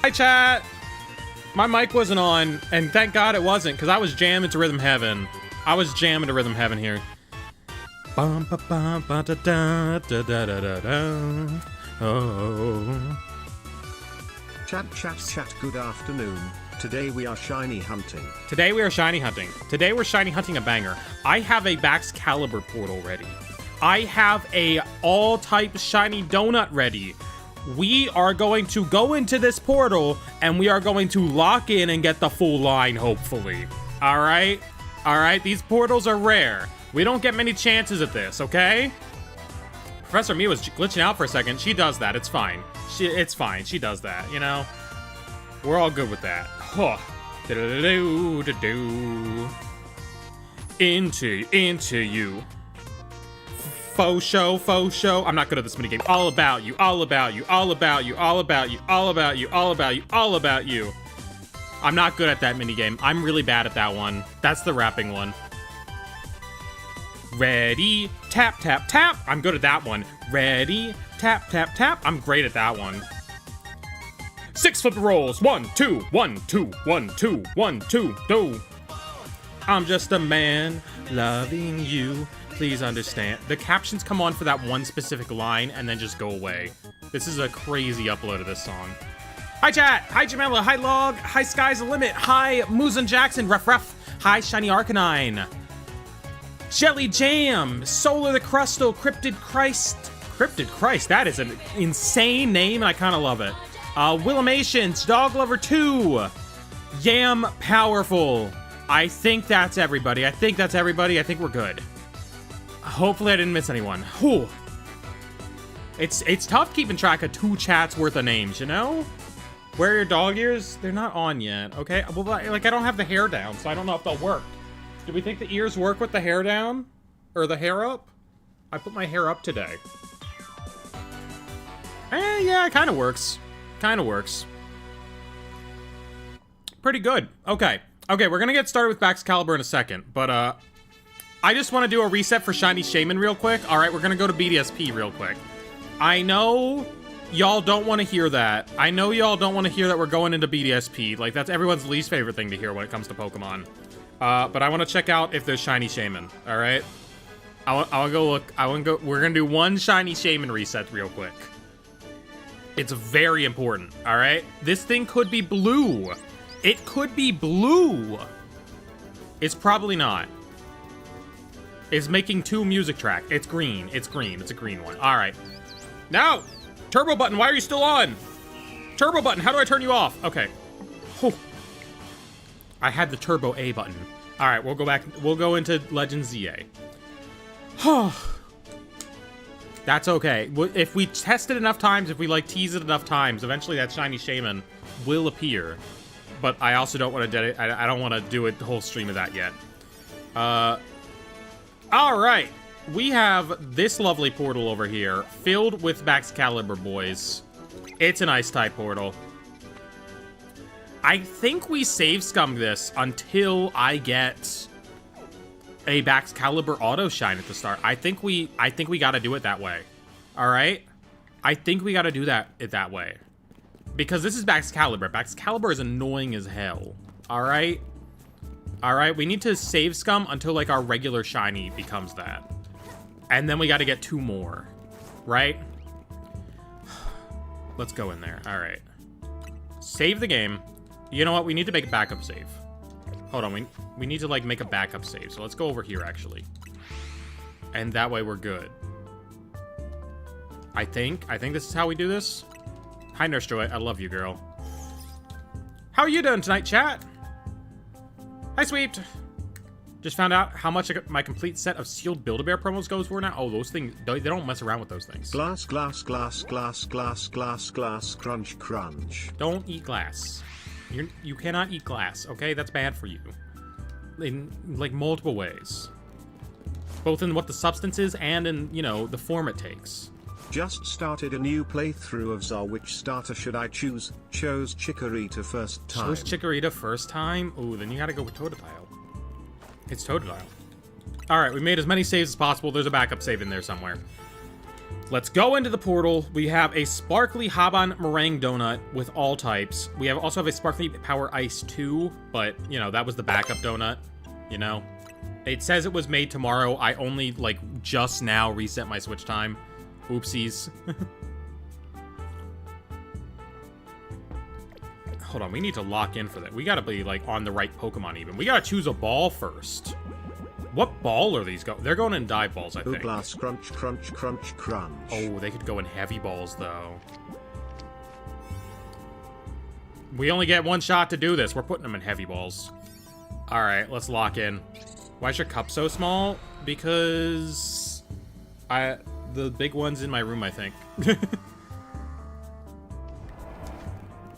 Hi, chat. My mic wasn't on, and thank God it wasn't, because I was jamming to Rhythm Heaven. I was jamming to Rhythm Heaven here. Bum, ba, bum, ba, da, da, da, da, da, da. Oh. Chat, good afternoon. Today we are shiny hunting. Today we are shiny hunting. Today we're shiny hunting a banger. I have a Baxcalibur portal ready. I have a all-type shiny donut ready. We are going to go into this portal, and we are going to lock in and get the full line, hopefully. Alright? Alright, these portals are rare. We don't get many chances at this, okay? Professor Mia was glitching out for a second. She does that. It's fine. It's fine. She does that, you know? We're all good with that. Huh. Into you. Faux show. I'm not good at this minigame. All about you, all about you, all about you, all about you, all about you, all about you, all about you. I'm not good at that minigame. I'm really bad at that one. That's the rapping one. Ready, tap, tap, tap. I'm good at that one. Ready, tap, tap, tap. I'm great at that one. 6 flip rolls. 1, 2, 1, 2, 1, 2, 1, 2, 2. I'm just a man loving you. Please understand. The captions come on for that one specific line and then just go away. This is a crazy upload of this song. Hi, chat. Hi, Jamela. Hi, Log. Hi, Sky's the Limit. Hi, Moozan Jackson. Ruff. Hi, Shiny Arcanine. Jelly Jam. Solar the Crustal. Cryptid Christ. Cryptid Christ. That is an insane name, and I kind of love it. Willimations. Dog Lover 2. Yam Powerful. I think that's everybody. I think we're good. Hopefully I didn't miss anyone. Whew. It's tough keeping track of 2 chats worth of names, you know? Where are your dog ears? They're not on yet, okay? Well, like, I don't have the hair down, so I don't know if they'll work. Do we think the ears work with the hair down? Or the hair up? I put my hair up today. Yeah, it kind of works. Pretty good. Okay, we're gonna get started with Baxcalibur in a second, but, I just want to do a reset for Shiny Shaman real quick. All right, we're going to go to BDSP real quick. I know y'all don't want to hear that. I know y'all don't want to hear that we're going into BDSP. Like, that's everyone's least favorite thing to hear when it comes to Pokemon. But I want to check out if there's Shiny Shaman, all right? I want to go look. We're going to do one Shiny Shaman reset real quick. It's very important, all right? This thing could be blue. It could be blue. It's probably not. Is making 2 music track. It's green. It's a green one. All right. Now, turbo button. Why are you still on? Turbo button. How do I turn you off? Okay. Whew. I had the turbo A button. All right. We'll go back. We'll go into Legend ZA. That's okay. If we test it enough times, if we like tease it enough times, eventually that Shiny Shaman will appear. But I also don't want to. I don't want to do the whole stream of that yet. All right, we have this lovely portal over here filled with Baxcalibur boys. It's an Ice-type portal. I think we save scum this until I get a Baxcalibur auto shine at the start. I think we got to do it that way. All right, I think we got to do that way because this is Baxcalibur. Baxcalibur is annoying as hell. All right. Alright, we need to save scum until, like, our regular shiny becomes that. And then we gotta get 2 more. Right? Let's go in there. Alright. Save the game. You know what? We need to make a backup save. Hold on. We need to, like, make a backup save. So let's go over here, actually. And that way we're good. I think this is how we do this. Hi, Nurse Joy. I love you, girl. How are you doing tonight, chat? Hi, Sweet. Just found out how much my complete set of sealed Build-A-Bear promos goes for now. Oh, those things, they don't mess around with those things. Glass, crunch, crunch. Don't eat glass. You cannot eat glass, okay? That's bad for you. In, like, multiple ways. Both in what the substance is and in, you know, the form it takes. Just started a new playthrough of ZA. Which starter should I choose? Chose Chikorita first time. Chose Chikorita first time? Ooh, then you gotta go with Totodile. It's Totodile. Alright, we made as many saves as possible. There's a backup save in there somewhere. Let's go into the portal. We have a sparkly Haban meringue donut with all types. We also have a sparkly power ice 2, but, you know, that was the backup donut, you know? It says it was made tomorrow. I only, like, just now reset my Switch time. Oopsies. Hold on, we need to lock in for that. We gotta be, like, on the right Pokemon even. We gotta choose a ball first. What ball are these going? They're going in dive balls, I think. Glass crunch, crunch, crunch, crunch. Oh, they could go in heavy balls, though. We only get one shot to do this. We're putting them in heavy balls. All right, let's lock in. Why is your cup so small? Because the big one's in my room, I think.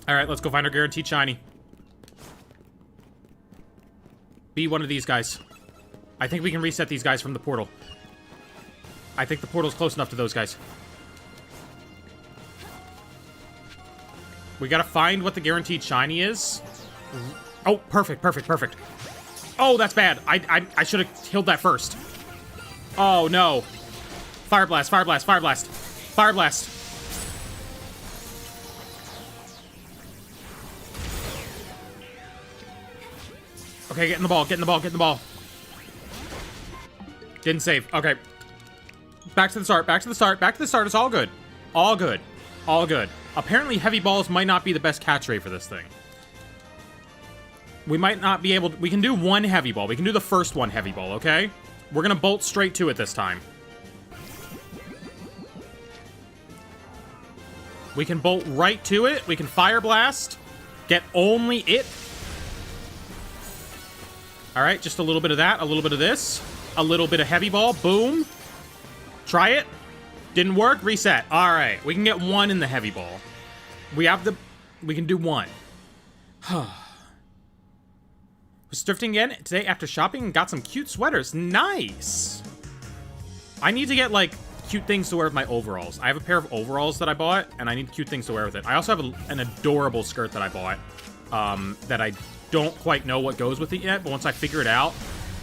All right, let's go find our guaranteed shiny. Be one of these guys. I think we can reset these guys from the portal. I think the portal's close enough to those guys. We gotta find what the guaranteed shiny is. Oh, perfect, perfect, perfect. Oh, that's bad. I should have killed that first. Oh, no. Fire blast, fire blast, fire blast. Fire blast. Okay, get in the ball, get in the ball, get in the ball. Didn't save. Okay. Back to the start, back to the start, back to the start. It's all good. All good. All good. Apparently, heavy balls might not be the best catch rate for this thing. We might not be able to... We can do one heavy ball. We can do the first one heavy ball, okay? We're gonna bolt straight to it this time. We can bolt right to it. We can fire blast. Get only it. All right, just a little bit of that, a little bit of this. A little bit of heavy ball. Boom. Try it. Didn't work. Reset. All right. We can get one in the heavy ball. We can do one. Was thrifting again today after shopping and got some cute sweaters. Nice. I need to get, like, cute things to wear with my overalls. I have a pair of overalls that I bought, and I need cute things to wear with it. I also have an adorable skirt that I bought that I don't quite know what goes with it yet, but once I figure it out,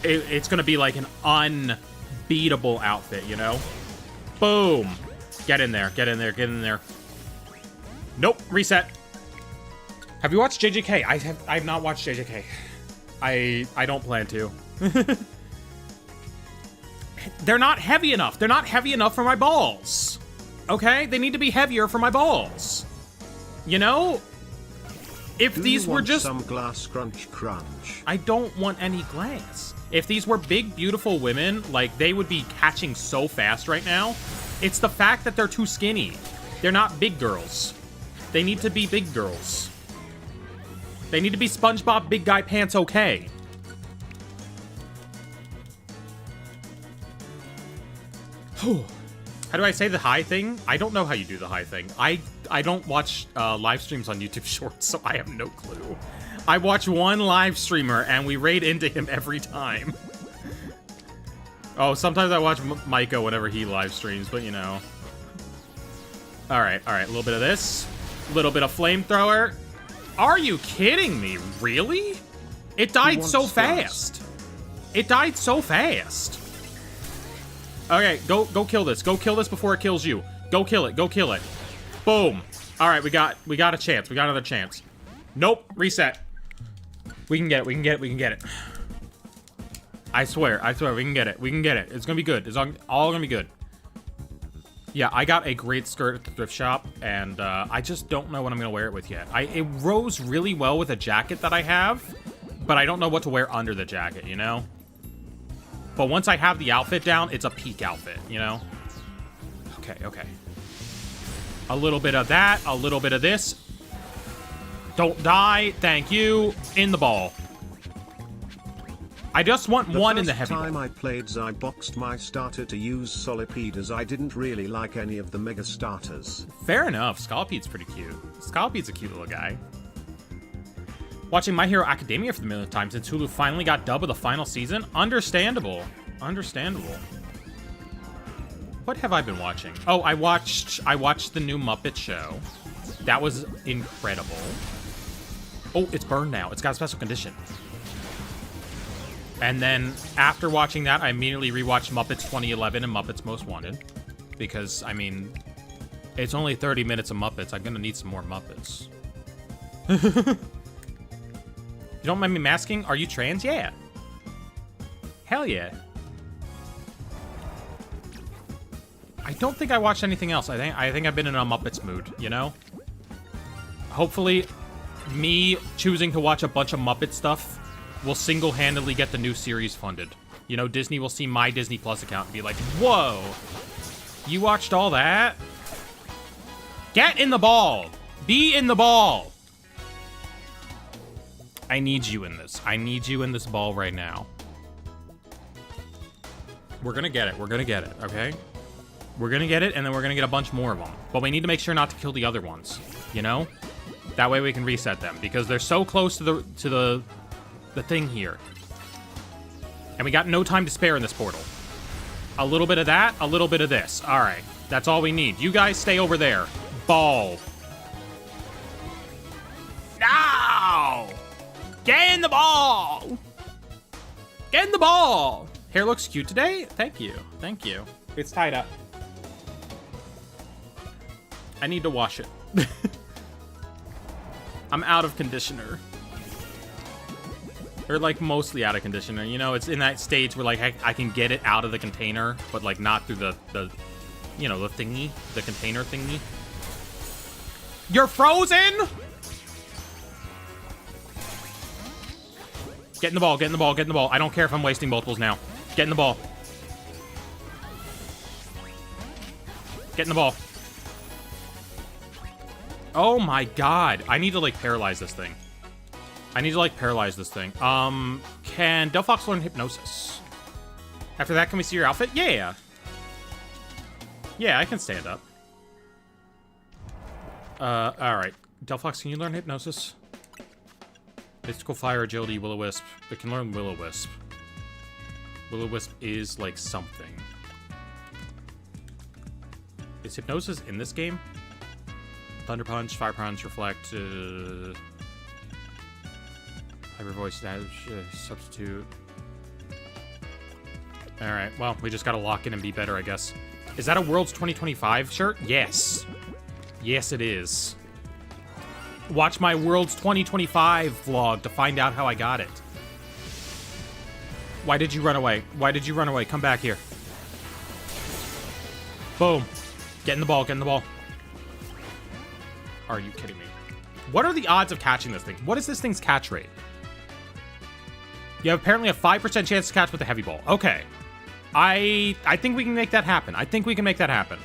it's gonna be like an unbeatable outfit, you know? Boom. Get in there, get in there, get in there. Nope, reset. Have you watched JJK? I have not watched JJK. I don't plan to. They're not heavy enough. They're not heavy enough for my balls. Okay? They need to be heavier for my balls. You know? If these were just some glass crunch crunch. I don't want any glass. If these were big, beautiful women, like, they would be catching so fast right now. It's the fact that they're too skinny. They're not big girls. They need to be big girls. They need to be SpongeBob Big Guy Pants okay. How do I say the high thing? I don't know how you do the high thing. I don't watch live streams on YouTube Shorts, so I have no clue. I watch one live streamer, and we raid into him every time. Oh, sometimes I watch Micah whenever he live streams, but you know. Alright, a little bit of this. A little bit of flamethrower. Are you kidding me? Really? It died so fast. It died so fast. Okay, go kill this. Go kill this before it kills you. Go kill it. Go kill it. Boom. All right, we got a chance. We got another chance. Nope. Reset. We can get it. We can get it. We can get it. I swear. We can get it. We can get it. It's gonna be good. It's all gonna be good. Yeah, I got a great skirt at the thrift shop, and I just don't know what I'm gonna wear it with yet. It rose really well with a jacket that I have, but I don't know what to wear under the jacket, you know? But once I have the outfit down, it's a peak outfit, you know? Okay. A little bit of that, a little bit of this. Don't die, thank you. In the ball. I just want one in the heavy ball. The first time I played, I boxed my starter to use Solipede, as I didn't really like any of the mega starters. Fair enough, Scalpede's pretty cute. Scalpede's a cute little guy. Watching My Hero Academia for the millionth time since Hulu finally got dub of the final season? Understandable. Understandable. What have I been watching? Oh, I watched the new Muppet Show. That was incredible. Oh, it's burned now. It's got a special condition. And then, after watching that, I immediately rewatched Muppets 2011 and Muppets Most Wanted. because, I mean, it's only 30 minutes of Muppets. I'm gonna need some more Muppets. You don't mind me masking? Are you trans? Yeah. Hell yeah. I don't think I watched anything else. I think I've been in a Muppets mood, you know? Hopefully, me choosing to watch a bunch of Muppet stuff will single-handedly get the new series funded. You know, Disney will see my Disney Plus account and be like, whoa, you watched all that? Get in the ball. Be in the ball. I need you in this. I need you in this ball right now. We're gonna get it. We're gonna get it, okay? We're gonna get it, and then we're gonna get a bunch more of them. But we need to make sure not to kill the other ones, you know? That way we can reset them, because they're so close to the thing here. And we got no time to spare in this portal. A little bit of that, a little bit of this. All right, that's all we need. You guys stay over there. Ball. No! Get in the ball! Get in the ball! Hair looks cute today? Thank you. Thank you. It's tied up. I need to wash it. I'm out of conditioner. Or, like, mostly out of conditioner. You know, it's in that stage where, like, I can get it out of the container, but, like, not through the you know, the thingy. The container thingy. You're frozen?! Get in the ball, get in the ball, get in the ball. I don't care if I'm wasting multiples now. Get in the ball. Get in the ball. Oh my god. I need to, like, paralyze this thing. I need to, like, paralyze this thing. Can Delphox learn Hypnosis? After that, can we see your outfit? Yeah. Yeah, I can stand up. Alright. Delphox, can you learn Hypnosis? Mystical Fire, Agility, Will-O-Wisp. It can learn Will-O-Wisp. Will-O-Wisp is, like, something. Is Hypnosis in this game? Thunder Punch, Fire Punch, Reflect, Hyper Voice Dash, Substitute. Alright, well, we just gotta lock in and be better, I guess. Is that a Worlds 2025 shirt? Yes. Yes, it is. Watch my Worlds 2025 vlog to find out how I got it. Why did you run away? Why did you run away? Come back here. Boom. Get in the ball, get in the ball. Are you kidding me? What are the odds of catching this thing? What is this thing's catch rate? You have apparently a 5% chance to catch with a heavy ball. Okay. I think we can make that happen. I think we can make that happen.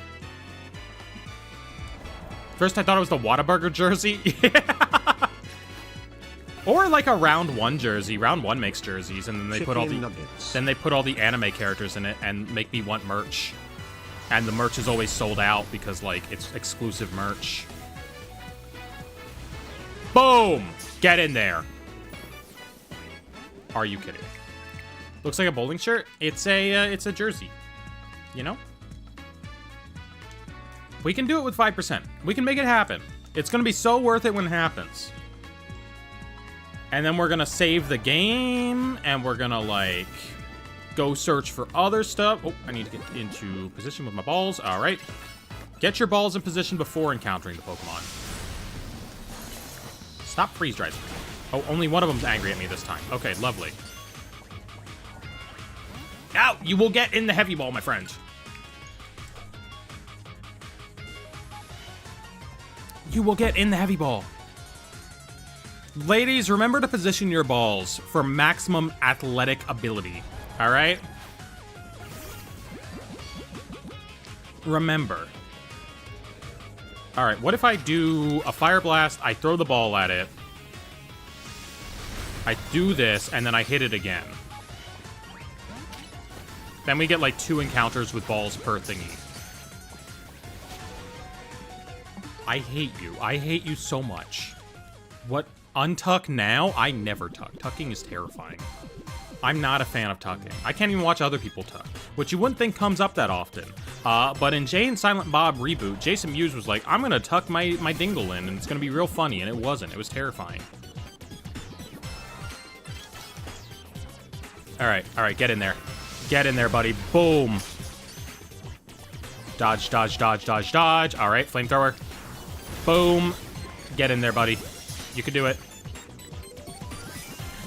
First, I thought it was the Whataburger jersey. Or like a round 1 jersey. Round 1 makes jerseys, and then they put all the anime characters in it and make me want merch. And the merch is always sold out because, like, it's exclusive merch. Boom! Get in there. Are you kidding? Looks like a bowling shirt. It's a jersey. You know? We can do it with 5%. We can make it happen. It's gonna be so worth it when it happens. And then we're gonna save the game, and we're gonna, like, go search for other stuff. Oh, I need to get into position with my balls. All right. Get your balls in position before encountering the Pokemon. Stop freeze driving. Oh, only one of them's angry at me this time. Okay, lovely. Now, you will get in the heavy ball, my friend. You will get in the heavy ball. Ladies, remember to position your balls for maximum athletic ability. All right? Remember. All right, what if I do a Fire Blast, I throw the ball at it, I do this, and then I hit it again. Then we get, like, 2 encounters with balls per thingy. I hate you. I hate you so much. What? Untuck now? I never tuck. Tucking is terrifying. I'm not a fan of tucking. I can't even watch other people tuck, which you wouldn't think comes up that often. But in Jay and Silent Bob Reboot, Jason Mewes was like, I'm gonna tuck my dingle in, and it's gonna be real funny, and it wasn't. It was terrifying. Alright, get in there. Get in there, buddy. Boom. Dodge, dodge, dodge, dodge, dodge. All right, flamethrower. Boom. Get in there, buddy. You can do it.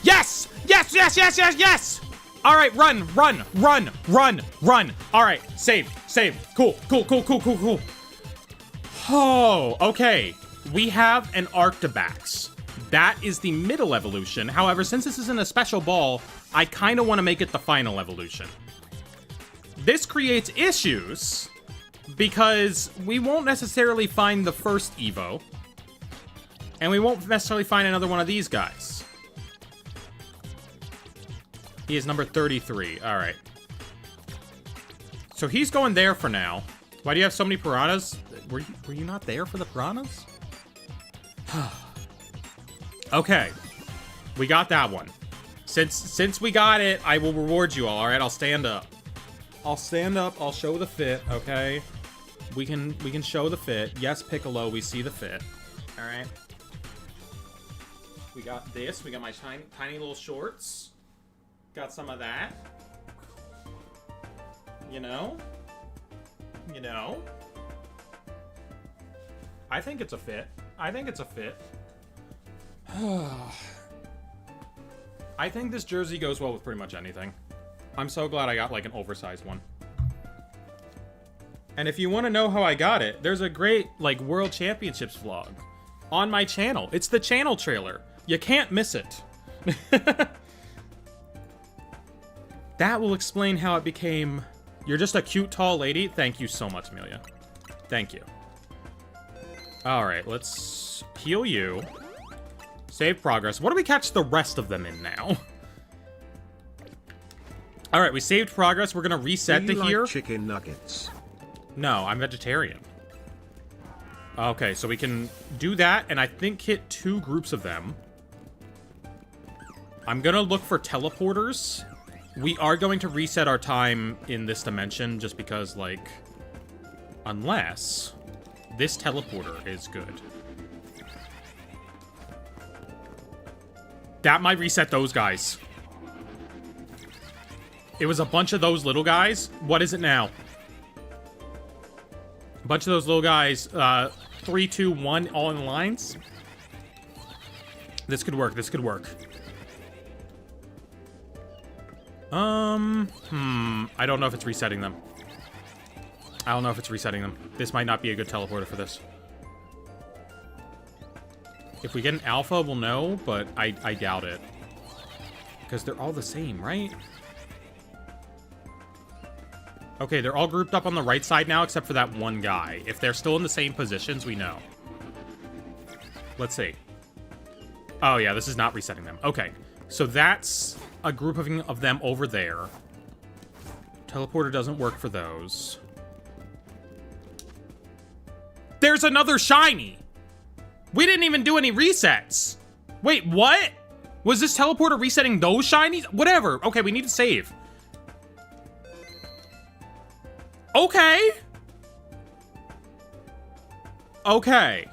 Yes! Yes, yes, yes, yes, yes! All right, run, run, run, run, run. All right, save, save. Cool, cool, cool, cool, cool, cool. Oh, okay. We have an Arctobax. That is the middle evolution. However, since this isn't a special ball, I kind of want to make it the final evolution. This creates issues because we won't necessarily find the first Evo. And we won't necessarily find another one of these guys. He is number 33. All right. So he's going there for now. Why do you have so many piranhas? Were you not there for the piranhas? Okay. We got that one. Since we got it, I will reward you all right? I'll stand up. I'll stand up. I'll show the fit, okay? We can show the fit. Yes, Piccolo, we see the fit. All right. We got this. We got my tiny little shorts. Got some of that. You know? You know? I think it's a fit. I think it's a fit. I think this jersey goes well with pretty much anything. I'm so glad I got like an oversized one. And if you want to know how I got it, there's a great like World Championships vlog on my channel. It's the channel trailer. You can't miss it. That will explain how it became... You're just a cute, tall lady? Thank you so much, Amelia. Thank you. Alright, let's heal you. Save progress. What do we catch the rest of them in now? Alright, we saved progress. We're gonna reset to here. Chicken nuggets? No, I'm vegetarian. Okay, so we can do that, and I think hit 2 groups of them. I'm gonna look for teleporters. We are going to reset our time in this dimension just because, like, unless this teleporter is good. That might reset those guys. It was a bunch of those little guys. What is it now? A bunch of those little guys. 3, 2, 1, all in lines. This could work. This could work. I don't know if it's resetting them. I don't know if it's resetting them. This might not be a good teleporter for this. If we get an alpha, we'll know, but I doubt it. Because they're all the same, right? Okay, they're all grouped up on the right side now, except for that one guy. If they're still in the same positions, we know. Let's see. Oh, yeah, this is not resetting them. Okay, so that's a group of them over there. Teleporter doesn't work for those. There's another shiny! We didn't even do any resets! Wait, what? Was this teleporter resetting those shinies? Whatever. Okay, we need to save. Okay. Okay.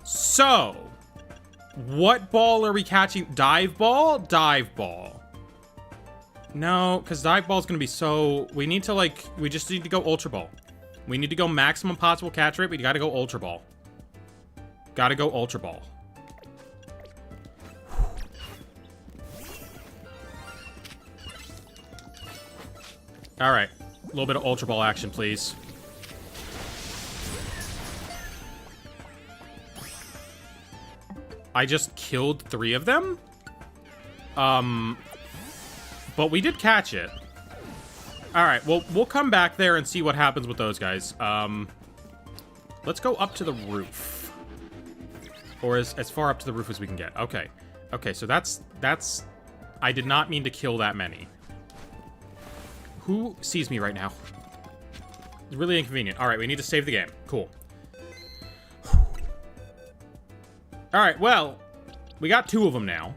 So, what ball are we catching? Dive ball? Dive ball. No, because dive ball is going to be so... We need to, like... We just need to go ultra ball. We need to go maximum possible catch rate. We got to go ultra ball. Got to go ultra ball. All right. A little bit of ultra ball action, please. I just killed 3 of them? But we did catch it. Alright, well, we'll come back there and see what happens with those guys. Let's go up to the roof. Or as far up to the roof as we can get. Okay. Okay, so that's... I did not mean to kill that many. Who sees me right now? It's really inconvenient. Alright, we need to save the game. Cool. Alright, well, we got 2 of them now.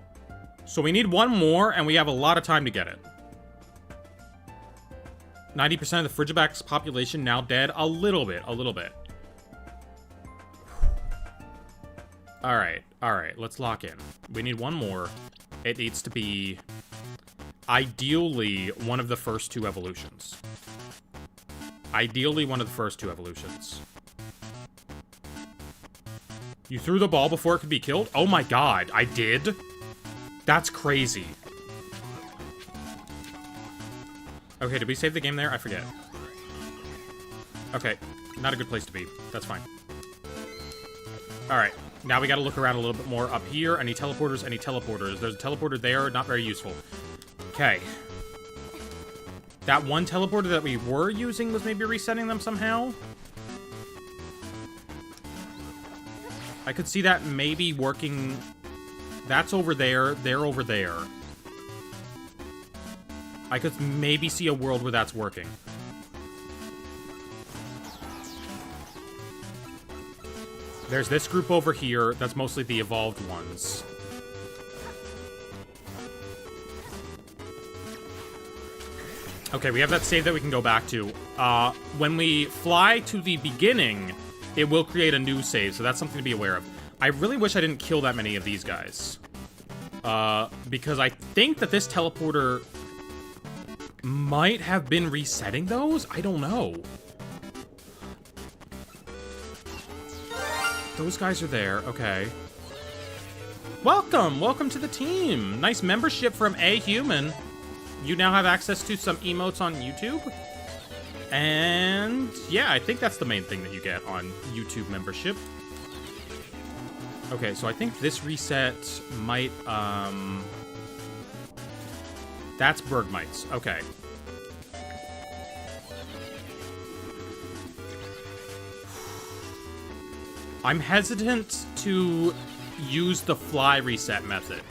So we need 1 more, and we have a lot of time to get it. 90% of the Frigibax population now dead. A little bit, a little bit. Alright, let's lock in. We need 1 more. It needs to be, ideally, one of the first 2 evolutions. Ideally, one of the first 2 evolutions. You threw the ball before it could be killed? Oh my god, I did? That's crazy. Okay, did we save the game there? I forget. Okay, not a good place to be. That's fine. Alright, now we gotta look around a little bit more up here. Any teleporters? Any teleporters? There's a teleporter there, not very useful. Okay. That one teleporter that we were using was maybe resetting them somehow? I could see that maybe working... That's over there, they're over there. I could maybe see a world where that's working. There's this group over here, that's mostly the evolved ones. Okay, we have that save that we can go back to. When we fly to the beginning, it will create a new save, so that's something to be aware of. I really wish I didn't kill that many of these guys. Because I think that this teleporter might have been resetting those? I don't know. Those guys are there, okay. Welcome! Welcome to the team! Nice membership from A Human. You now have access to some emotes on YouTube. And yeah, I think that's the main thing that you get on YouTube membership. Okay, so I think this reset might, that's Bergmites. Okay. I'm hesitant to use the fly reset method,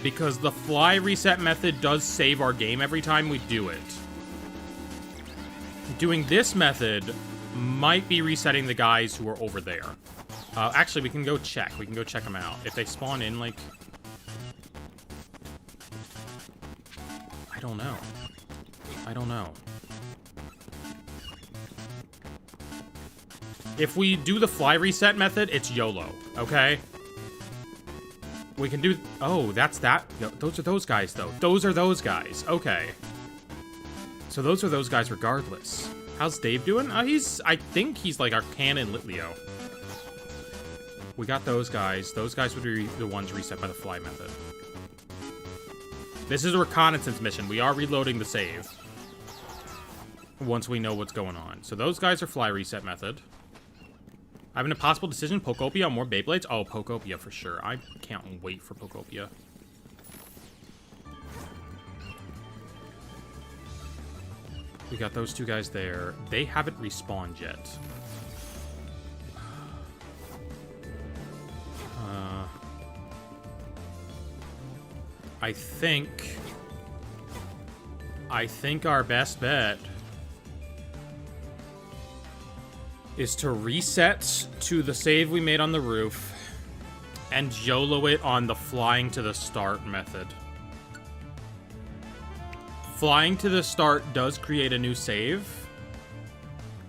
because the fly reset method does save our game every time we do it. Doing this method might be resetting the guys who are over there. Actually, we can go check. We can go check them out. If they spawn in, like... I don't know. I don't know. If we do the fly reset method, it's YOLO, okay? We can do... Oh, that's that. No, those are those guys, though. Those are those guys. Okay. So those are those guys regardless. How's Dave doing? He's... I think he's like our canon Litleo. We got those guys. Those guys would be the ones reset by the fly method. This is a reconnaissance mission. We are reloading the save. Once we know what's going on. So those guys are fly reset method. I have an impossible decision. Pokopia, more Beyblades? Oh, Pokopia for sure. I can't wait for Pokopia. We got those 2 guys there. They haven't respawned yet. I think our best bet is to reset to the save we made on the roof and YOLO it on the flying to the start method. Flying to the start does create a new save,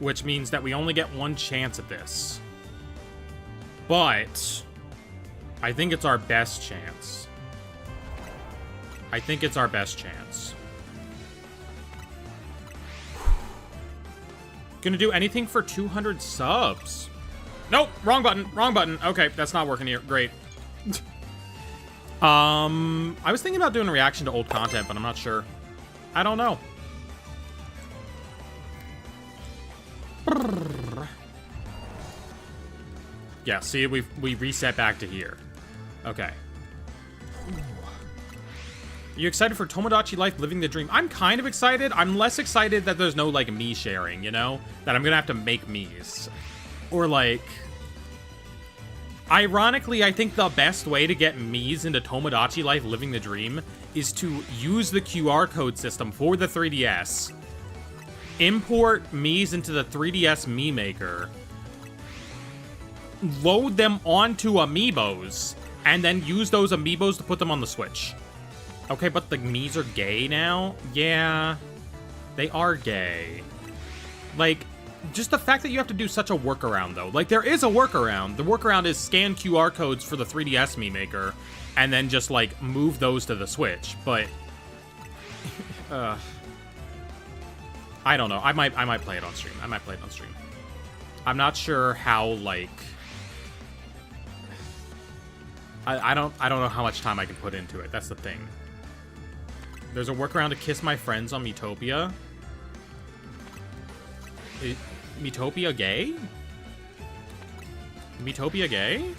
which means that we only get 1 chance at this. But I think it's our best chance. I think it's our best chance. Gonna do anything for 200 subs. Nope, wrong button, wrong button. Okay, that's not working here. Great. I was thinking about doing a reaction to old content, but I'm not sure. I don't know. Yeah, see, we reset back to here. Okay. Are you excited for Tomodachi Life Living the Dream? I'm kind of excited. I'm less excited that there's no, like, me sharing, you know? That I'm gonna have to make me's. Or, like... Ironically, I think the best way to get me's into Tomodachi Life Living the Dream is to use the QR code system for the 3DS. Import me's into the 3DS Me Maker. Load them onto amiibos. And then use those amiibos to put them on the Switch. Okay, but the Mii's are gay now? Yeah, they are gay. Like, just the fact that you have to do such a workaround, though. Like, there is a workaround. The workaround is scan QR codes for the 3DS Me Maker, and then just, like, move those to the Switch. But, I don't know. I might play it on stream. I'm not sure how, like... I don't know how much time I can put into it. That's the thing. There's a workaround to kiss my friends on Miitopia. Miitopia gay? Miitopia gay?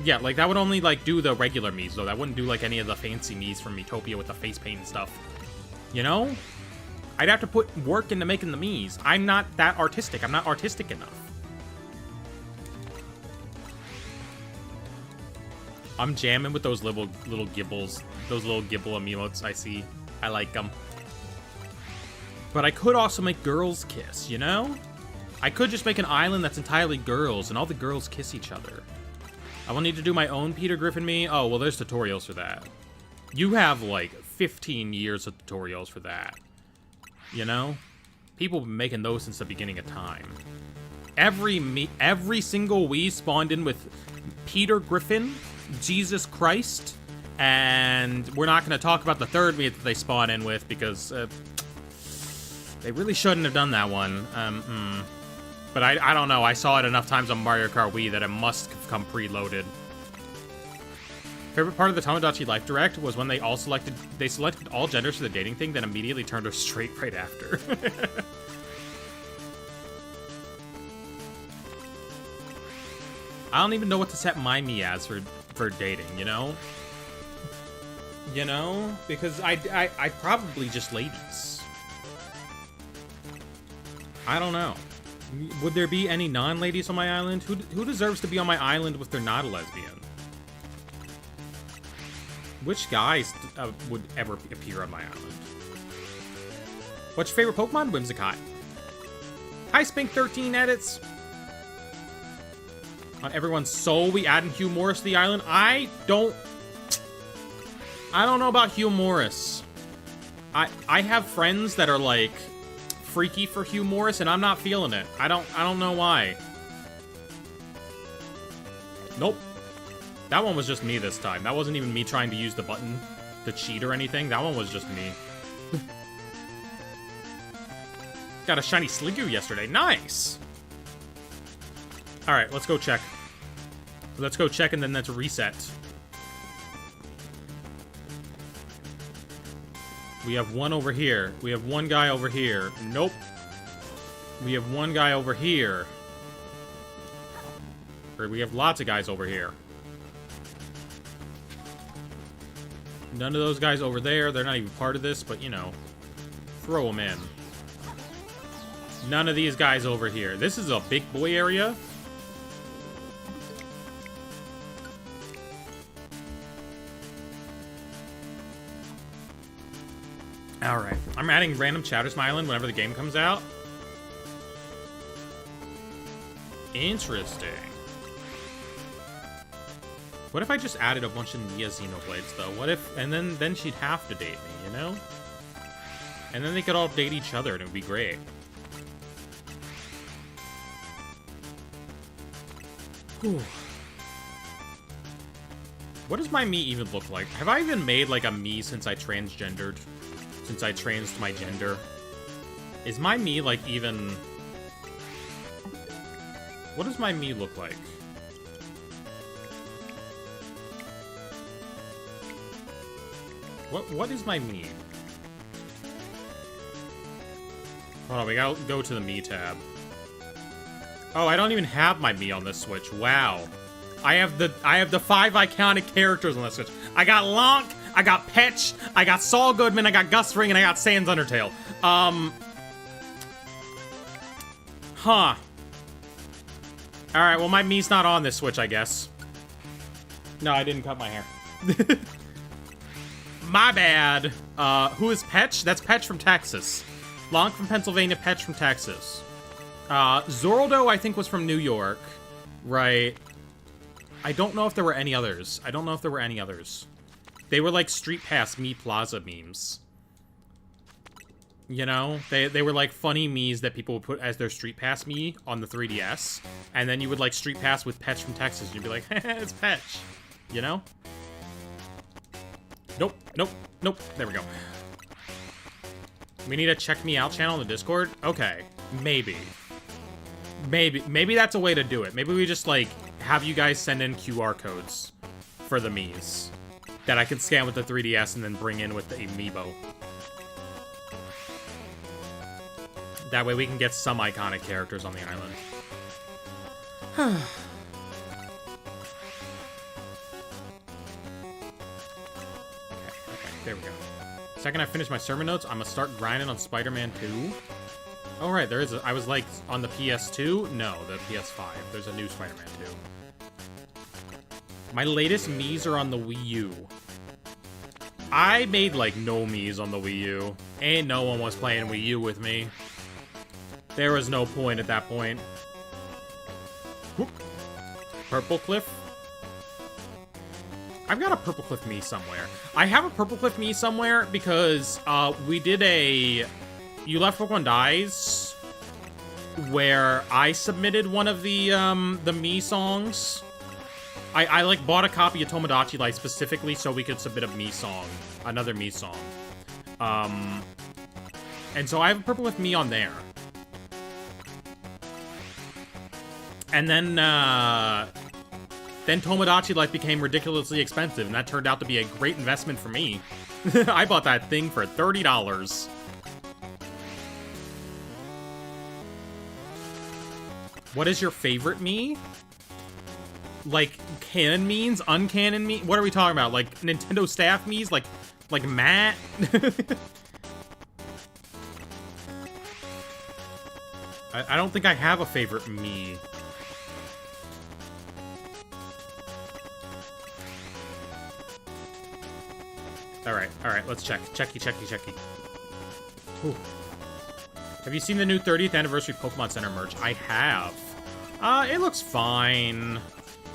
Yeah, like, that would only, like, do the regular Miis, though. That wouldn't do, like, any of the fancy Miis from Miitopia with the face paint and stuff. You know? I'd have to put work into making the Miis. I'm not that artistic. I'm not artistic enough. I'm jamming with those little gibbles. Those little gibble emotes I see. I like them. But I could also make girls kiss, you know? I could just make an island that's entirely girls, and all the girls kiss each other. I will need to do my own Peter Griffin me. Oh, well, there's tutorials for that. You have, like, 15 years of tutorials for that. You know? People have been making those since the beginning of time. Every single Wii spawned in with Peter Griffin, Jesus Christ, and we're not going to talk about the third Wii that they spawn in with because they really shouldn't have done that one. But I don't know. I saw it enough times on Mario Kart Wii that it must have come preloaded. Favorite part of the Tamagotchi Life Direct was when they selected all genders for the dating thing, then immediately turned her straight right after. I don't even know what to set my me as for dating, you know? You know? Because I probably just ladies. I don't know. Would there be any non-ladies on my island? Who deserves to be on my island if they're not a lesbian? Which guys would ever appear on my island? What's your favorite Pokemon? Whimsicott. Hi, Spink13 edits. On everyone's soul, we added Hugh Morris to the island. I don't know about Hugh Morris. I have friends that are like freaky for Hugh Morris, and I'm not feeling it. I don't know why. Nope. That one was just me this time. That wasn't even me trying to use the button to cheat or anything. That one was just me. Got a shiny Sliggoo yesterday. Nice! Alright, let's go check. Let's go check and then let's reset. We have one over here. We have one guy over here. Nope. We have one guy over here. Or we have lots of guys over here. None of those guys over there. They're not even part of this, but, you know. Throw them in. None of these guys over here. This is a big boy area. Alright. I'm adding random chatters to my island whenever the game comes out. Interesting. What if I just added a bunch of Nia Xenoblades, though? What if... And then she'd have to date me, you know? And then they could all date each other, and it would be great. Whew. What does my me even look like? Have I even made, like, a me since I transgendered? Since I transed my gender? Is my me, like, even... What does my me look like? What is my me? Hold on, we gotta go to the me tab. Oh, I don't even have my me on this Switch. Wow. I have the 5 iconic characters on this Switch. I got Lonk, I got Petch, I got Saul Goodman, I got Gus Ring, and I got Sans Undertale. Huh. Alright, well, my me's not on this Switch, I guess. No, I didn't cut my hair. My bad. Who is Petch? That's Petch from Texas. Lonk from Pennsylvania, Petch from Texas. Zoraldo, I think, was from New York. Right. I don't know if there were any others. They were like Street Pass Me Plaza memes. You know? They were like funny memes that people would put as their Street Pass me on the 3DS. And then you would like Street Pass with Petch from Texas. And you'd be like, it's Petch. You know? Nope. There we go. We need a check me out channel in the Discord? Okay, maybe. Maybe that's a way to do it. Maybe we just, like, have you guys send in QR codes for the Miis that I can scan with the 3DS and then bring in with the Amiibo. That way we can get some iconic characters on the island. Okay, there we go. Second I finish my sermon notes, I'm gonna start grinding on Spider-Man 2. Oh, right, there is a... I was, like, on the PS2? No, the PS5. There's a new Spider-Man 2. My latest Miis are on the Wii U. I made, like, no Miis on the Wii U. And no one was playing Wii U with me. There was no point at that point. Whoop. Purple Cliff? I've got a Purple Cliff Mii somewhere. I have a Purple Cliff Mii somewhere because we did a You Left Pokemon Dies where I submitted one of the Mii songs. I like bought a copy of Tomodachi Life specifically so we could submit a Mii song, another Mii song. And so I have a Purple Cliff Mii on there. And then Tomodachi Life became ridiculously expensive, and that turned out to be a great investment for me. I bought that thing for $30. What is your favorite Mii? Like, canon Miis? Uncanon Mii? What are we talking about? Like, Nintendo staff Miis? Like Matt? I don't think I have a favorite Mii. Alright, let's check. Checky. Ooh. Have you seen the new 30th anniversary Pokemon Center merch? I have. It looks fine.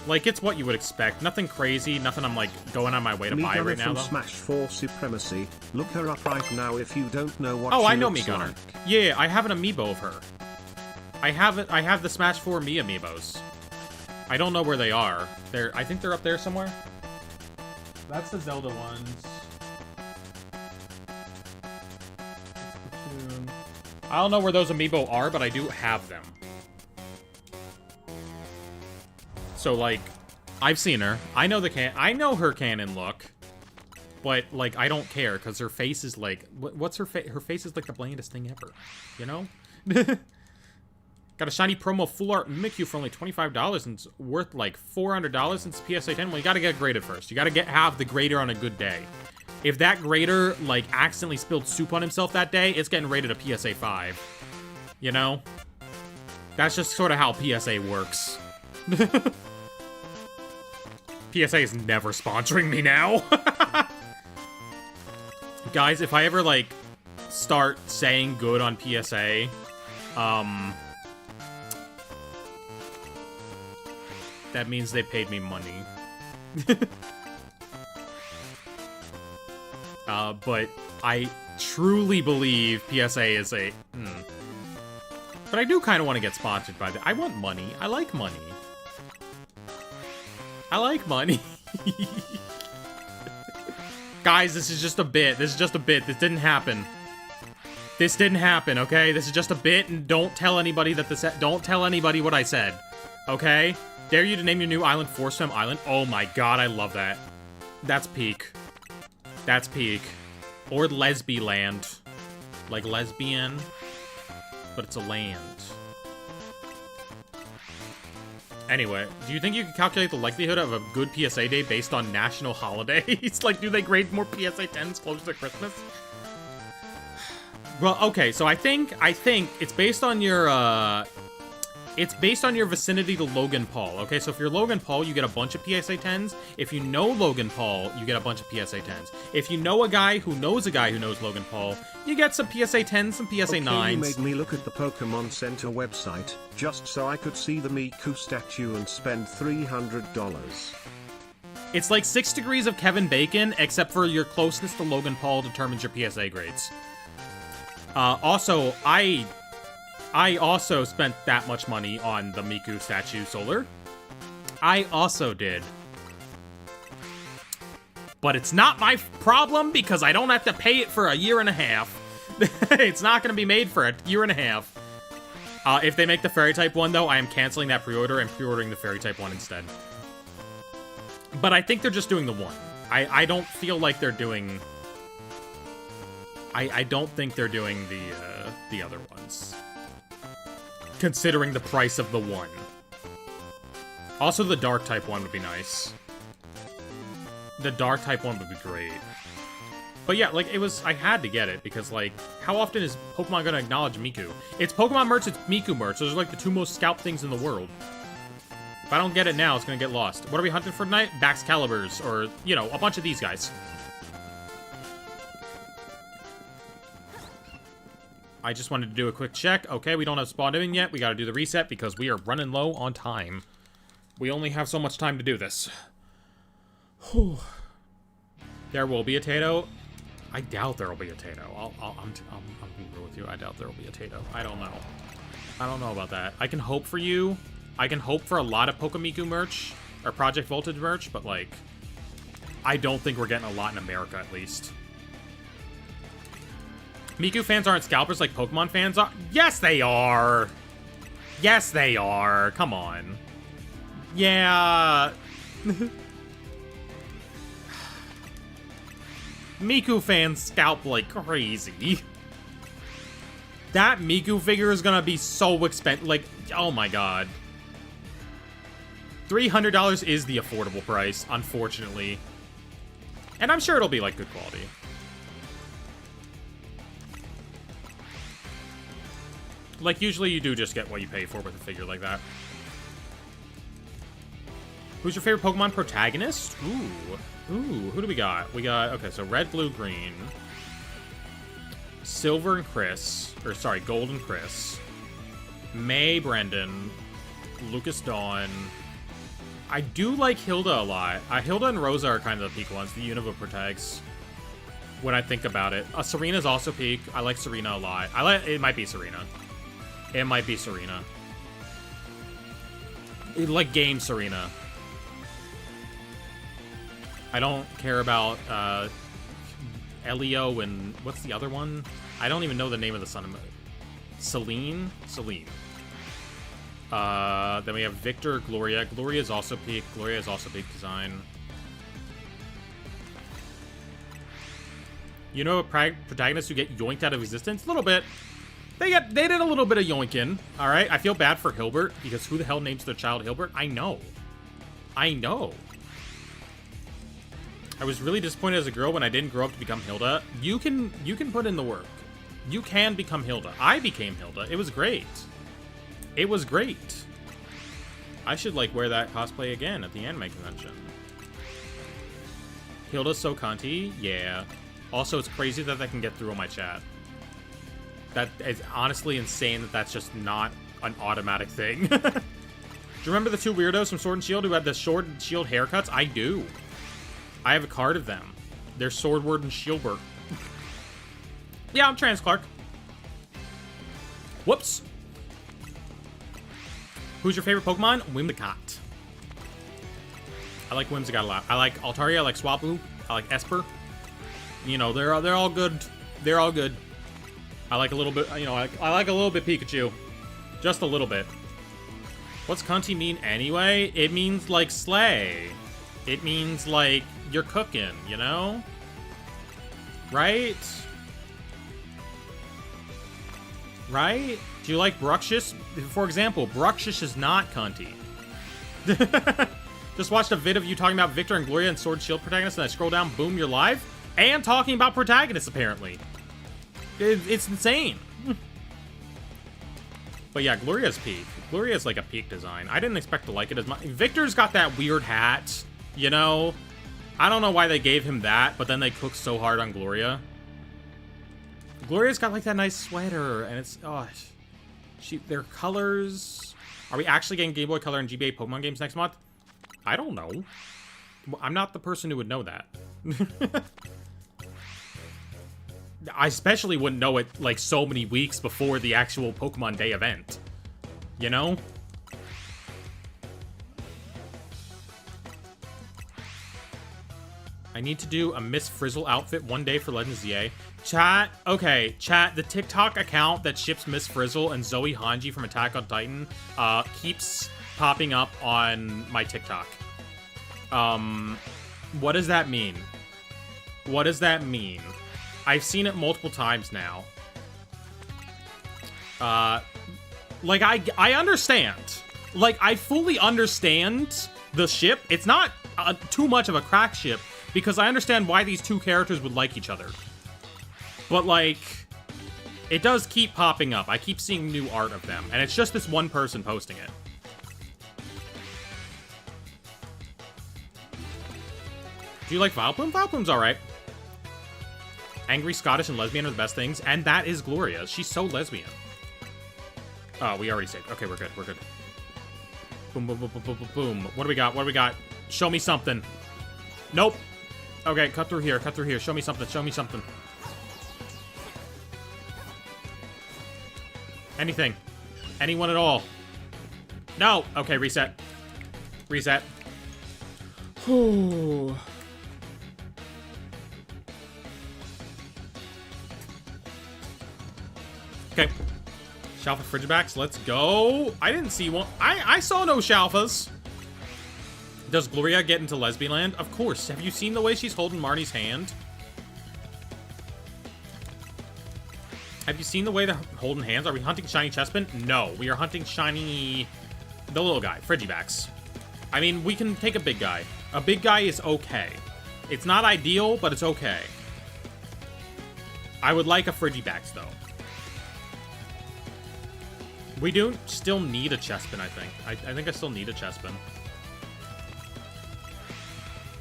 Like, it's what you would expect. Nothing crazy, nothing I'm, like, going on my way to buy right now, though. Smash 4 Supremacy. Look her up right now if you don't know what she I know looks Megunner. like. Yeah, I have an amiibo of her. I have the Smash 4 Mii amiibos. I don't know where they are. I think they're up there somewhere. That's the Zelda ones. I don't know where those amiibo are, but I do have them. So, like, I've seen her. I know her canon look. But, like, I don't care, because her face is, like... What's her face? Her face is, like, the blandest thing ever. You know? Got a shiny promo full art Mimikyu for only $25, and it's worth, like, $400 since PSA 10. Well, you gotta get graded first. You gotta have the grader on a good day. If that grader, like, accidentally spilled soup on himself that day, it's getting rated a PSA 5. You know? That's just sort of how PSA works. PSA is never sponsoring me now. Guys, if I ever, like, start saying good on PSA, that means they paid me money. But I truly believe PSA is a... But I do kind of want to get sponsored by I want money. I like money. I like money. Guys, this is just a bit. This is just a bit. This didn't happen. This didn't happen, okay? This is just a bit, and don't tell anybody that don't tell anybody what I said, okay? Dare you to name your new island Force Fem Island? Oh my god, I love that. That's peak. That's peak. Or Lesby Land. Like lesbian, but it's a land. Anyway, do you think you can calculate the likelihood of a good PSA day based on national holidays? Like, do they grade more PSA 10s closer to Christmas? Well, okay, so I think it's based on your, vicinity to Logan Paul, okay? So if you're Logan Paul, you get a bunch of PSA 10s. If you know Logan Paul, you get a bunch of PSA 10s. If you know a guy who knows Logan Paul, you get some PSA 10s, some PSA 9s. You made me look at the Pokemon Center website, just so I could see the Miku statue and spend $300. It's like 6 degrees of Kevin Bacon, except for your closeness to Logan Paul determines your PSA grades. Also, I also spent that much money on the Miku statue Solar. I also did. But it's not my problem because I don't have to pay it for a year and a half. It's not going to be made for a year and a half. If they make the Fairy-type one, though, I am canceling that pre-order and pre-ordering the Fairy-type one instead. But I think they're just doing the one. I don't feel like they're doing... I don't think they're doing the other ones. Considering the price of the one. Also, the Dark-type one would be nice. The Dark-type one would be great. But yeah, like, it was... I had to get it, because, like, how often is Pokemon gonna acknowledge Miku? It's Pokemon merch, it's Miku merch. Those are, like, the two most scalped things in the world. If I don't get it now, it's gonna get lost. What are we hunting for tonight? Baxcaliburs, or, you know, a bunch of these guys. I just wanted to do a quick check. Okay, we don't have spawn in yet. We gotta do the reset, because we are running low on time. We only have so much time to do this. Whew. There will be a Tato. I doubt there will be a Tato. I'm being real with you. I doubt there will be a Tato. I don't know. I don't know about that. I can hope for you. I can hope for a lot of Pokemiku merch, or Project Voltage merch, but, like, I don't think we're getting a lot in America, at least. Miku fans aren't scalpers like Pokemon fans are. Yes, they are! Yes, they are. Come on. Yeah. Miku fans scalp like crazy. That Miku figure is gonna be so expensive. Like, oh my god. $300 is the affordable price, unfortunately. And I'm sure it'll be, like, good quality. Like, usually you do just get what you pay for with a figure like that. Who's your favorite Pokemon protagonist? Ooh, who do we got? We got, okay, so red, blue, green. Silver and Chris. Or, sorry, Gold and Chris. May, Brendan. Lucas Dawn. I do like Hilda a lot. Hilda and Rosa are kind of the peak ones, the Unova protags. When I think about it. Serena's also peak. I like Serena a lot. It might be Serena. It might be Serena. Like game Serena. I don't care about Elio and what's the other one? I don't even know the name of the son of Celine. Then we have Victor, Gloria. Gloria is also peak. Gloria is also peak design. You know, protagonists who get yoinked out of existence? A little bit. They did a little bit of yoinking. All right. I feel bad for Hilbert because who the hell names their child Hilbert? I know. I was really disappointed as a girl when I didn't grow up to become Hilda. You can put in the work. You can become Hilda. I became Hilda. It was great. It was great. I should, like, wear that cosplay again at the anime convention. Hilda's so cunty? Yeah. Also, it's crazy that I can get through on my chat. That is honestly insane that that's just not an automatic thing. Do you remember the two weirdos from Sword and Shield who had the Sword and Shield haircuts? I do. I have a card of them. They're Swordward and Shieldbert. Yeah, I'm trans, Clark. Whoops. Who's your favorite Pokemon? Whimsicott. I like Whimsicott a lot. I like Altaria, I like Swablu, I like Esper. You know, they're all good. They're all good. I like a little bit, you know, I like a little bit Pikachu. Just a little bit. What's cunty mean anyway? It means, like, slay. It means, like, you're cooking, you know? Right? Right? Do you like Bruxish? For example, Bruxish is not cunty. Just watched a vid of you talking about Victor and Gloria and Sword Shield protagonists, and I scroll down, boom, you're live. And talking about protagonists, apparently. It's insane. But yeah, Gloria's peak. Gloria's like a peak design. I didn't expect to like it as much. Victor's got that weird hat, you know? I don't know why they gave him that, but then they cooked so hard on Gloria. Gloria's got like that nice sweater, and it's, oh, their colors. Are we actually getting Game Boy Color and GBA Pokemon games next month? I don't know. I'm not the person who would know that. I especially wouldn't know it like so many weeks before the actual Pokemon Day event. You know? I need to do a Miss Frizzle outfit one day for Legends ZA. Chat, okay, chat, the TikTok account that ships Miss Frizzle and Zoe Hanji from Attack on Titan keeps popping up on my TikTok. What does that mean? What does that mean? I've seen it multiple times now. Like, I understand. Like, I fully understand the ship. It's not too much of a crack ship, because I understand why these two characters would like each other. But, like, it does keep popping up. I keep seeing new art of them, and it's just this one person posting it. Do you like Vileplume? Vileplume's alright. Angry, Scottish, and lesbian are the best things, and that is Gloria. She's so lesbian. Oh, we already saved. Okay, we're good. We're good. Boom, boom, boom, boom, boom, boom, boom. What do we got? What do we got? Show me something. Nope. Okay, cut through here. Cut through here. Show me something. Show me something. Anything. Anyone at all. No. Okay, reset. Reset. Ooh. Okay. Shalfa Frigibacks, let's go. I didn't see one. I saw no Shalfas. Does Gloria get into Lesbian Land? Of course. Have you seen the way she's holding Marnie's hand? Have you seen the way they're holding hands? Are we hunting shiny Chespin? No, we are hunting shiny... the little guy, Frigibacks. I mean, we can take a big guy. A big guy is okay. It's not ideal, but it's okay. I would like a Frigibacks, though. We do still need a Chespin, I think. I think I still need a Chespin.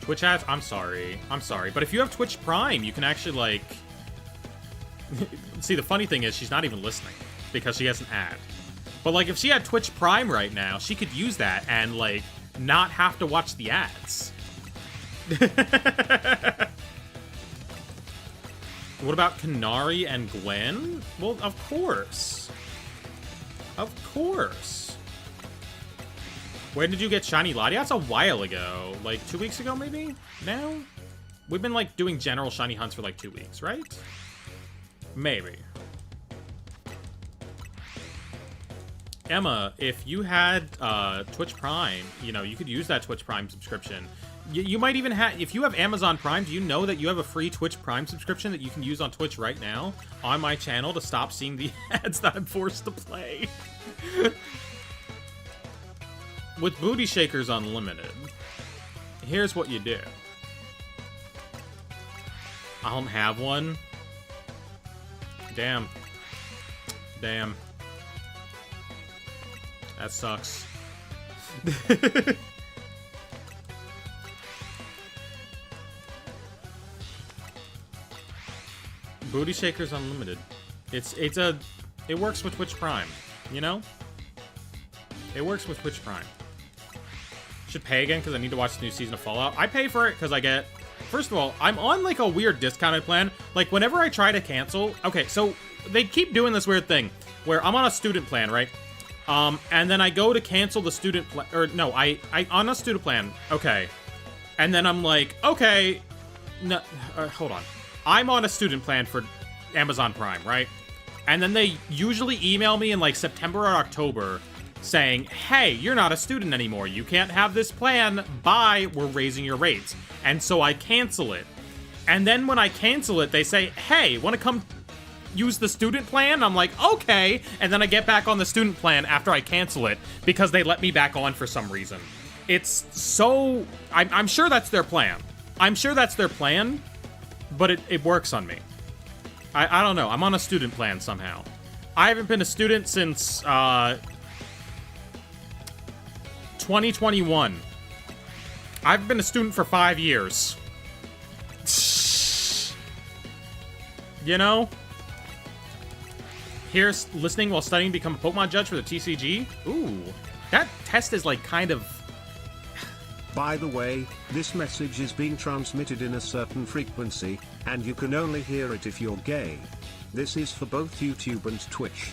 Twitch ads? I'm sorry. I'm sorry. But if you have Twitch Prime, you can actually, like... See, the funny thing is, she's not even listening. Because she has an ad. But, like, if she had Twitch Prime right now, she could use that and, like, not have to watch the ads. What about Canary and Gwen? Well, of course. Of course. When did you get shiny Lottie? That's a while ago. Like 2 weeks ago, maybe? Now? We've been, like, doing general shiny hunts for, like, 2 weeks, right? Maybe. Emma, if you had Twitch Prime, you know, you could use that Twitch Prime subscription. You might even have, if you have Amazon Prime, do you know that you have a free Twitch Prime subscription that you can use on Twitch right now on my channel to stop seeing the ads that I'm forced to play? With Booty Shakers Unlimited, here's what you do. I don't have one. Damn. Damn. That sucks. Booty Shakers Unlimited. It works with Twitch Prime, you know? It works with Twitch Prime. Should pay again because I need to watch the new season of Fallout. I pay for it because I get... First of all, I'm on, like, a weird discounted plan. Like, whenever I try to cancel... Okay, so they keep doing this weird thing where I'm on a student plan, right? And then I go to cancel the student plan... Or, no, I on a student plan. Okay. And then I'm like, okay... No, hold on. I'm on a student plan for Amazon Prime, right? And then they usually email me in, like, September or October saying, hey, you're not a student anymore. You can't have this plan. Bye. We're raising your rates. And so I cancel it. And then when I cancel it, they say, hey, want to come use the student plan? I'm like, okay. And then I get back on the student plan after I cancel it because they let me back on for some reason. It's so... I'm sure that's their plan. I'm sure that's their plan, but it works on me. I don't know. I'm on a student plan somehow. I haven't been a student since 2021. I've been a student for 5 years. You know? Here's listening while studying to become a Pokemon judge for the TCG. Ooh. That test is, like, kind of... By the way, this message is being transmitted in a certain frequency, and you can only hear it if you're gay. This is for both YouTube and Twitch.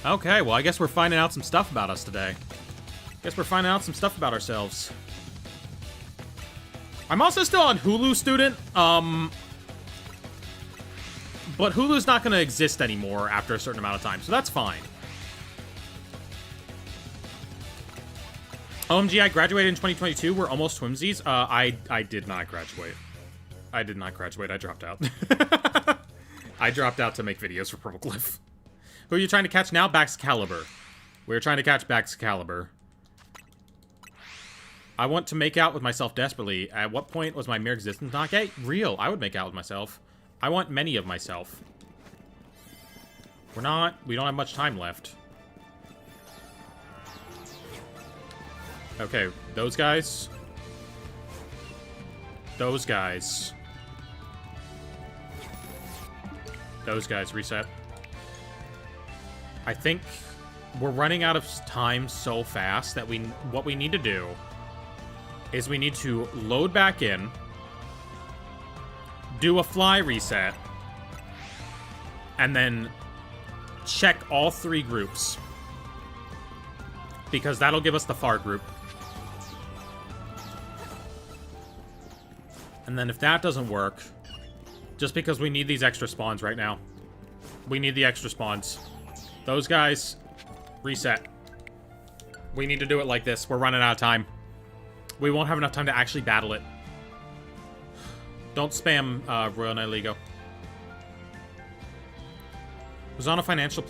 Okay, well, I guess we're finding out some stuff about us today. Guess we're finding out some stuff about ourselves. I'm also still on Hulu student, but Hulu's not going to exist anymore after a certain amount of time, so that's fine. OMG, I graduated in 2022. We're almost twinsies. I did not graduate. I did not graduate. I dropped out. I dropped out to make videos for Purple Cliff. Who are you trying to catch now? Baxcalibur. We're trying to catch Baxcalibur. I want to make out with myself desperately. At what point was my mere existence not gay? Real. I would make out with myself. I want many of myself. We don't have much time left. Okay, those guys. Those guys. Those guys, reset. I think we're running out of time so fast that what we need to do is we need to load back in, do a fly reset, and then check all 3 groups. Because that'll give us the FAR group. And then if that doesn't work, just because we need these extra spawns right now. We need the extra spawns. Those guys, reset. We need to do it like this. We're running out of time. We won't have enough time to actually battle it. Don't spam Royal Knight Lego. Was on a financial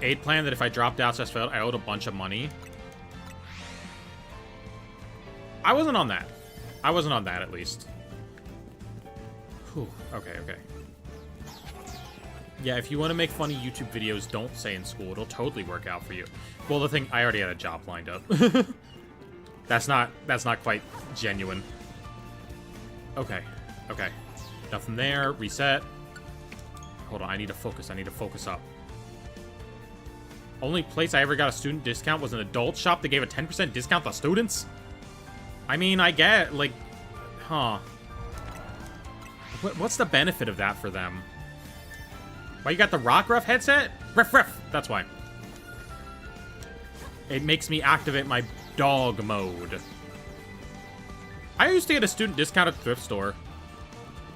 aid plan that if I dropped out, so I failed, I owed a bunch of money. I wasn't on that. I wasn't on that, at least. Whew. Okay. Yeah, if you want to make funny YouTube videos, don't say in school. It'll totally work out for you. Well, the thing, I already had a job lined up. That's not quite genuine. Okay. Nothing there. Reset. Hold on, I need to focus. I need to focus up. Only place I ever got a student discount was an adult shop that gave a 10% discount to students? I mean, I get, like, huh. What's the benefit of that for them? Why, you got the Rock Ruff headset? Ref. That's why. It makes me activate my dog mode. I used to get a student discount at the thrift store.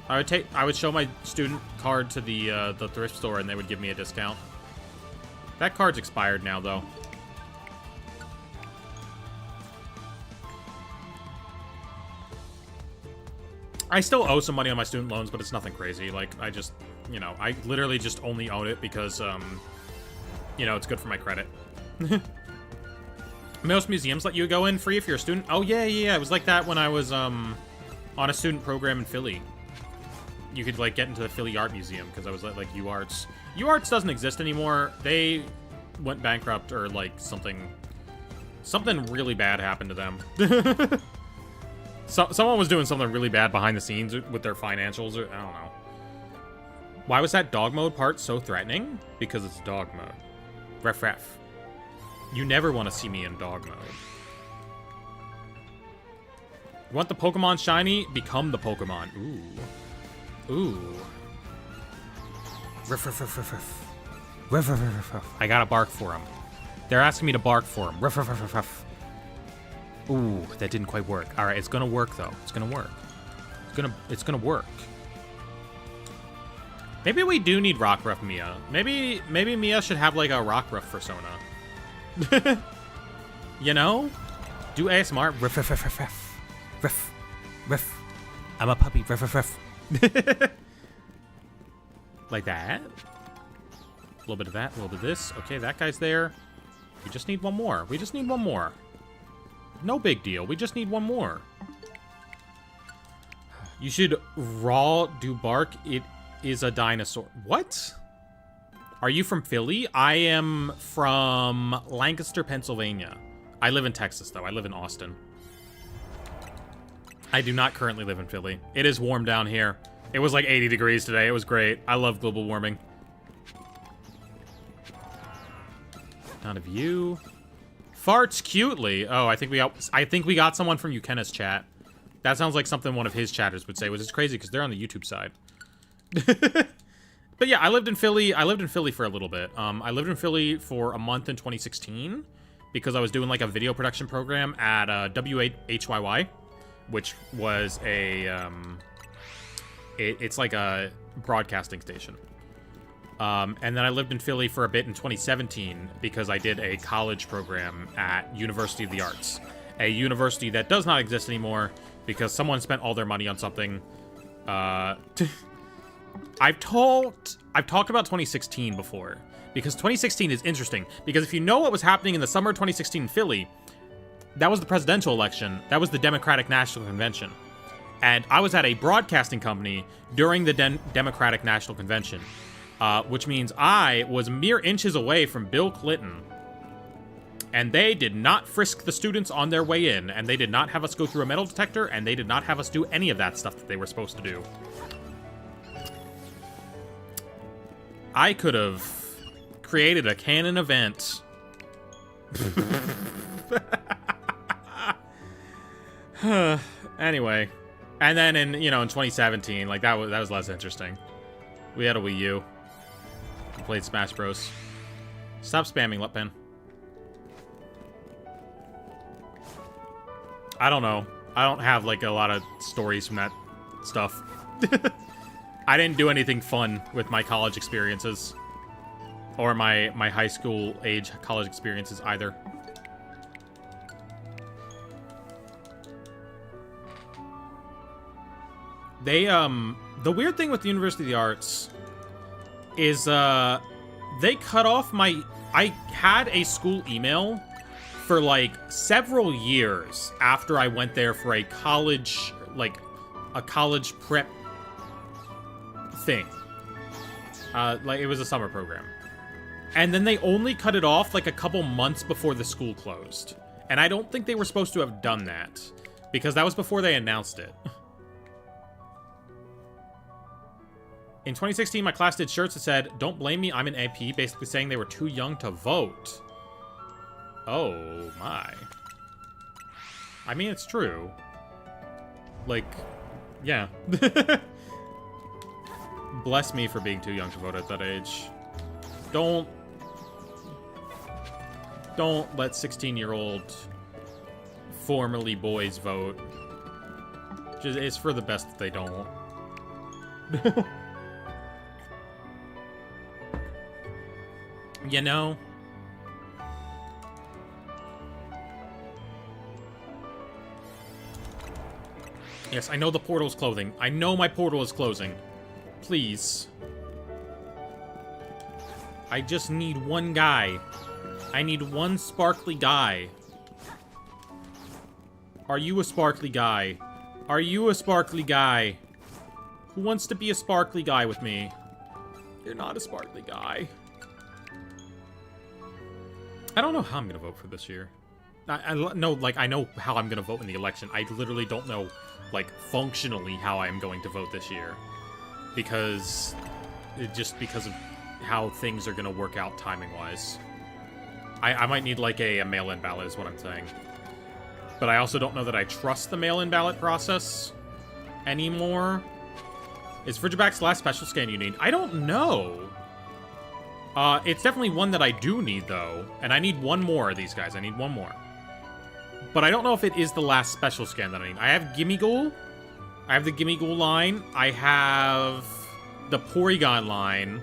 I would show my student card to the thrift store and they would give me a discount. That card's expired now, though. I still owe some money on my student loans, but it's nothing crazy. Like, I just, you know, I literally just only own it because, you know, it's good for my credit. Most museums let you go in free if you're a student. Oh, yeah. It was like that when I was, on a student program in Philly. You could, like, get into the Philly Art Museum because I was at, like, UArts. UArts doesn't exist anymore. They went bankrupt or, like, something really bad happened to them. Someone was doing something really bad behind the scenes with their financials. I don't know. Why was that dog mode part so threatening? Because it's dog mode. Ref. You never want to see me in dog mode. You want the Pokemon shiny? Become the Pokemon. Ooh. Ref. I gotta bark for him. They're asking me to bark for him. Ref. Ooh, that didn't quite work. All right, it's gonna work though. It's gonna work. It's gonna work. Maybe we do need Rockruff Mia. Maybe Mia should have like a Rockruff persona. You know? Do ASMR. Riff. I'm a puppy. Riff. Like that. A little bit of that, a little bit of this. Okay, that guy's there. We just need one more. No big deal. We just need one more. You should do bark. It is a dinosaur. What? Are you from Philly? I am from Lancaster, Pennsylvania. I live in Texas, though. I live in Austin. I do not currently live in Philly. It is warm down here. It was like 80 degrees today. It was great. I love global warming. None of you. Farts cutely. Oh, I think we got someone from Ukena's chat. That sounds like something one of his chatters would say, which is crazy because they're on the YouTube side. But yeah, I lived in Philly. For a little bit. I lived in Philly for a month in 2016 because I was doing like a video production program at WHYY. which was a, it's like a broadcasting station. And then I lived in Philly for a bit in 2017 because I did a college program at University of the Arts, a university that does not exist anymore because someone spent all their money on something. I've talked about 2016 before because 2016 is interesting because if you know what was happening in the summer of 2016 in Philly, that was the presidential election. That was the Democratic National Convention. And I was at a broadcasting company during the Democratic National Convention, which means I was mere inches away from Bill Clinton. And they did not frisk the students on their way in, and they did not have us go through a metal detector, and they did not have us do any of that stuff that they were supposed to do. I could have created a canon event. Anyway, and then in 2017, like that was less interesting. We had a Wii U. We played Smash Bros. Stop spamming lip pen. I don't know. I don't have like a lot of stories from that stuff. I didn't do anything fun with my college experiences. Or my high school age college experiences either. They, the weird thing with the University of the Arts is, they cut off I had a school email for, like, several years after I went there for a college, like, a college prep thing. Like, it was a summer program. And then they only cut it off, like, a couple months before the school closed. And I don't think they were supposed to have done that, because that was before they announced it. In 2016, my class did shirts that said, "Don't blame me, I'm an AP," basically saying they were too young to vote. Oh, my. I mean, it's true. Like, yeah. Bless me for being too young to vote at that age. Don't let 16-year-old formerly boys vote. It's for the best that they don't. You know? Yes, I know the portal's closing. I know my portal is closing. Please. I just need one guy. I need one sparkly guy. Are you a sparkly guy? Are you a sparkly guy? Who wants to be a sparkly guy with me? You're not a sparkly guy. I don't know how I'm gonna vote for this year. I know, like, I know how I'm gonna vote in the election. I literally don't know, like, functionally how I'm going to vote this year. Because, just because of how things are gonna work out timing-wise. I might need, like, a mail-in ballot is what I'm saying. But I also don't know that I trust the mail-in ballot process anymore. Is Frigiback's the last special scan you need? I don't know. It's definitely one that I do need, though. And I need one more of these guys. I need one more. But I don't know if it is the last special scan that I need. I have Gimme Ghoul. I have the Gimme Ghoul line. I have the Porygon line.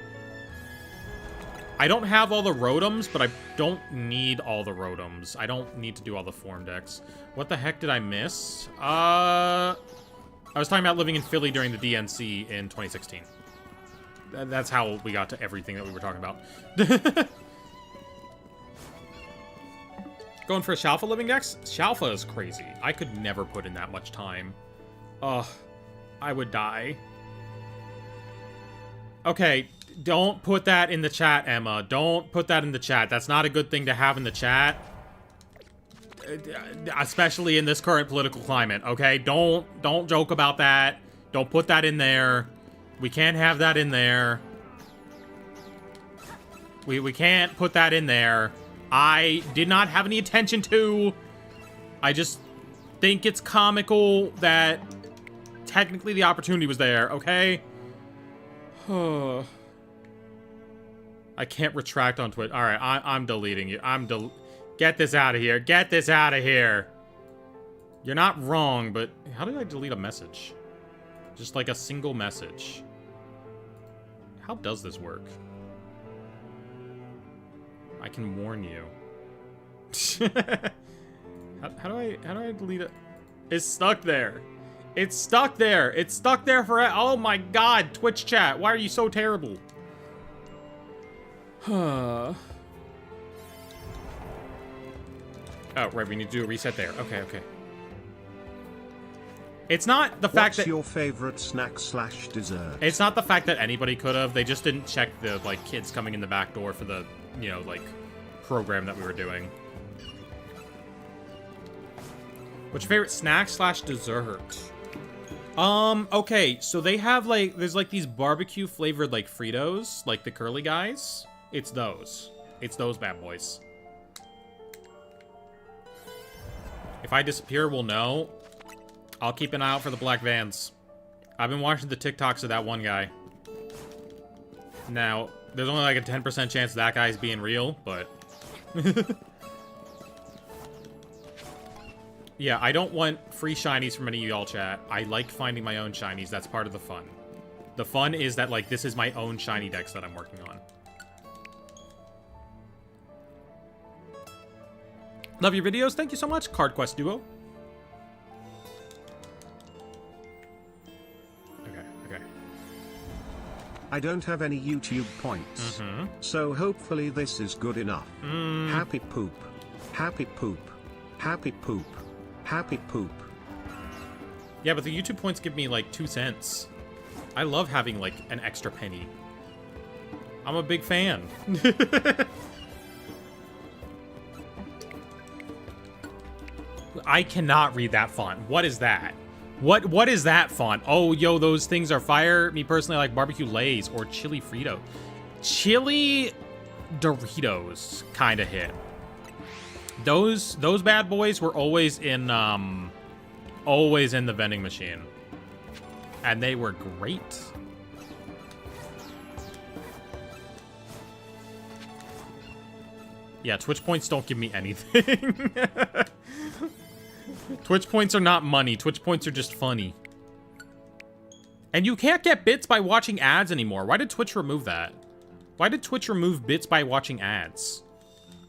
I don't have all the Rotoms, but I don't need all the Rotoms. I don't need to do all the form decks. What the heck did I miss? I was talking about living in Philly during the DNC in 2016. That's how we got to everything that we were talking about. Going for a Shalfa living dex? Shalfa is crazy. I could never put in that much time. Ugh. I would die. Okay, don't put that in the chat, Emma. Don't put that in the chat. That's not a good thing to have in the chat. Especially in this current political climate, okay? Don't joke about that. Don't put that in there. We can't have that in there. We can't put that in there. I did not have any intention to. I just think it's comical that technically the opportunity was there, okay? I can't retract on Twitch. Alright, I'm deleting you. Get this out of here. Get this out of here. You're not wrong, but how did I delete a message? Just like a single message. How does this work? I can warn you. how do I delete it? It's stuck there. It's stuck there. It's stuck there forever. Oh my god, Twitch chat. Why are you so terrible? Oh, right, we need to do a reset there. Okay, okay. It's not the fact that... What's your favorite snack/dessert? It's not the fact that anybody could have. They just didn't check the, like, kids coming in the back door for the, you know, like, program that we were doing. What's your favorite snack/dessert? Okay, so they have, like, there's, like, these barbecue-flavored, like, Fritos, like the curly guys. It's those. It's those bad boys. If I disappear, we'll know. I'll keep an eye out for the black vans. I've been watching the TikToks of that one guy. Now, there's only like a 10% chance that guy's being real, but... Yeah, I don't want free shinies from any of y'all, chat. I like finding my own shinies. That's part of the fun. The fun is that, like, this is my own shiny dex that I'm working on. Love your videos. Thank you so much, Card Quest Duo. I don't have any YouTube points, so hopefully this is good enough. Happy poop. Happy poop. Happy poop. Happy poop. Yeah, but the YouTube points give me like 2 cents. I love having like an extra penny. I'm a big fan. I cannot read that font. What is that? What is that font? Oh, yo, those things are fire. Me personally, I like barbecue Lays or chili Frito. Chili Doritos kind of hit. Those bad boys were always in the vending machine. And they were great. Yeah, Twitch points don't give me anything. Twitch points are not money. Twitch points are just funny. And you can't get bits by watching ads anymore. Why did Twitch remove that? Why did Twitch remove bits by watching ads?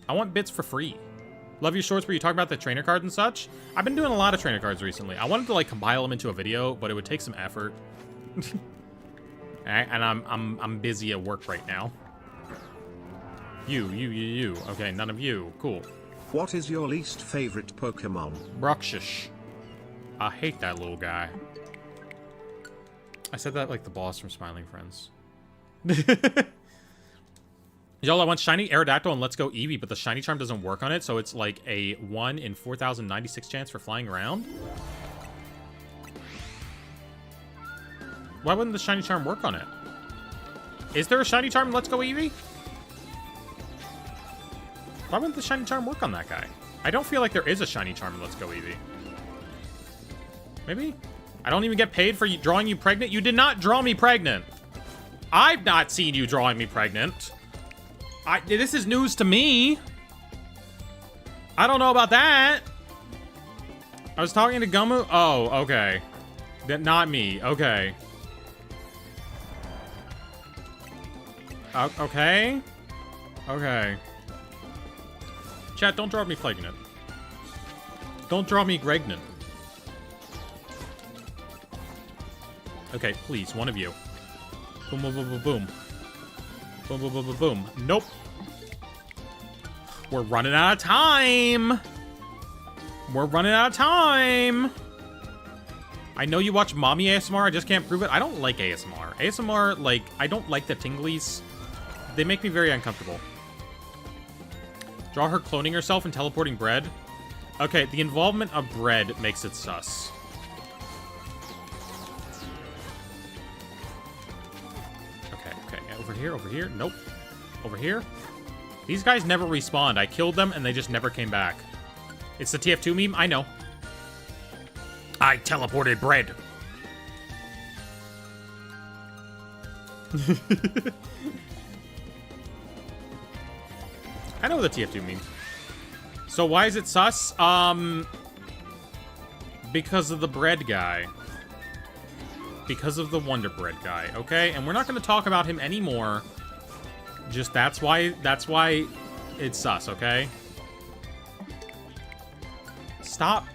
I want bits for free. Love your shorts where you talk about the trainer cards and such. I've been doing a lot of trainer cards recently. I wanted to like compile them into a video, but it would take some effort. And I'm busy at work right now. You. Okay, none of you. Cool. What is your least favorite Pokemon? Bruxish. I hate that little guy. I said that like the boss from Smiling Friends. Y'all, I want Shiny Aerodactyl and Let's Go Eevee, but the Shiny Charm doesn't work on it, so it's like a 1 in 4,096 chance for flying around. Why wouldn't the Shiny Charm work on it? Is there a Shiny Charm in Let's Go Eevee? Why wouldn't the Shiny Charm work on that guy? I don't feel like there is a Shiny Charm in Let's Go Eevee. Maybe? I don't even get paid for drawing you pregnant? You did not draw me pregnant. I've not seen you drawing me pregnant. This is news to me. I don't know about that. I was talking to Gumu. Oh, okay. Not me. Okay. Okay. Okay. Chat, don't draw me pregnant. Don't draw me pregnant. Okay, please, one of you. Boom, boom, boom, boom, boom. Boom, boom, boom, boom, boom. Nope. We're running out of time. We're running out of time. I know you watch mommy ASMR, I just can't prove it. I don't like ASMR. ASMR, like, I don't like the tinglies. They make me very uncomfortable. Draw her cloning herself and teleporting bread. Okay, the involvement of bread makes it sus. Okay. Over here. Nope. Over here. These guys never respawned. I killed them and they just never came back. It's the TF2 meme? I know. I teleported bread. I know what the TF2 means. So why is it sus? Because of the bread guy. Because of the Wonder Bread guy, okay? And we're not going to talk about him anymore. Just that's why it's sus, okay? Stop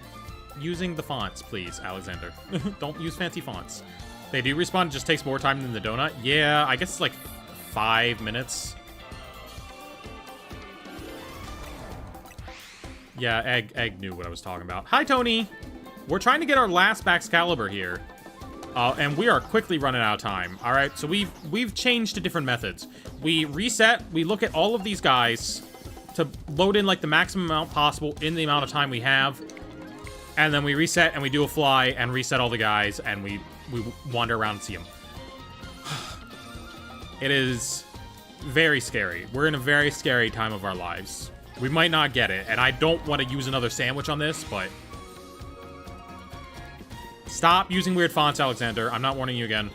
using the fonts, please, Alexander. Don't use fancy fonts. They do respawn, it just takes more time than the donut. Yeah, I guess it's like 5 minutes. Yeah, Egg knew what I was talking about. Hi, Tony! We're trying to get our last Baxcalibur here. And we are quickly running out of time. All right, so we've changed to different methods. We reset, we look at all of these guys to load in like the maximum amount possible in the amount of time we have. And then we reset and we do a fly and reset all the guys and we wander around and see them. It is very scary. We're in a very scary time of our lives. We might not get it, and I don't want to use another sandwich on this, but... Stop using weird fonts, Alexander. I'm not warning you again.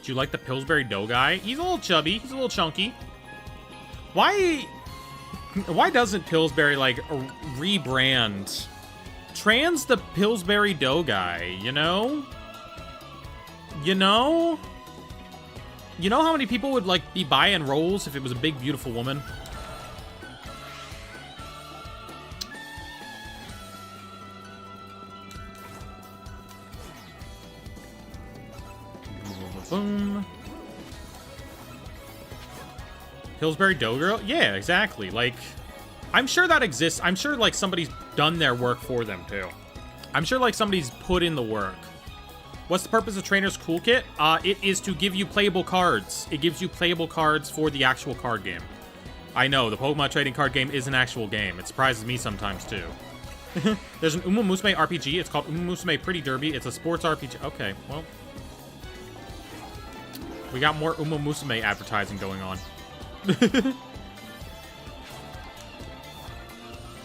Do you like the Pillsbury Dough guy? He's a little chubby. He's a little chunky. Why doesn't Pillsbury, like, rebrand? Trans the Pillsbury Dough guy, you know? You know? You know how many people would, like, be buying rolls if it was a big, beautiful woman? Boom. Pillsbury Dough Girl? Yeah, exactly. Like, I'm sure that exists. I'm sure, like, somebody's done their work for them, too. I'm sure, like, somebody's put in the work. What's the purpose of Trainer's Cool Kit? It is to give you playable cards. It gives you playable cards for the actual card game. I know, the Pokemon trading card game is an actual game. It surprises me sometimes, too. There's an Uma Musume RPG. It's called Uma Musume Pretty Derby. It's a sports RPG. Okay, well... We got more Uma Musume advertising going on.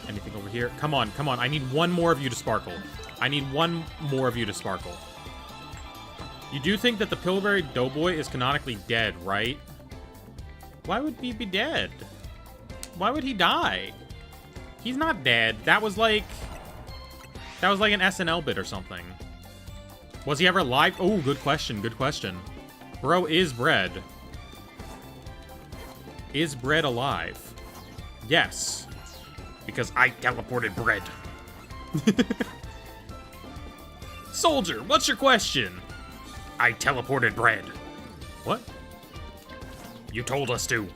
Anything over here? Come on, come on. I need one more of you to sparkle. I need one more of you to sparkle. You do think that the Pillsbury Doughboy is canonically dead, right? Why would he be dead? Why would he die? He's not dead. That was like an SNL bit or something. Was he ever alive? Oh, good question. Good question. Bro, is Bread? Is Bread alive? Yes. Because I teleported Bread. Soldier, what's your question? I teleported Bread. What? You told us to.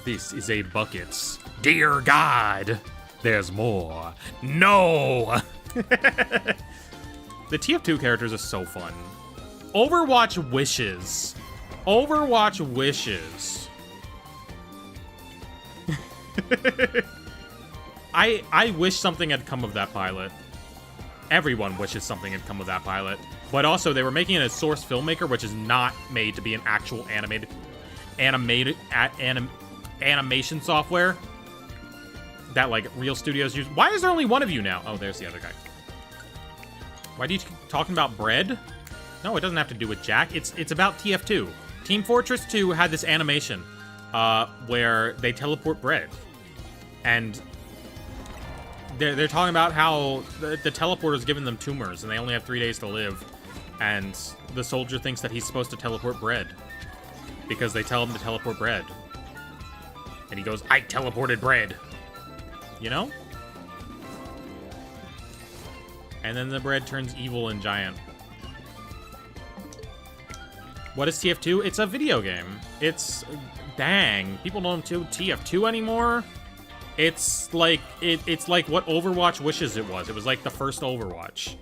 This is a buckets. Dear God, there's more. No! The TF2 characters are so fun. Overwatch wishes. Overwatch wishes. I wish something had come of that pilot. Everyone wishes something had come of that pilot. But also, they were making it a Source Filmmaker, which is not made to be an actual animation software that, like, real studios use. Why is there only one of you now? Oh, there's the other guy. Why do you keep talking about Bread? No, it doesn't have to do with Jack. It's about TF2. Team Fortress 2 had this animation where they teleport Bread. And they're talking about how the teleporter's given them tumors and they only have 3 days to live. And the soldier thinks that he's supposed to teleport Bread because they tell him to teleport Bread. And he goes, I teleported Bread. You know? And then the Bread turns evil and giant. What is TF2? It's a video game. It's... Dang. People don't do TF2 anymore? It's like... It's like what Overwatch wishes it was. It was like the first Overwatch.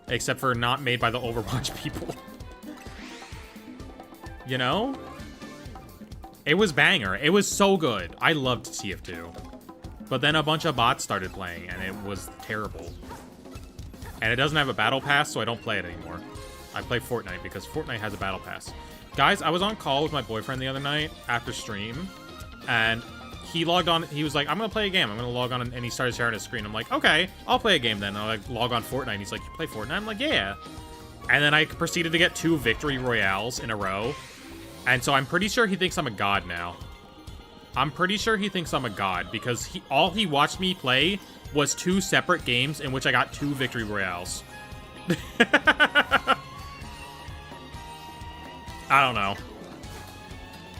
Except for not made by the Overwatch people. You know? It was banger. It was so good. I loved TF2. But then a bunch of bots started playing, and it was terrible. And it doesn't have a battle pass, so I don't play it anymore. I play Fortnite because Fortnite has a battle pass. Guys, I was on call with my boyfriend the other night after stream, and he logged on. He was like, I'm going to play a game. I'm going to log on, and he started sharing his screen. I'm like, okay, I'll play a game then. And I like log on Fortnite, and he's like, you play Fortnite? I'm like, yeah. And then I proceeded to get 2 victory royales in a row. And so I'm pretty sure he thinks I'm a god now. I'm pretty sure he thinks I'm a god because all he watched me play was 2 separate games in which I got 2 victory royales. I don't know.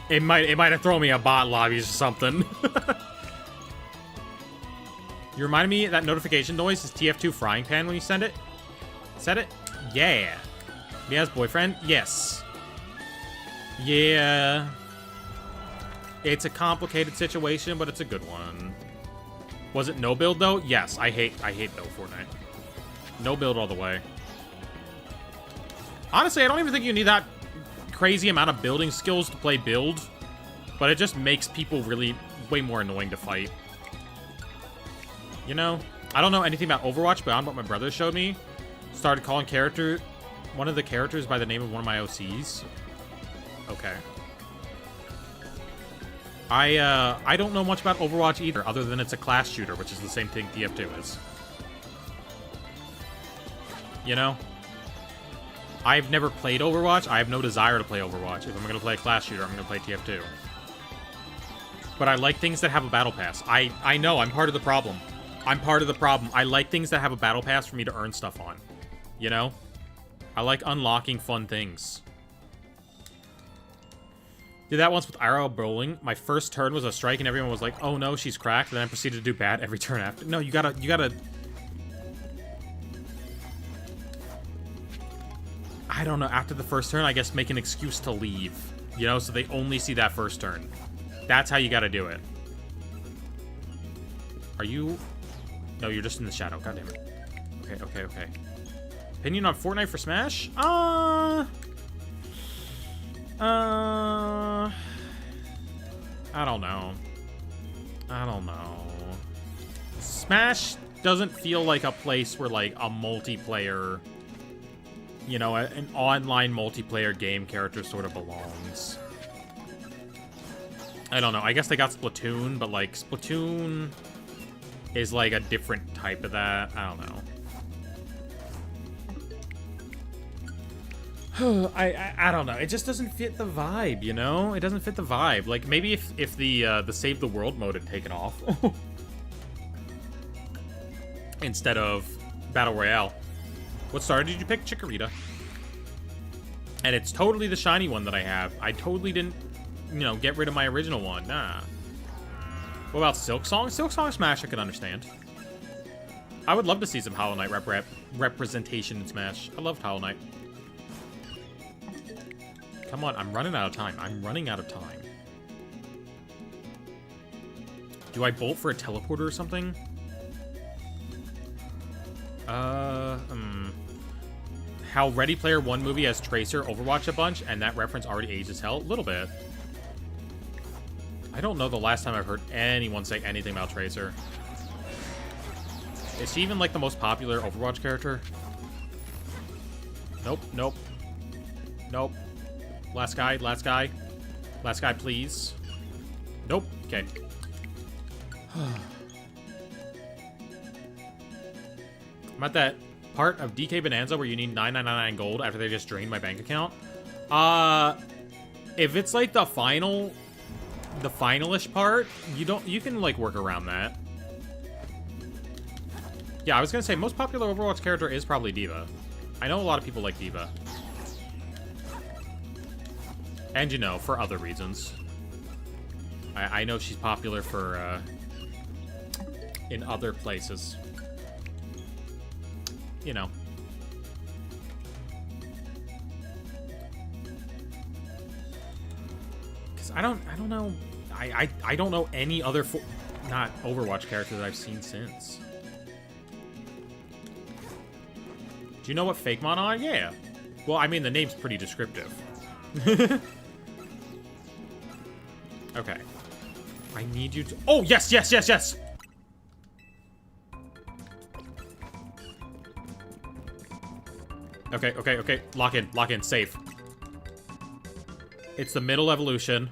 It might have thrown me a bot lobbies or something. You reminded me that notification noise is TF2 frying pan when you send it. Said it? Yeah. Mia's boyfriend? Yes. Yeah. It's a complicated situation, but it's a good one. Was it no build though? Yes, I hate no Fortnite. No build all the way. Honestly, I don't even think you need that crazy amount of building skills to play build, but it just makes people really way more annoying to fight. You know? I don't know anything about Overwatch beyond what my brother showed me. Started calling one of the characters by the name of one of my OCs. Okay. I don't know much about Overwatch either, other than it's a class shooter, which is the same thing TF2 is. You know? I've never played Overwatch. I have no desire to play Overwatch. If I'm going to play a class shooter, I'm going to play TF2. But I like things that have a battle pass. I know, I'm part of the problem. I'm part of the problem. I like things that have a battle pass for me to earn stuff on. You know? I like unlocking fun things. Did that once with IRL bowling. My first turn was a strike and everyone was like, oh no, she's cracked. And then I proceeded to do bad every turn after. No, you gotta... I don't know, after the first turn, I guess make an excuse to leave. You know, so they only see that first turn. That's how you gotta do it. Are you... No, you're just in the shadow. God damn it. Okay. Opinion on Fortnite for Smash? I don't know. Smash doesn't feel like a place where, like, a multiplayer, you know, an online multiplayer game character sort of belongs. I don't know. I guess they got Splatoon, but, like, Splatoon is, like, a different type of that. I don't know. I don't know. It just doesn't fit the vibe, you know? It doesn't fit the vibe. Like, maybe if the Save the World mode had taken off. Instead of Battle Royale. What star did you pick? Chikorita. And it's totally the shiny one that I have. I totally didn't, you know, get rid of my original one. Nah. What about Silk Song? Silk Song Smash I can understand. I would love to see some Hollow Knight representation in Smash. I loved Hollow Knight. Come on, I'm running out of time. Do I bolt for a teleporter or something? How Ready Player One movie has Tracer Overwatch a bunch, and that reference already aged as hell? A little bit. I don't know the last time I've heard anyone say anything about Tracer. Is she even, like, the most popular Overwatch character? Nope. Last guy, please. Nope. Okay. I'm at that part of DK Bonanza where you need 999 gold after they just drained my bank account. If it's like the finalish part, you can like work around that. Yeah, I was gonna say most popular Overwatch character is probably D.Va. I know a lot of people like D.Va. And, you know, for other reasons. I know she's popular for, in other places. You know. Because I don't know... I don't know any other... not Overwatch character that I've seen since. Do you know what Fake Mon are? Yeah. Well, I mean, the name's pretty descriptive. Okay. I need you to... Oh, yes! Okay. Lock in. Safe. It's the middle evolution.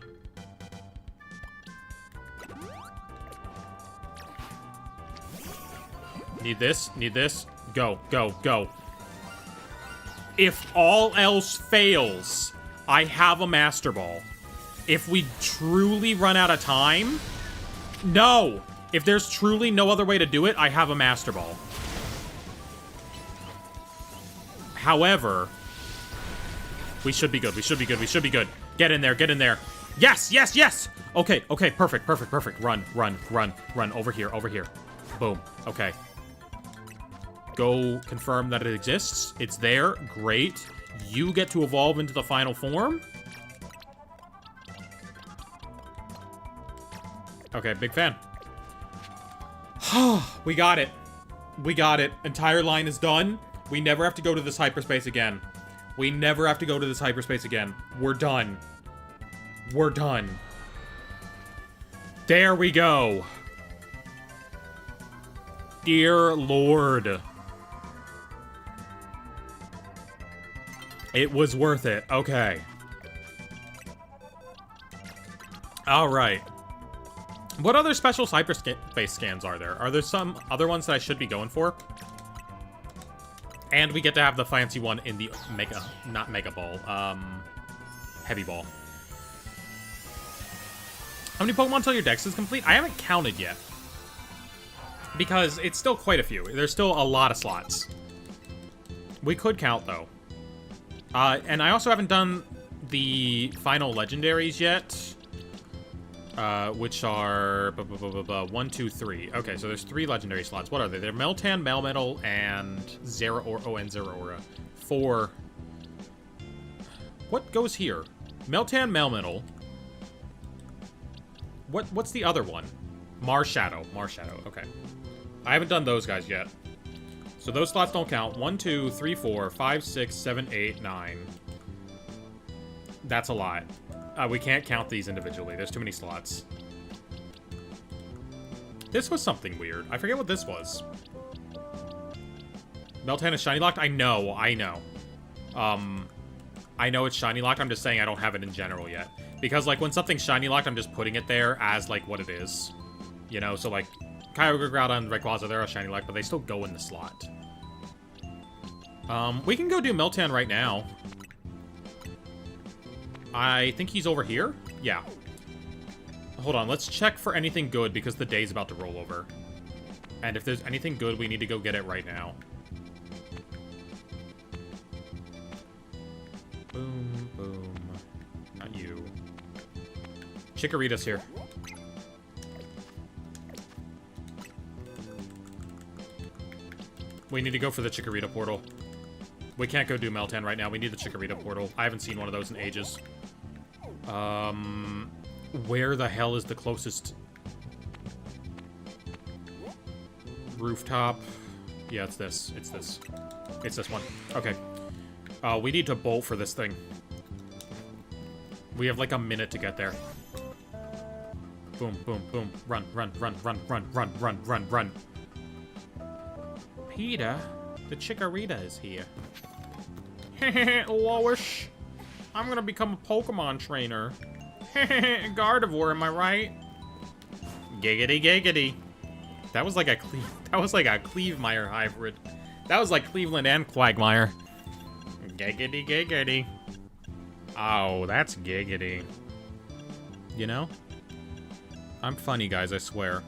Need this. Go. If all else fails, I have a Master Ball. If we truly run out of time... No! If there's truly no other way to do it, I have a Master Ball. However... We should be good, we should be good, we should be good. Get in there, get in there. Yes, yes, yes! Okay, okay, perfect, perfect, perfect. Run, run, run, run. Over here, over here. Boom. Okay. Go confirm that it exists. It's there. Great. You get to evolve into the final form. Okay, big fan. We got it. We got it. Entire line is done. We never have to go to this hyperspace again. We never have to go to this hyperspace again. We're done. We're done. There we go. Dear Lord. It was worth it. Okay. Alright. What other special hyperspace scans are there? Are there some other ones that I should be going for? And we get to have the fancy one in the Mega... Not Mega Ball. Heavy Ball. How many Pokemon until your Dex is complete? I haven't counted yet. Because it's still quite a few. There's still a lot of slots. We could count, though. And I also haven't done the final legendaries yet. Which are... 1, 2, 3. Okay, so there's 3 legendary slots. What are they? They're Meltan, Melmetal, and Zeraora. 4. What goes here? Meltan, Melmetal. What's the other one? Marshadow. Marshadow, okay. I haven't done those guys yet. So those slots don't count. 1, 2, 3, 4, 5, 6, 7, 8, 9. That's a lot. We can't count these individually. There's too many slots. This was something weird. I forget what this was. Meltan is shiny locked? I know. I know it's shiny locked. I'm just saying I don't have it in general yet. Because, like, when something's shiny locked, I'm just putting it there as, like, what it is. You know, so, like, Kyogre, Groudon, and Rayquaza, they're all shiny locked, but they still go in the slot. We can go do Meltan right now. I think he's over here? Yeah. Hold on, let's check for anything good because the day's about to roll over. And if there's anything good, we need to go get it right now. Boom, boom. Not you. Chikorita's here. We need to go for the Chikorita portal. We can't go do Meltan right now. We need the Chikorita portal. I haven't seen one of those in ages. Where the hell is the closest rooftop? Yeah, it's this. It's this. It's this one. Okay. We need to bolt for this thing. We have like a minute to get there. Boom, boom, boom. Run, run, run, run, run, run, run, run, run. Peter, the Chikorita is here. Lowish. I'm gonna become a Pokemon trainer. Gardevoir, am I right? Giggity, giggity. That was like a Clevemeyer hybrid. That was like Cleveland and Quagmire. Giggity, giggity. Oh, that's giggity. You know? I'm funny, guys, I swear.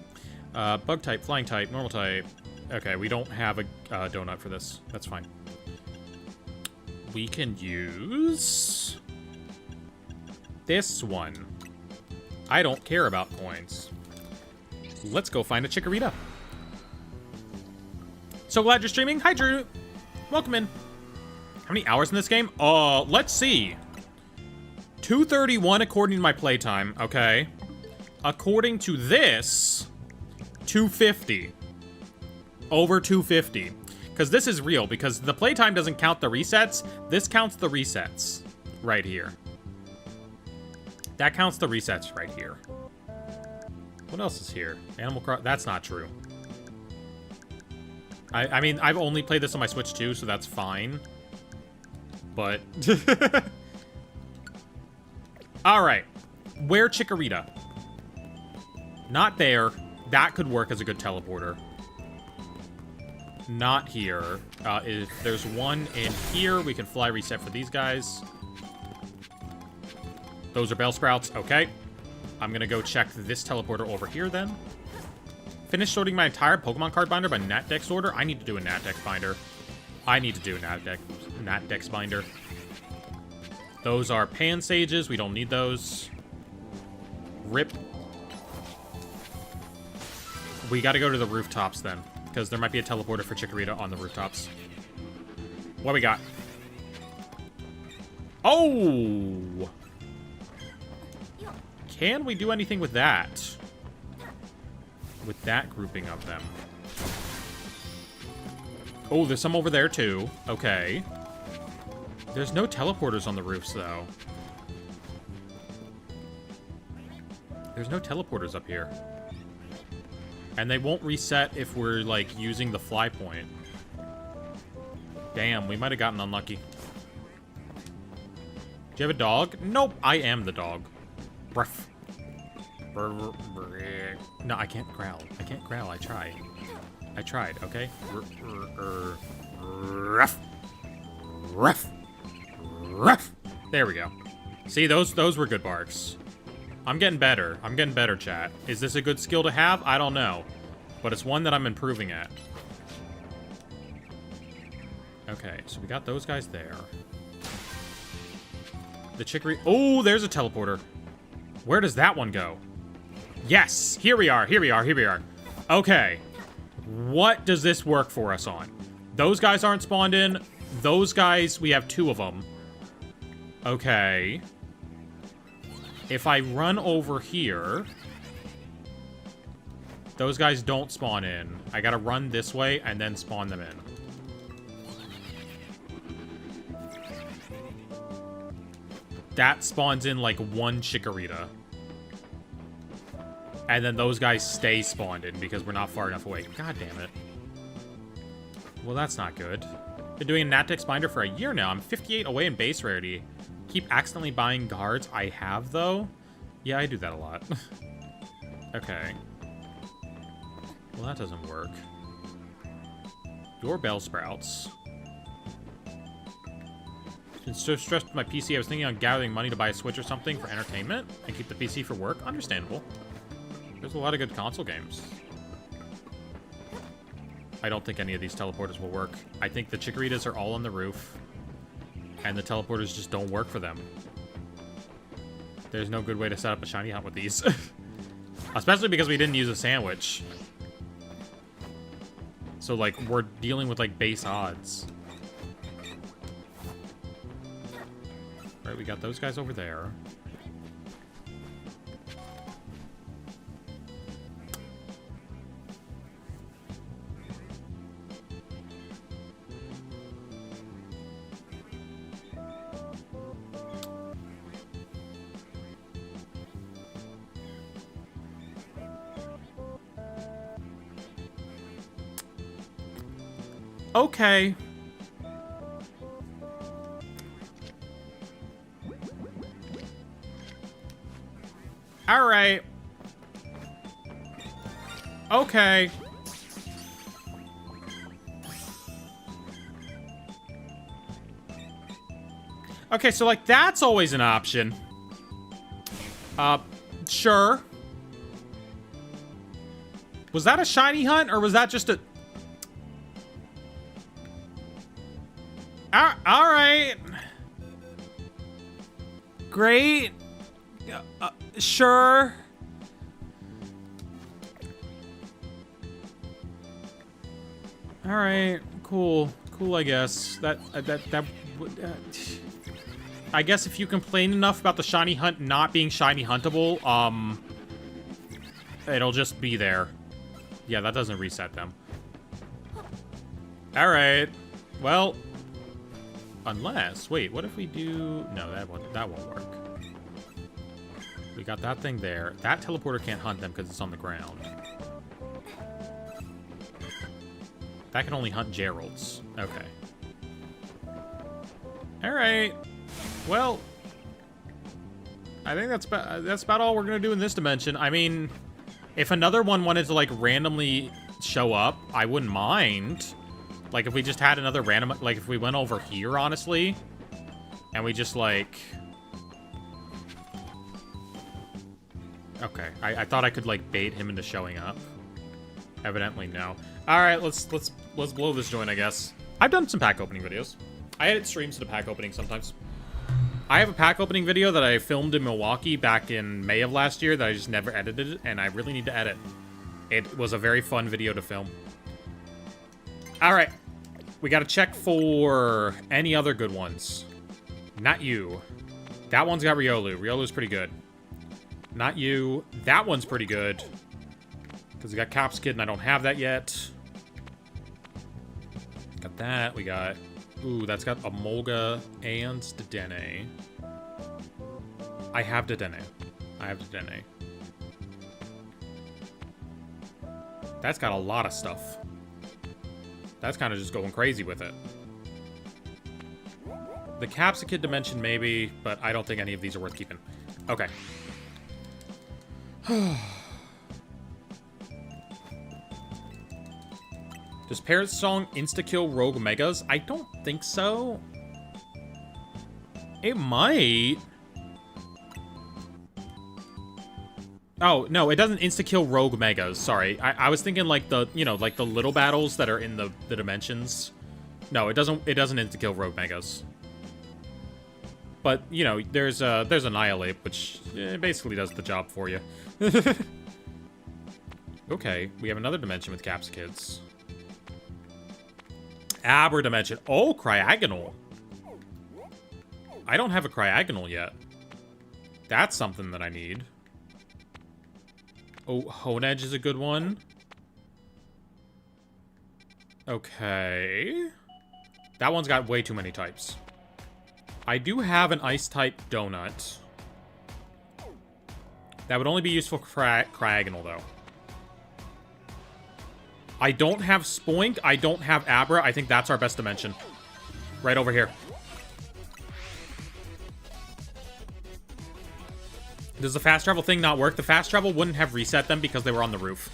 Bug type, flying type, normal type. Okay, we don't have a donut for this. That's fine. We can use this one. I don't care about coins. Let's go find a Chikorita. So glad you're streaming. Hi, Drew. Welcome in. How many hours in this game? Let's see. 231 according to my playtime, okay. According to this, 250. Over 250. Because this is real, because the playtime doesn't count the resets. This counts the resets right here. That counts the resets right here. What else is here? Animal Crossing. That's not true. I mean, I've only played this on my Switch too, so that's fine. But... Alright. Where Chikorita? Not there. That could work as a good teleporter. Not here. If there's one in here, we can fly reset for these guys. Those are bell sprouts. Okay. I'm gonna go check this teleporter over here then. Finish sorting my entire Pokemon card binder by Nat Dex order. I need to do a Nat Dex binder. I need to do a Nat Dex binder. Those are Pan Sages. We don't need those. Rip. We got to go to the rooftops then, because there might be a teleporter for Chikorita on the rooftops. What we got? Oh! Can we do anything with that? With that grouping of them. Oh, there's some over there too. Okay. There's no teleporters on the roofs though. There's no teleporters up here. And they won't reset if we're, like, using the fly point. Damn, we might have gotten unlucky. Do you have a dog? Nope, I am the dog. Ruff. No, I can't growl. I can't growl. I tried. I tried, okay? Ruff. Ruff. Ruff. There we go. See, those were good barks. I'm getting better. I'm getting better, chat. Is this a good skill to have? I don't know. But it's one that I'm improving at. Okay, so we got those guys there. The Chicory... Oh, there's a teleporter. Where does that one go? Yes! Here we are, here we are, here we are. Okay. What does this work for us on? Those guys aren't spawned in. Those guys, we have 2 of them. Okay. If I run over here... Those guys don't spawn in. I gotta run this way and then spawn them in. That spawns in like 1 Chikorita. And then those guys stay spawned in because we're not far enough away. God damn it. Well, that's not good. Been doing a Nat Dex binder for a year now. I'm 58 away in base rarity. Keep accidentally buying cards. I have, though. Yeah, I do that a lot. Okay. Well, that doesn't work. Your bell sprouts. Been so stressed with my PC, I was thinking on gathering money to buy a Switch or something for entertainment and keep the PC for work. Understandable. There's a lot of good console games. I don't think any of these teleporters will work. I think the Chikoritas are all on the roof, and the teleporters just don't work for them. There's no good way to set up a shiny hunt with these. Especially because we didn't use a sandwich. So, like, we're dealing with, like, base odds. Alright, we got those guys over there. Okay. All right. Okay. Okay, so, like, that's always an option. Sure. Was that a shiny hunt, or was that just a... Alright. Great. Sure. Alright, cool. Cool, I guess. I guess if you complain enough about the shiny hunt not being shiny huntable, it'll just be there. Yeah, that doesn't reset them. Alright. Well... Unless, wait, what if we do... No, that won't work. We got that thing there. That teleporter can't hunt them because it's on the ground. That can only hunt Geralds. Okay. Alright. Well, I think that's about all we're going to do in this dimension. I mean, if another one wanted to, like, randomly show up, I wouldn't mind. Like, if we just had another random... Like, if we went over here, honestly, and we just, like... Okay, I thought I could, like, bait him into showing up. Evidently, no. Alright, let's blow this joint, I guess. I've done some pack opening videos. I edit streams to the pack opening sometimes. I have a pack opening video that I filmed in Milwaukee back in May of last year that I just never edited, and I really need to edit. It was a very fun video to film. Alright. We gotta check for any other good ones. Not you. That one's got Riolu. Riolu's pretty good. Not you. That one's pretty good. Because we got Caps Kid and I don't have that yet. Got that. We got... Ooh, that's got Emolga and Dedenne. I have Dedenne. I have Dedenne. That's got a lot of stuff. That's kind of just going crazy with it. The Capsicid Dimension, maybe, but I don't think any of these are worth keeping. Okay. Does Parrot Song insta-kill Rogue Megas? I don't think so. It might. Oh, no, it doesn't insta-kill Rogue Megas. Sorry. I was thinking like the, you know, like the little battles that are in the dimensions. No, it doesn't insta-kill Rogue Megas. But, you know, there's Annihilate, which basically does the job for you. Okay, we have another dimension with Capsikids. Abra dimension. Oh, Cryagonal. I don't have a Cryagonal yet. That's something that I need. Oh, Honeedge is a good one. Okay. That one's got way too many types. I do have an Ice-type Donut. That would only be useful for Cryagonal, though. I don't have Spoink. I don't have Abra. I think that's our best dimension. Right over here. Does the fast travel thing not work? The fast travel wouldn't have reset them because they were on the roof.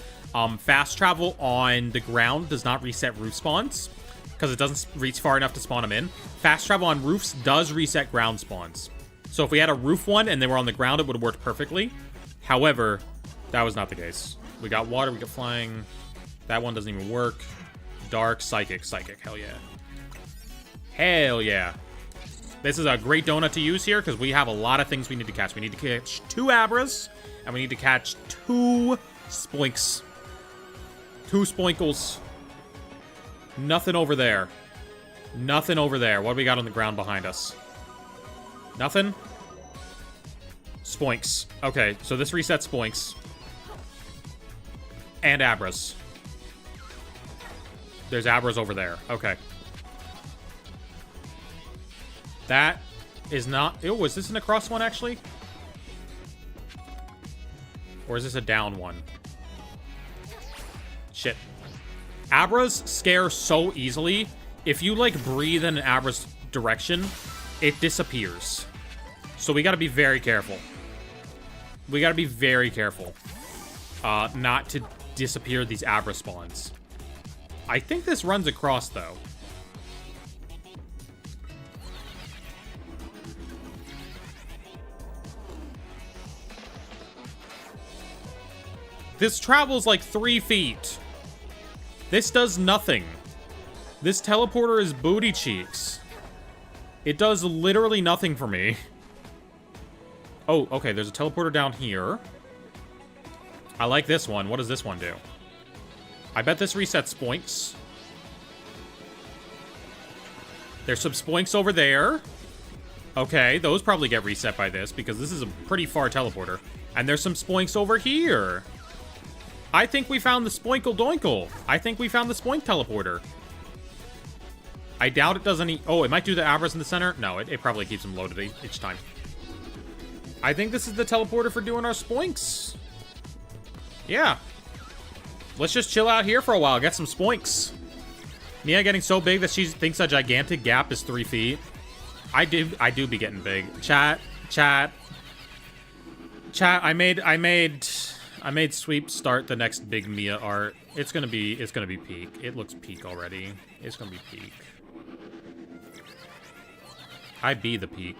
Fast travel on the ground does not reset roof spawns because it doesn't reach far enough to spawn them in. Fast travel on roofs does reset ground spawns. So if we had a roof one and they were on the ground, it would have worked perfectly. However, that was not the case. We got water, we got flying. That one doesn't even work. Dark, psychic. Hell yeah. Hell yeah. This is a great donut to use here because we have a lot of things we need to catch. We need to catch 2 Abras, and we need to catch 2 Spoinks. 2 Spoinkles. Nothing over there. Nothing over there. What do we got on the ground behind us? Nothing? Spoinks. Okay, so this resets Spoinks. And Abras. There's Abras over there. Okay. That is not... Ew, was this an across one, actually? Or is this a down one? Shit. Abras scare so easily. If you, like, breathe in an Abra's direction, it disappears. So we gotta be very careful. We gotta be very careful. Not to disappear these Abra spawns. I think this runs across, though. This travels like 3 feet. This does nothing. This teleporter is booty cheeks. It does literally nothing for me. Oh, okay, there's a teleporter down here. I like this one. What does this one do? I bet this resets Spoinks. There's some Spoinks over there. Okay, those probably get reset by this because this is a pretty far teleporter. And there's some Spoinks over here. I think we found the Spoinkle Doinkle. I think we found the Spoink teleporter. I doubt it does any... Oh, it might do the Abras in the center. No, it probably keeps them loaded each time. I think this is the teleporter for doing our Spoinks. Yeah. Let's just chill out here for a while. Get some Spoinks. Nia getting so big that she thinks a gigantic gap is 3 feet. I do be getting big. Chat. I made Sweep start the next big Mia art. It's gonna be peak. It looks peak already. It's gonna be peak. I be the peak.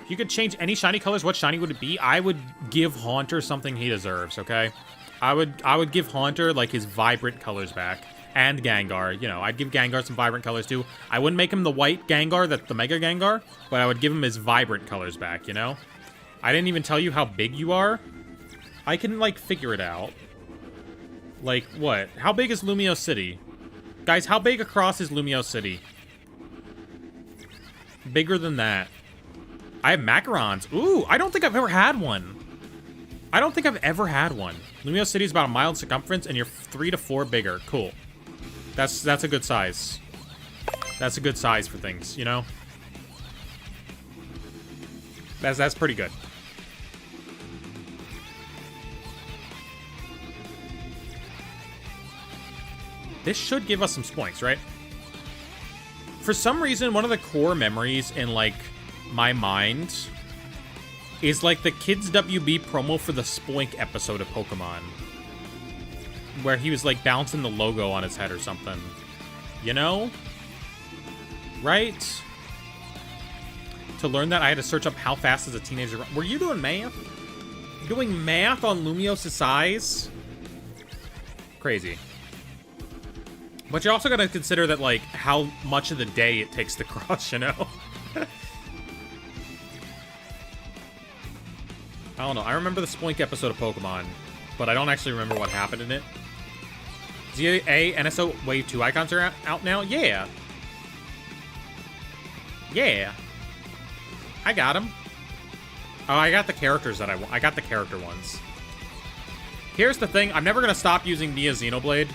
If you could change any shiny colors, what shiny would it be? I would give Haunter something he deserves, okay? I would give Haunter, like, his vibrant colors back. And Gengar. You know, I'd give Gengar some vibrant colors, too. I wouldn't make him the white Gengar, that's the Mega Gengar, but I would give him his vibrant colors back, you know? I didn't even tell you how big you are. I can, like, figure it out. Like, what? How big is Lumio City? Guys, how big across is Lumio City? Bigger than that. I have Macarons. Ooh, I don't think I've ever had one. I don't think I've ever had one. Lumio City is about a mile in circumference, and you're 3 to 4 bigger. Cool. That's a good size. That's a good size for things, you know? That's pretty good. This should give us some spoinks, right? For some reason, one of the core memories in, like, my mind is, like, the Kids WB promo for the Spoink episode of Pokemon. Where he was, like, bouncing the logo on his head or something. You know? Right? To learn that, I had to search up how fast as a teenager... Were you doing math? Doing math on Lumios' size? Crazy. But you also gotta consider that, like, how much of the day it takes to cross, you know? I don't know. I remember the Spoink episode of Pokemon, but I don't actually remember what happened in it. ZA, NSO Wave 2 icons are out now? Yeah. Yeah. I got them. Oh, I got the characters that I got the character ones. Here's the thing. I'm never going to stop using Nia Xenoblade.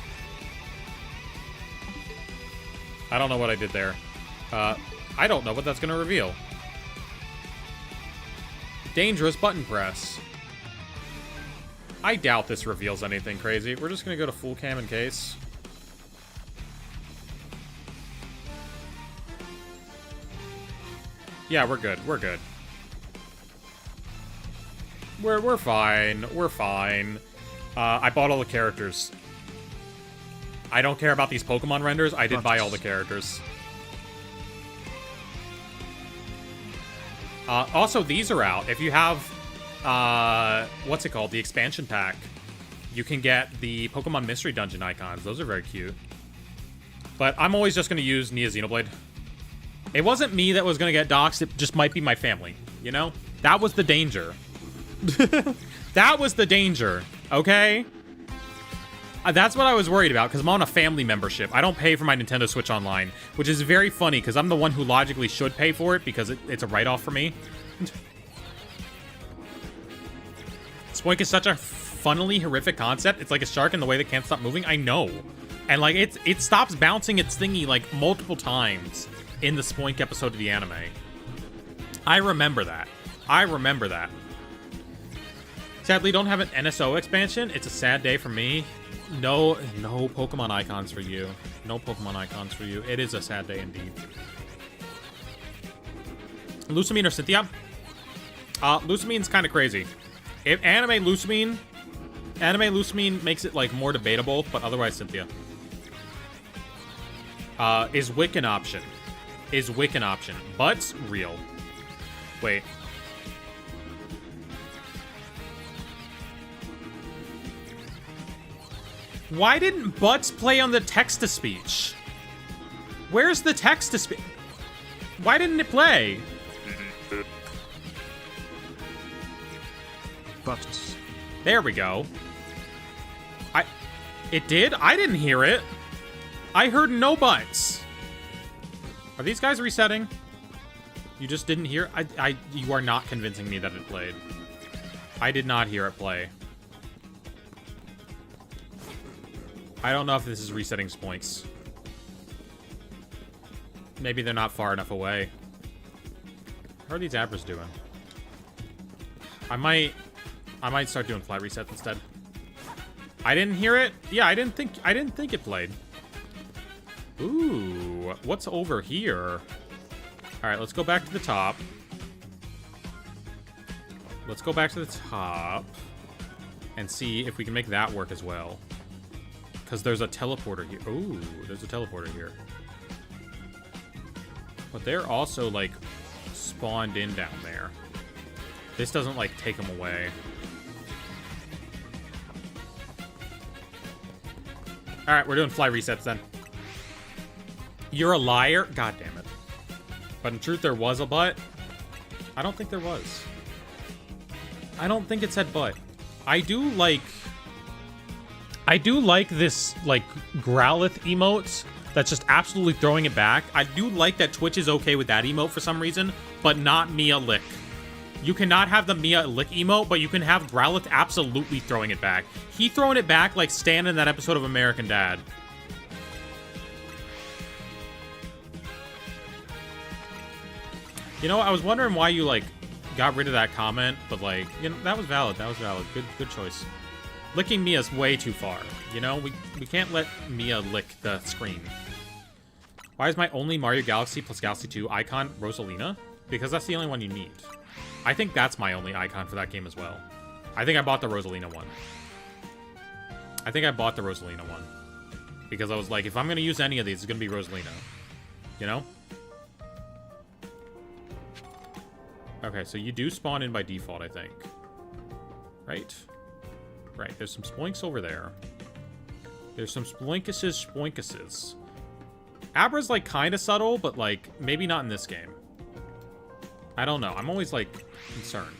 I don't know what I did there. I don't know what that's going to reveal. Dangerous button press. I doubt this reveals anything crazy. We're just going to go to full cam in case. Yeah, we're good. We're good. We're fine. We're fine. I bought all the characters. I don't care about these Pokemon renders. I did buy all the characters. Also, these are out. If you have, what's it called? The expansion pack. You can get the Pokemon Mystery Dungeon icons. Those are very cute. But I'm always just going to use Nia Xenoblade. It wasn't me that was going to get doxxed. It just might be my family. You know? That was the danger. That was the danger. Okay? That's what I was worried about, because I'm on a family membership. I don't pay for my Nintendo Switch Online, which is very funny, because I'm the one who logically should pay for it, because it's a write-off for me. Spoink is such a funnily horrific concept. It's like a shark in the way that can't stop moving. I know. And, like, it stops bouncing its thingy, like, multiple times in the Spoink episode of the anime. I remember that. I remember that. Sadly, don't have an NSO expansion. It's a sad day for me. No Pokemon icons for you. No Pokemon icons for you. It is a sad day indeed. Lusamine or Cynthia? Lusamine's kind of crazy. If anime Lusamine makes it, like, more debatable, but otherwise Cynthia. Is Wick an option? Is Wick an option? But's real. Wait. Why didn't Butts play on the text-to-speech? Where's the text-to-speech? Why didn't it play? Butts. There we go. It did? I didn't hear it. I heard no butts. Are these guys resetting? You just didn't hear? You are not convincing me that it played. I did not hear it play. I don't know if this is resetting Spoinks. Maybe they're not far enough away. How are these Abras doing? I might start doing flat resets instead. I didn't hear it. Yeah, I didn't think it played. Ooh, what's over here? All right, let's go back to the top. Let's go back to the top and see if we can make that work as well. Because there's a teleporter here. Ooh, there's a teleporter here. But they're also, like, spawned in down there. This doesn't, like, take them away. Alright, we're doing fly resets then. You're a liar? God damn it. But in truth, there was a but. I don't think there was. I don't think it said but. I do like this, like, Growlithe emote that's just absolutely throwing it back. I do like that Twitch is okay with that emote for some reason, but not Mia Lick. You cannot have the Mia Lick emote, but you can have Growlithe absolutely throwing it back. He throwing it back like Stan in that episode of American Dad. You know, I was wondering why you, like, got rid of that comment, but, like, you know, that was valid. That was valid. Good choice. Licking Mia's way too far. You know, we can't let Mia lick the screen. Why is my only Mario Galaxy plus Galaxy 2 icon Rosalina? Because that's the only one you need. I think that's my only icon for that game as well. I think I bought the Rosalina one. Because I was like, if I'm going to use any of these, it's going to be Rosalina. You know? Okay, so you do spawn in by default, I think. Right? Right, there's some Spoinks over there. There's some Spoinkuses. Abra's, like, kind of subtle, but, like, maybe not in this game. I don't know. I'm always, like, concerned.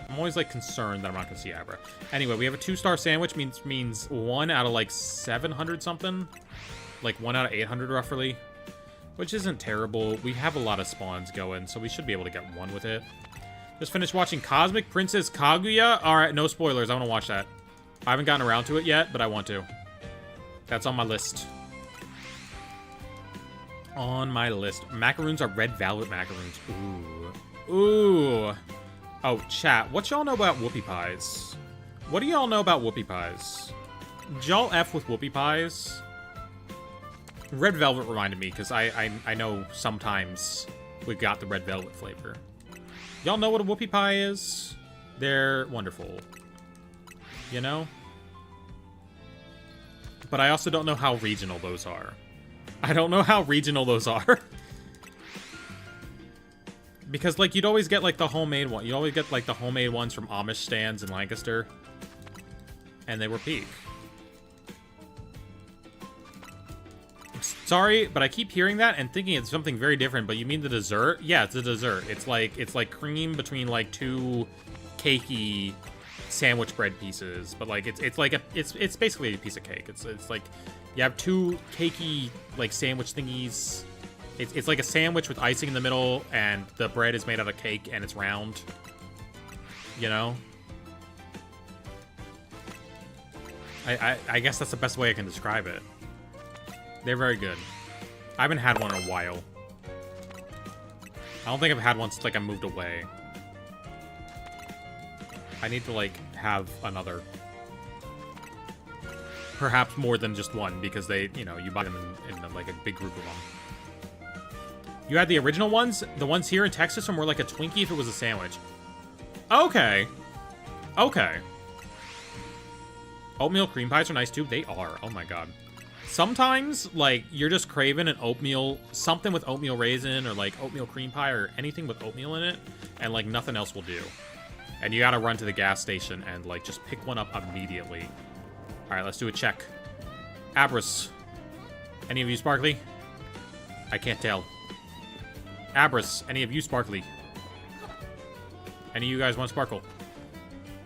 I'm always, like, concerned that I'm not going to see Abra. Anyway, we have a 2-star sandwich, means 1 out of, like, 700 something. Like, 1 out of 800, roughly. Which isn't terrible. We have a lot of spawns going, so we should be able to get 1 with it. Just finished watching Cosmic Princess Kaguya. Alright, no spoilers. I want to watch that. I haven't gotten around to it yet, but I want to. That's on my list. On my list. Macaroons are red velvet macaroons. Ooh. Ooh. Oh, chat. What y'all know about whoopie pies? What do y'all know about whoopie pies? Did y'all F with whoopie pies? Red velvet reminded me, because I know sometimes we've got the red velvet flavor. Y'all know what a whoopie pie is? They're wonderful. You know? But I also don't know how regional those are. I don't know how regional those are. Because, like, you'd always get, like, the homemade one. You always get, like, the homemade ones from Amish stands in Lancaster. And they were peak. Sorry, but I keep hearing that and thinking it's something very different, but you mean the dessert? Yeah, it's a dessert. It's like cream between, like, 2 cakey sandwich bread pieces, but, like, it's basically a piece of cake. It's like you have 2 cakey, like, sandwich thingies. It's like a sandwich with icing in the middle, and the bread is made out of cake and it's round. You know? I guess that's the best way I can describe it. They're very good. I haven't had one in a while. I don't think I've had one since, like, I moved away. I need to, like, have another. Perhaps more than just one, because they, you know, you buy them in like, a big group of them. You had the original ones? The ones here in Texas are more like a Twinkie if it was a sandwich. Okay. Okay. Oatmeal cream pies are nice, too. They are. Oh, my God. Sometimes, like, you're just craving an oatmeal, something with oatmeal raisin or, like, oatmeal cream pie or anything with oatmeal in it, and, like, nothing else will do. And you gotta run to the gas station and, like, just pick one up immediately. Alright, let's do a check. Abras. Any of you sparkly? I can't tell. Abras. Any of you sparkly? Any of you guys want sparkle?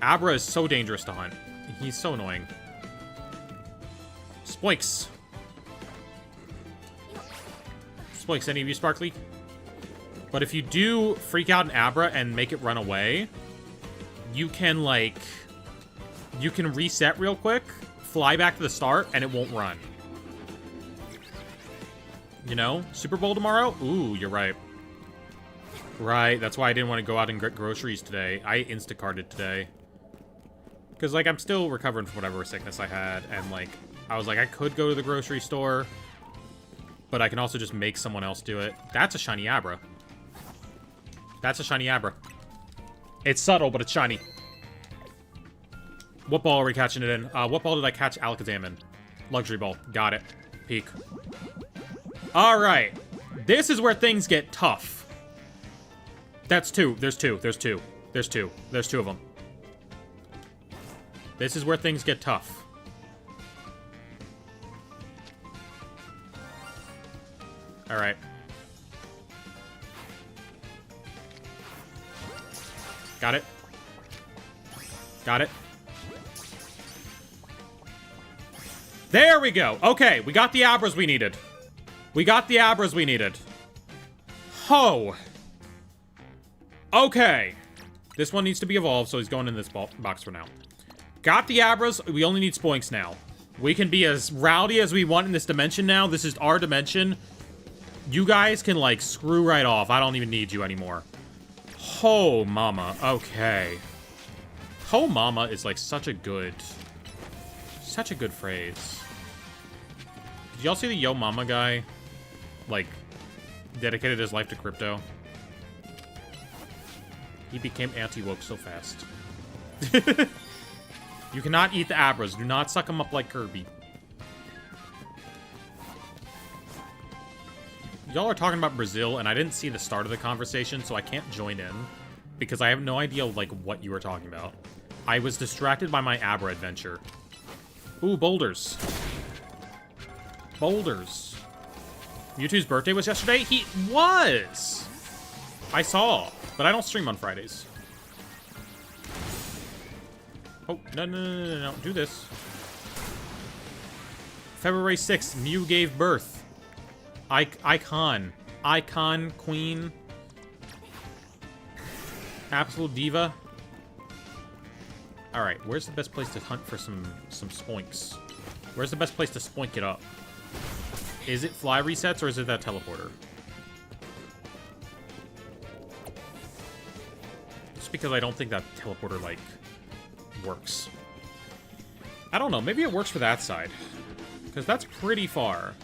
Abra is so dangerous to hunt. He's so annoying. Spoinks. Spoinks, any of you sparkly? But if you do freak out an Abra and make it run away, you can, like, you can reset real quick, fly back to the start, and it won't run. You know? Super Bowl tomorrow? Ooh, you're right. Right, that's why I didn't want to go out and get groceries today. I Instacarted today. Because, like, I'm still recovering from whatever sickness I had, and, like, I was like, I could go to the grocery store, but I can also just make someone else do it. That's a shiny Abra. That's a shiny Abra. It's subtle, but it's shiny. What ball are we catching it in? What ball did I catch Alakazam in? Luxury ball. Got it. Peak. Alright. This is where things get tough. That's two. There's two. There's two. There's two. There's two of them. This is where things get tough. Alright. Got it. Got it. There we go. Okay, we got the Abras we needed. We got the Abras we needed. Ho! Okay. This one needs to be evolved, so he's going in this box for now. Got the Abras. We only need Spoinks now. We can be as rowdy as we want in this dimension now. This is our dimension. You guys can, like, screw right off. I don't even need you anymore. Ho mama. Okay. Ho mama is, like, such a good phrase. Did y'all see the Yo Mama guy, like, dedicated his life to crypto? He became anti-woke so fast. You cannot eat the Abras. Do not suck them up like Kirby. Y'all are talking about Brazil, and I didn't see the start of the conversation, so I can't join in. Because I have no idea, like, what you were talking about. I was distracted by my Abra adventure. Ooh, boulders. Boulders. Mewtwo's birthday was yesterday? He was! I saw, but I don't stream on Fridays. Oh, no. Do this. February 6th, Mew gave birth. Icon. Icon, queen. Absolute diva. Alright, where's the best place to hunt for some spoinks? Where's the best place to spoink it up? Is it fly resets or is it that teleporter? Just because I don't think that teleporter, like, works. I don't know, maybe it works for that side. Because that's pretty far.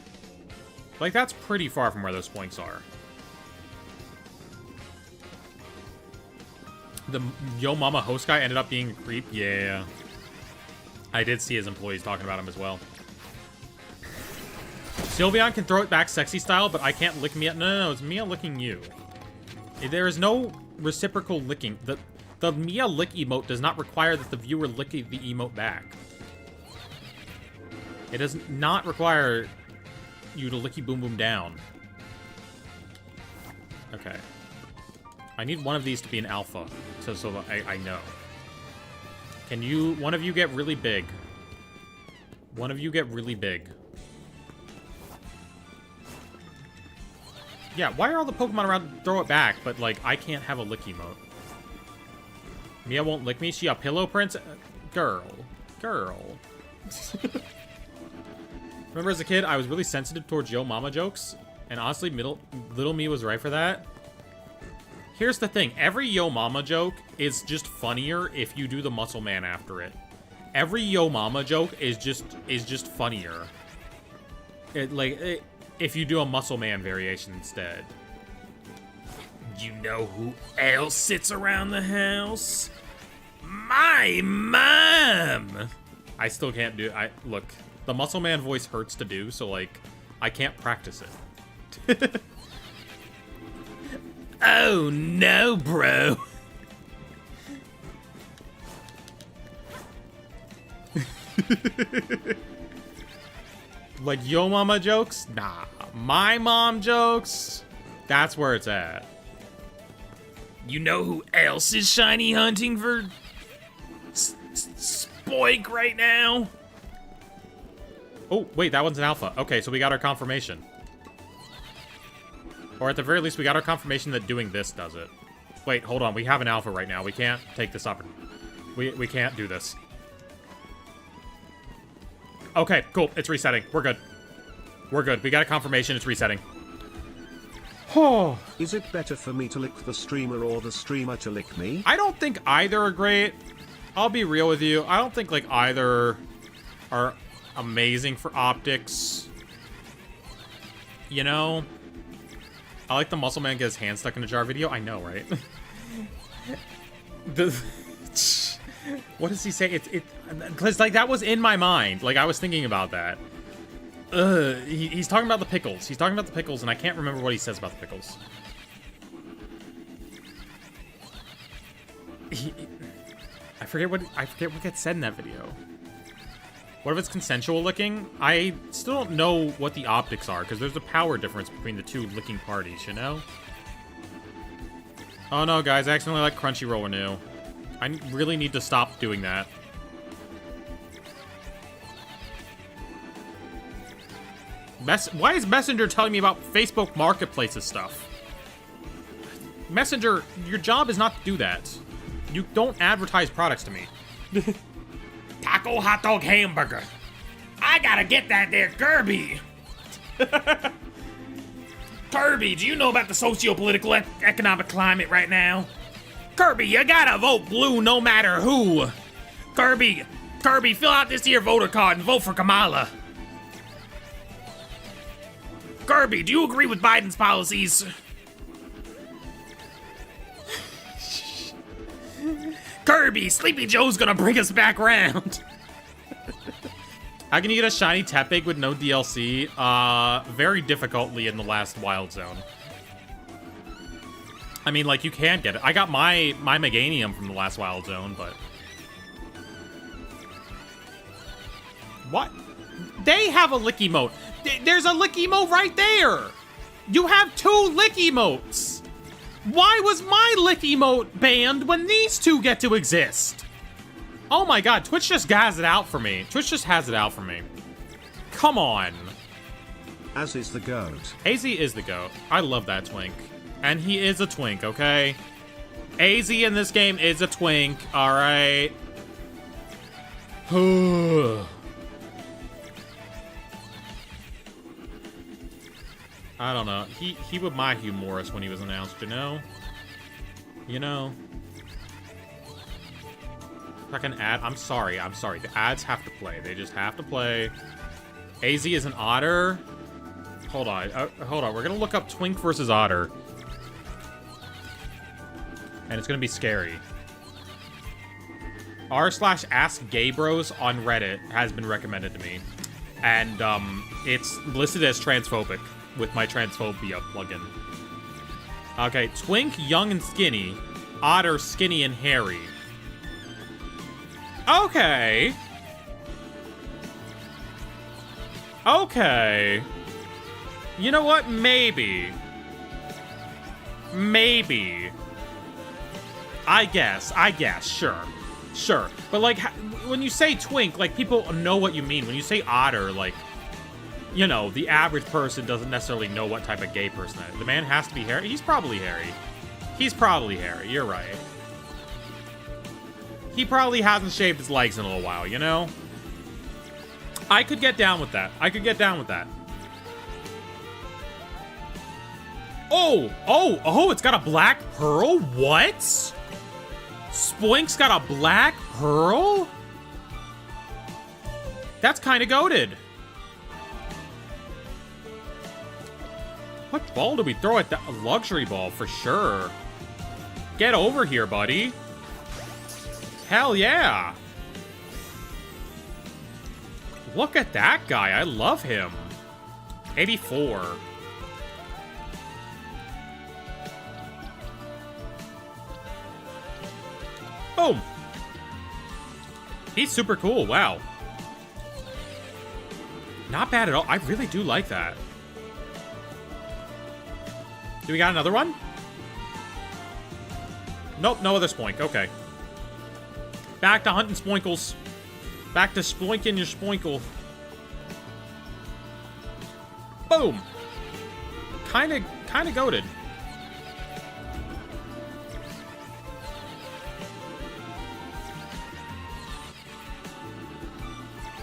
Like, that's pretty far from where those spoinks are. The Yo Mama host guy ended up being a creep. Yeah. I did see his employees talking about him as well. Sylveon can throw it back sexy style, but I can't lick Mia. No, it's Mia licking you. There is no reciprocal licking. The Mia lick emote does not require that the viewer lick the emote back. It does not require you to licky boom boom down. Okay. I need one of these to be an alpha, so that I know. Can you, one of you get really big? One of you get really big. Yeah, why are all the Pokemon around to throw it back, but, like, I can't have a lick emote? Mia won't lick me? She a pillow prince? Girl. Remember as a kid, I was really sensitive towards Yo Mama jokes, and honestly, little me was right for that. Here's the thing, every Yo Mama joke is just funnier if you do the Muscle Man after it. Every Yo Mama joke is just funnier. If you do a Muscle Man variation instead. You know who else sits around the house? My mom! I still can't do it. Look, the Muscle Man voice hurts to do, so, like, I can't practice it. Oh, no, bro. Like, Yo Mama jokes? Nah. My mom jokes? That's where it's at. You know who else is shiny hunting for Spoink right now? Oh, wait, that one's an alpha. Okay, so we got our confirmation. Or at the very least, we got our confirmation that doing this does it. Wait, hold on. We have an alpha right now. We can't take this up. We can't do this. Okay, cool. It's resetting. We're good. We're good. We got a confirmation. It's resetting. Oh. Is it better for me to lick the streamer or the streamer to lick me? I don't think either are great. I'll be real with you. I don't think, like, either are amazing for optics. You know? I like the Muscle Man get his hand stuck in a jar video. I know, right? What does he say? Because, like, that was in my mind. Like, I was thinking about that. He's talking about the pickles. He's talking about the pickles, and I can't remember what he says about the pickles. I forget what gets said in that video. What if it's consensual licking? I still don't know what the optics are, because there's a power difference between the two licking parties, you know? Oh no, guys, I accidentally let Crunchyroll renew. I really need to stop doing that. Why is Messenger telling me about Facebook Marketplace's stuff? Messenger, your job is not to do that. You don't advertise products to me. Taco hot dog hamburger. I gotta get that there, Kirby. Kirby, do you know about the socio-political economic climate right now? Kirby, you gotta vote blue no matter who. Kirby, fill out this here voter card and vote for Kamala. Kirby, do you agree with Biden's policies? Kirby, Sleepy Joe's gonna bring us back round. How can you get a shiny Tepig with no DLC? Very difficultly in the last Wild Zone. I mean, like, you can get it. I got my Meganium from the last Wild Zone, but... What? They have a lick emote. There's a lick emote right there. You have 2 lick emotes. Why was my lick emote banned when these 2 get to exist? Oh my god, Twitch just has it out for me. Twitch just has it out for me. Come on. Az is the goat. AZ is the goat. I love that twink. And he is a twink, okay? AZ in this game is a twink, alright? I don't know. He was my Hugh Morris when he was announced, you know? You know? Fucking ad. I'm sorry. The ads have to play. They just have to play. AZ is an otter. Hold on. We're gonna look up twink versus otter. And it's gonna be scary. r/AskGaybros on Reddit has been recommended to me. And, it's listed as transphobic with my transphobia plugin. Okay, twink, young and skinny. Otter, skinny and hairy. Okay. Okay. You know what? Maybe. I guess, sure. But, like, when you say twink, like, people know what you mean. When you say otter, like, you know, the average person doesn't necessarily know what type of gay person that is. The man has to be hairy. He's probably hairy. You're right. He probably hasn't shaved his legs in a little while, you know? I could get down with that. Oh, it's got a black pearl? What? Spoink's got a black pearl? That's kind of goated. What ball do we throw at that? A luxury ball, for sure. Get over here, buddy. Hell yeah. Look at that guy. I love him. 84. Boom. He's super cool. Wow. Not bad at all. I really do like that. Do we got another one? Nope, no other Spoink. Okay. Back to hunting Spoinkles. Back to Spoinking your Spoinkle. Boom. Kinda goated.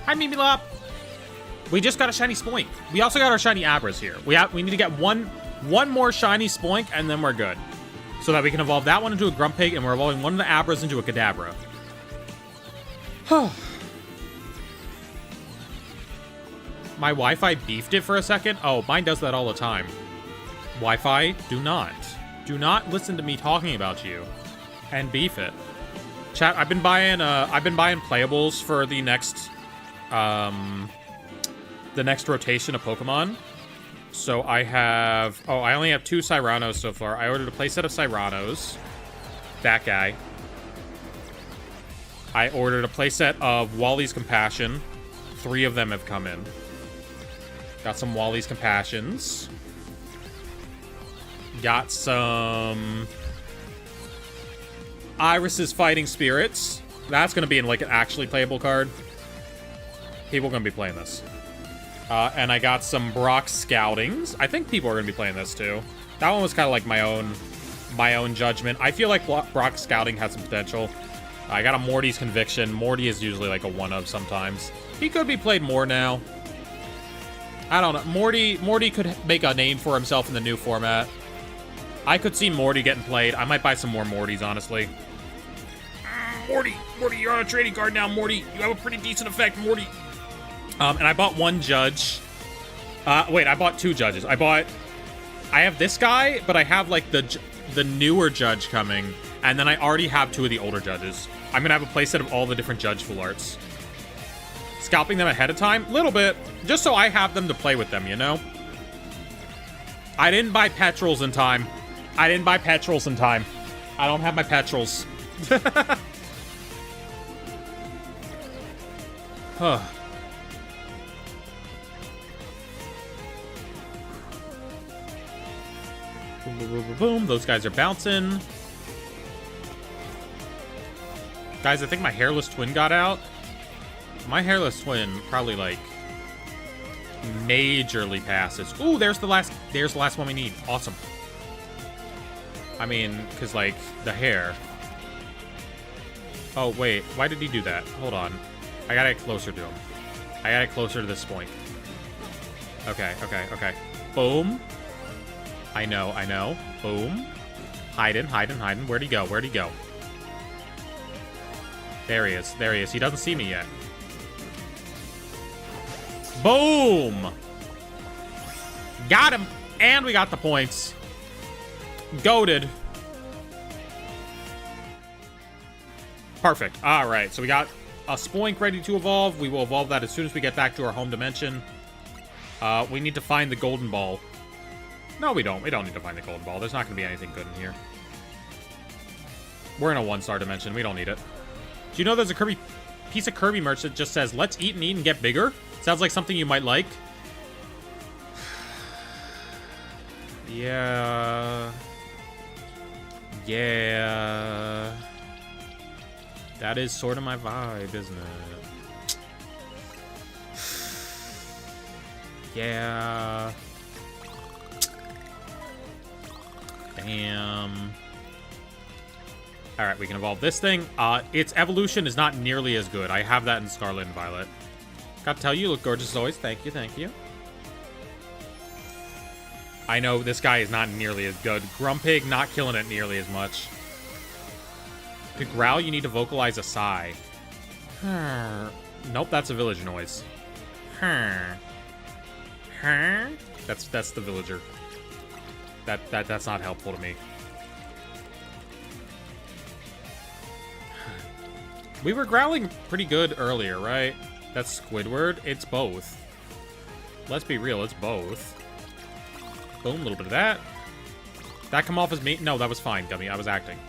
Hi, Mimilop. We just got a shiny Spoink. We also got our shiny Abras here. We need to get one more shiny Spoink, and then we're good. So that we can evolve that one into a Grumpig, and we're evolving one of the Abras into a Kadabra. My Wi-Fi beefed it for a second. Oh, mine does that all the time. Wi-Fi, do not listen to me talking about you and beef it. Chat, I've been buying playables for the next rotation of Pokemon. So I only have 2 Cyranos so far. I ordered a playset of Cyranos. That guy. I ordered a playset of Wally's Compassion. 3 of them have come in. Got some Wally's Compassions. Got some Iris's Fighting Spirits. That's going to be in, like, an actually playable card. People are going to be playing this. And I got some Brock Scoutings. I think people are going to be playing this, too. That one was kind of like my own judgment. I feel like Brock Scouting has some potential. I got a Morty's Conviction. Morty is usually, like, a one-of sometimes. He could be played more now. I don't know. Morty could make a name for himself in the new format. I could see Morty getting played. I might buy some more Mortys, honestly. Morty, you're on a trading card now, Morty. You have a pretty decent effect, Morty. And I bought 1 judge. Wait, I bought 2 judges. I have this guy, but I have, like, the newer judge coming. And then I already have 2 of the older judges. I'm gonna have a playset of all the different judge full arts. Scalping them ahead of time? Little bit. Just so I have them to play with them, you know? I didn't buy petrels in time. I don't have my petrels. Huh. Boom, boom, boom, boom, boom. Those guys are bouncing. Guys, I think my hairless twin got out. My hairless twin probably, like, majorly passes. Ooh, there's the last one we need. Awesome. I mean, because, like, the hair. Oh, wait. Why did he do that? Hold on. I gotta get closer to him. I gotta get closer to this point. Okay. Boom. I know. Boom. Hiding. Where'd he go? There he is. He doesn't see me yet. Boom! Got him! And we got the points. Goated. Perfect. Alright, so we got a Spoink ready to evolve. We will evolve that as soon as we get back to our home dimension. We need to find the golden ball. No, we don't. We don't need to find the golden ball. There's not going to be anything good in here. We're in a 1-star dimension. We don't need it. Do you know there's a piece of Kirby merch that just says, "Let's eat and get bigger"? Sounds like something you might like. Yeah. That is sort of my vibe, isn't it? Yeah. Damn. Alright, we can evolve this thing. Its evolution is not nearly as good. I have that in Scarlet and Violet. Gotta tell you, you look gorgeous as always. Thank you. I know this guy is not nearly as good. Grumpig not killing it nearly as much. To growl, you need to vocalize a sigh. Nope, that's a village noise. That's the villager. That's not helpful to me. We were growling pretty good earlier, right? That's Squidward. It's both. Let's be real, it's both. Boom, a little bit of that. That come off as me? No, that was fine, Gummy. I was acting.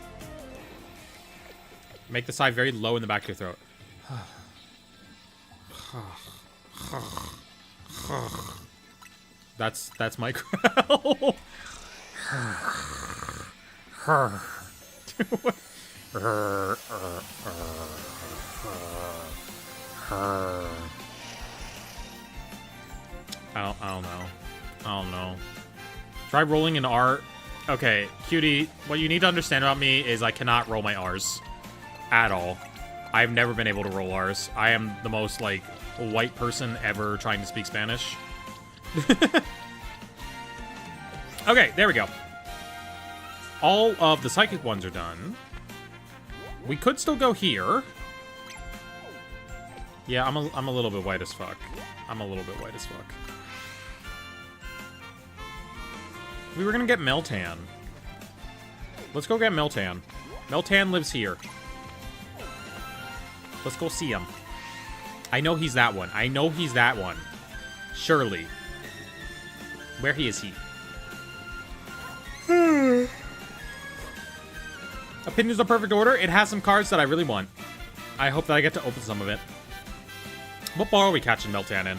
Make the sigh very low in the back of your throat. That's my growl. I don't know. Try rolling an R. Okay, cutie, what you need to understand about me is I cannot roll my R's. At all. I've never been able to roll R's. I am the most, like, white person ever trying to speak Spanish. Okay, there we go. All of the psychic ones are done. We could still go here. Yeah, I'm a little bit white as fuck. We were gonna get Meltan. Let's go get Meltan. Meltan lives here. Let's go see him. I know he's that one. Surely. Where is he? Opinions are perfect order. It has some cards that I really want. I hope that I get to open some of it. What ball are we catching Meltan in?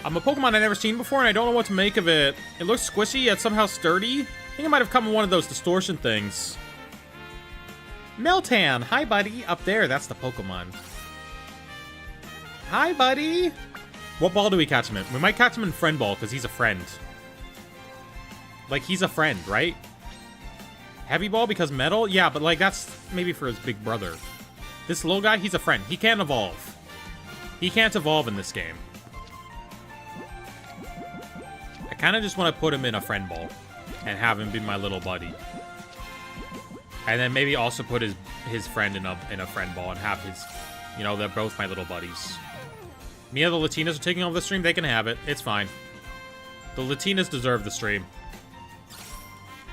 I'm a Pokemon I've never seen before, and I don't know what to make of it. It looks squishy, yet somehow sturdy. I think it might have come in one of those distortion things. Meltan! Hi, buddy! Up there, that's the Pokemon. Hi, buddy! What ball do we catch him in? We might catch him in Friend Ball, because he's a friend. Like, he's a friend, right? Heavy Ball because metal? Yeah, but, like, that's maybe for his big brother. This little guy, he's a friend. He can't evolve. He can't evolve in this game. I kind of just want to put him in a Friend Ball and have him be my little buddy. And then maybe also put his friend in a Friend Ball and have his... You know, they're both my little buddies. Mia, the Latinas are taking over the stream. They can have it. It's fine. The Latinas deserve the stream.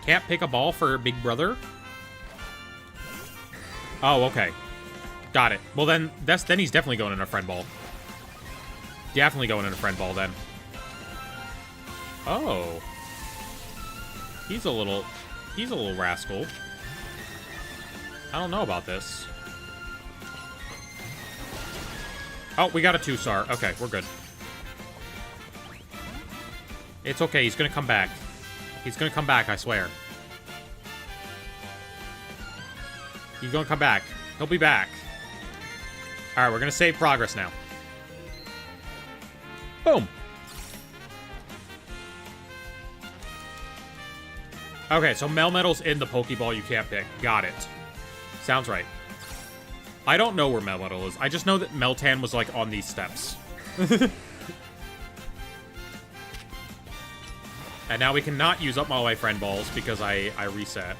Can't pick a ball for Big Brother? Oh, okay. Got it. Well, then he's definitely going in a Friend Ball. Definitely going in a Friend Ball, then. Oh. He's a little rascal. I don't know about this. Oh, we got a 2-star. Okay, we're good. It's okay. He's gonna come back. He's gonna come back, I swear. He's gonna come back. He'll be back. Alright, we're gonna save progress now. Boom. Okay, so Melmetal's in the Pokeball you can't pick. Got it. Sounds right. I don't know where Melmetal is. I just know that Meltan was, like, on these steps. And now we cannot use up all my Friend Balls because I reset.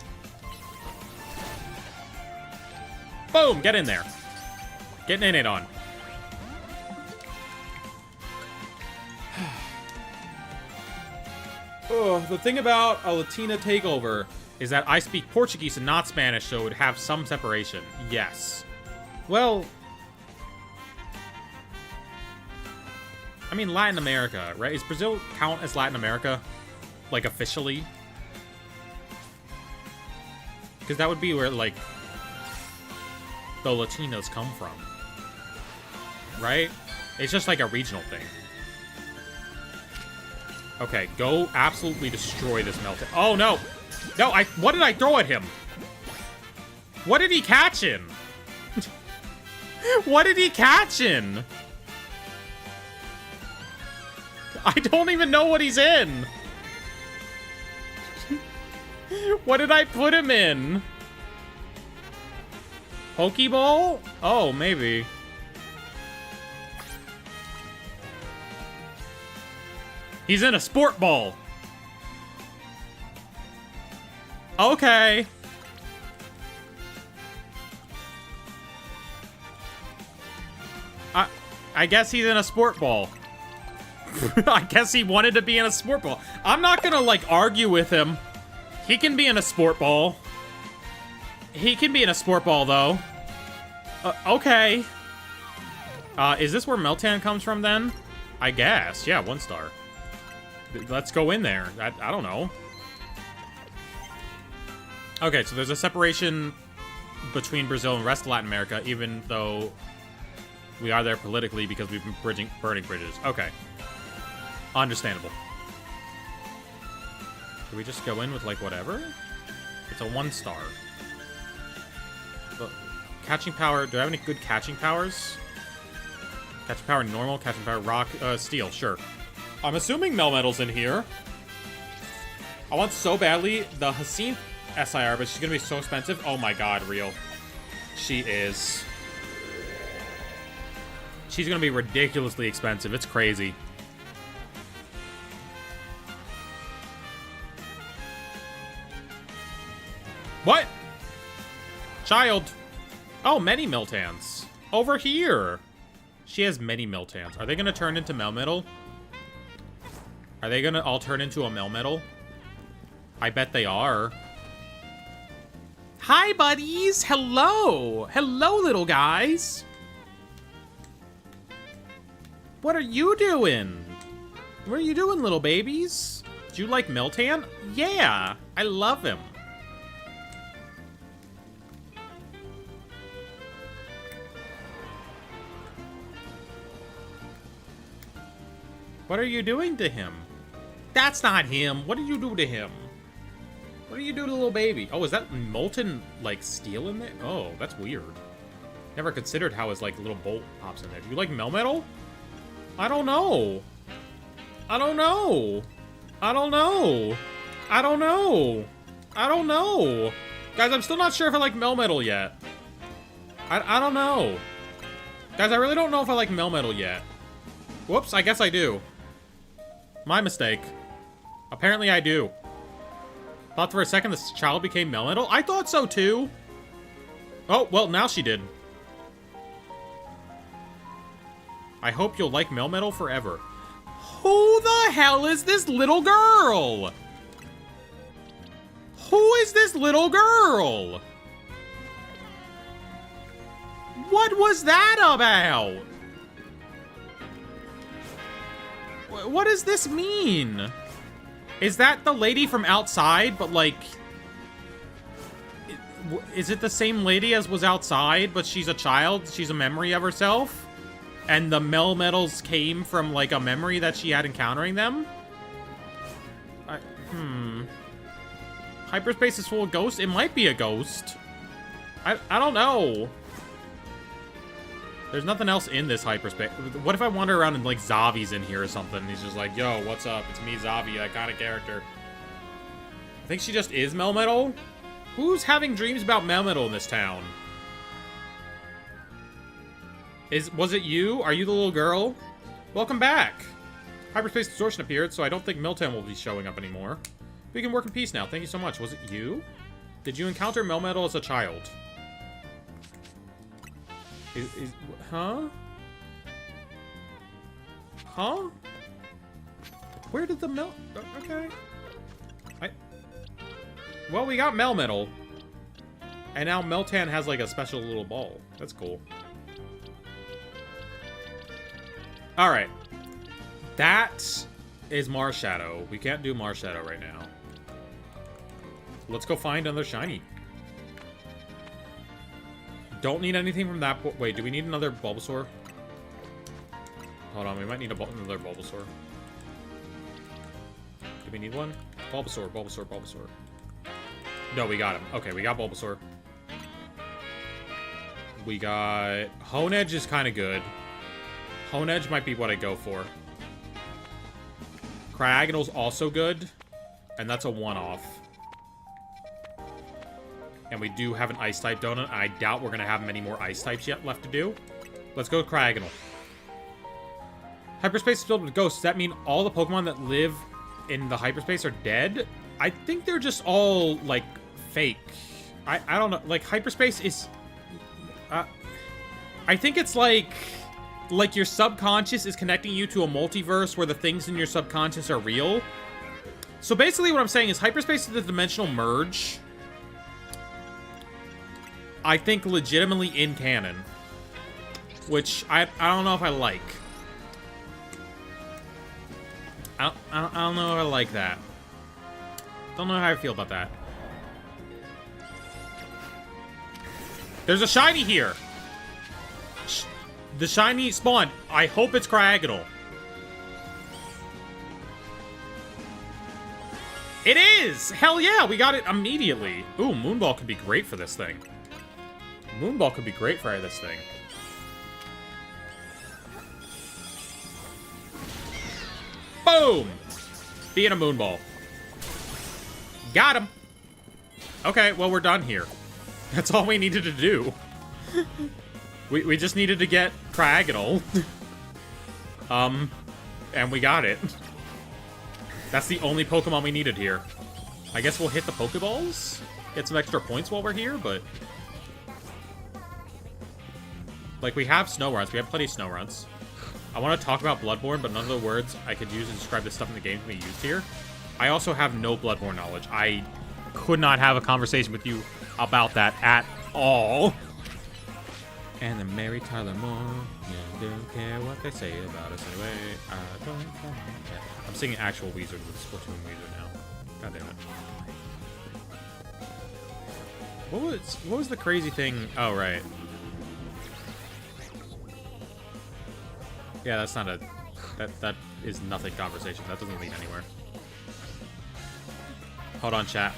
Boom! Get in there. Getting in it on. Oh, the thing about a Latina takeover is that I speak Portuguese and not Spanish, so it would have some separation. Yes. Well... I mean, Latin America, right? Does Brazil count as Latin America? Like, officially? Because that would be where, like, the Latinos come from. Right? It's just like a regional thing. Okay, go absolutely destroy this Meltan. Oh, no! No, what did I throw at him? What did he catch in? What did he catch in? I don't even know what he's in. What did I put him in? Pokeball? Oh, maybe. He's in a sport ball. Okay. I guess he's in a sport ball. I guess he wanted to be in a sport ball. I'm not gonna, like, argue with him. He can be in a sport ball. He can be in a sport ball, though. Okay. Is this where Meltan comes from, then? I guess. Yeah, 1-star. Let's go in there. I don't know. Okay, so there's a separation between Brazil and the rest of Latin America, even though we are there politically because we've been burning bridges. Okay. Understandable. Do we just go in with, like, whatever? It's a 1-star. But catching power, do I have any good catching powers? Catching power normal, catching power rock, steel, sure. I'm assuming Melmetal's in here. I want so badly the Haseen SIR, but she's gonna be so expensive. Oh my god, real. She is. She's gonna be ridiculously expensive. It's crazy. What? Child. Oh, many Meltans. Over here. She has many Meltans. Are they gonna turn into Melmetal? Are they gonna all turn into a Melmetal? I bet they are. Hi, buddies! Hello! Hello, little guys! What are you doing? What are you doing, little babies? Do you like Meltan? Yeah! I love him. What are you doing to him? That's not him. What did you do to him? What do you do to the little baby? Oh, is that molten, like, steel in there? Oh, that's weird. Never considered how his, like, little bolt pops in there. Do you like Melmetal? I don't know. I don't know. I don't know. I don't know. I don't know. Guys, I'm still not sure if I like Melmetal yet. I don't know. Guys, I really don't know if I like Melmetal yet. Whoops, I guess I do. My mistake. Apparently I do. Thought for a second this child became Melmetal? I thought so too. Oh, well, now she did. I hope you'll like Melmetal forever. Who the hell is this little girl? Who is this little girl? What was that about? What does this mean? Is that the lady from outside, but like... Is it the same lady as was outside, but she's a child? She's a memory of herself? And the Melmetals came from, like, a memory that she had encountering them? Hyperspace is full of ghosts? It might be a ghost. I don't know. There's nothing else in this hyperspace. What if I wander around and, like, Zavi's in here or something? And he's just like, yo, what's up? It's me, Zavi, that kind of character. I think she just is Melmetal? Who's having dreams about Melmetal in this town? Was it you? Are you the little girl? Welcome back. Hyperspace distortion appeared, so I don't think Meltan will be showing up anymore. We can work in peace now. Thank you so much. Was it you? Did you encounter Melmetal as a child? Huh? Huh? Where did the okay. Well, we got Melmetal. And now Meltan has, like, a special little ball. That's cool. Alright. That is Marshadow. We can't do Marshadow right now. Let's go find another shiny. Don't need anything from that. Wait, do we need another Bulbasaur? Hold on, we might need another Bulbasaur. Do we need one? Bulbasaur, Bulbasaur, Bulbasaur. No, we got him. Okay, we got Bulbasaur. We got... Honeedge is kind of good. Honeedge might be what I go for. Cryogonal's also good. And that's a one-off. And we do have an Ice-type donut. I doubt we're going to have many more Ice-types yet left to do. Let's go Cryogonal. Hyperspace is filled with ghosts. Does that mean all the Pokemon that live in the hyperspace are dead? I think they're just all, like, fake. I don't know. Like, hyperspace is... I think it's like your subconscious is connecting you to a multiverse where the things in your subconscious are real. So basically what I'm saying is hyperspace is the dimensional merge. I think legitimately in canon. Which I don't know if I like. I don't know if I like that. Don't know how I feel about that. There's a shiny here! The shiny spawned. I hope it's Cryogonal. It is! Hell yeah, we got it immediately. Ooh, Moonball could be great for this thing. Moonball could be great for this thing. Boom! Being a Moonball. Got him! Okay, well, we're done here. That's all we needed to do. We just needed to get Cryogonal. And we got it. That's the only Pokemon we needed here. I guess we'll hit the Pokeballs? Get some extra points while we're here, but... Like, we have snow runs. We have plenty of snow runs. I want to talk about Bloodborne, but none of the words I could use to describe the stuff in the game can be used here. I also have no Bloodborne knowledge. I could not have a conversation with you about that at all. And the Mary Tyler Moore, yeah, don't care what they say about us anyway. I don't care. I'm singing actual Weezer with Splatoon Weezer now. God damn it. What was the crazy thing? Oh, right. Yeah, that's not a... That is nothing conversation. That doesn't lead anywhere. Hold on, chat.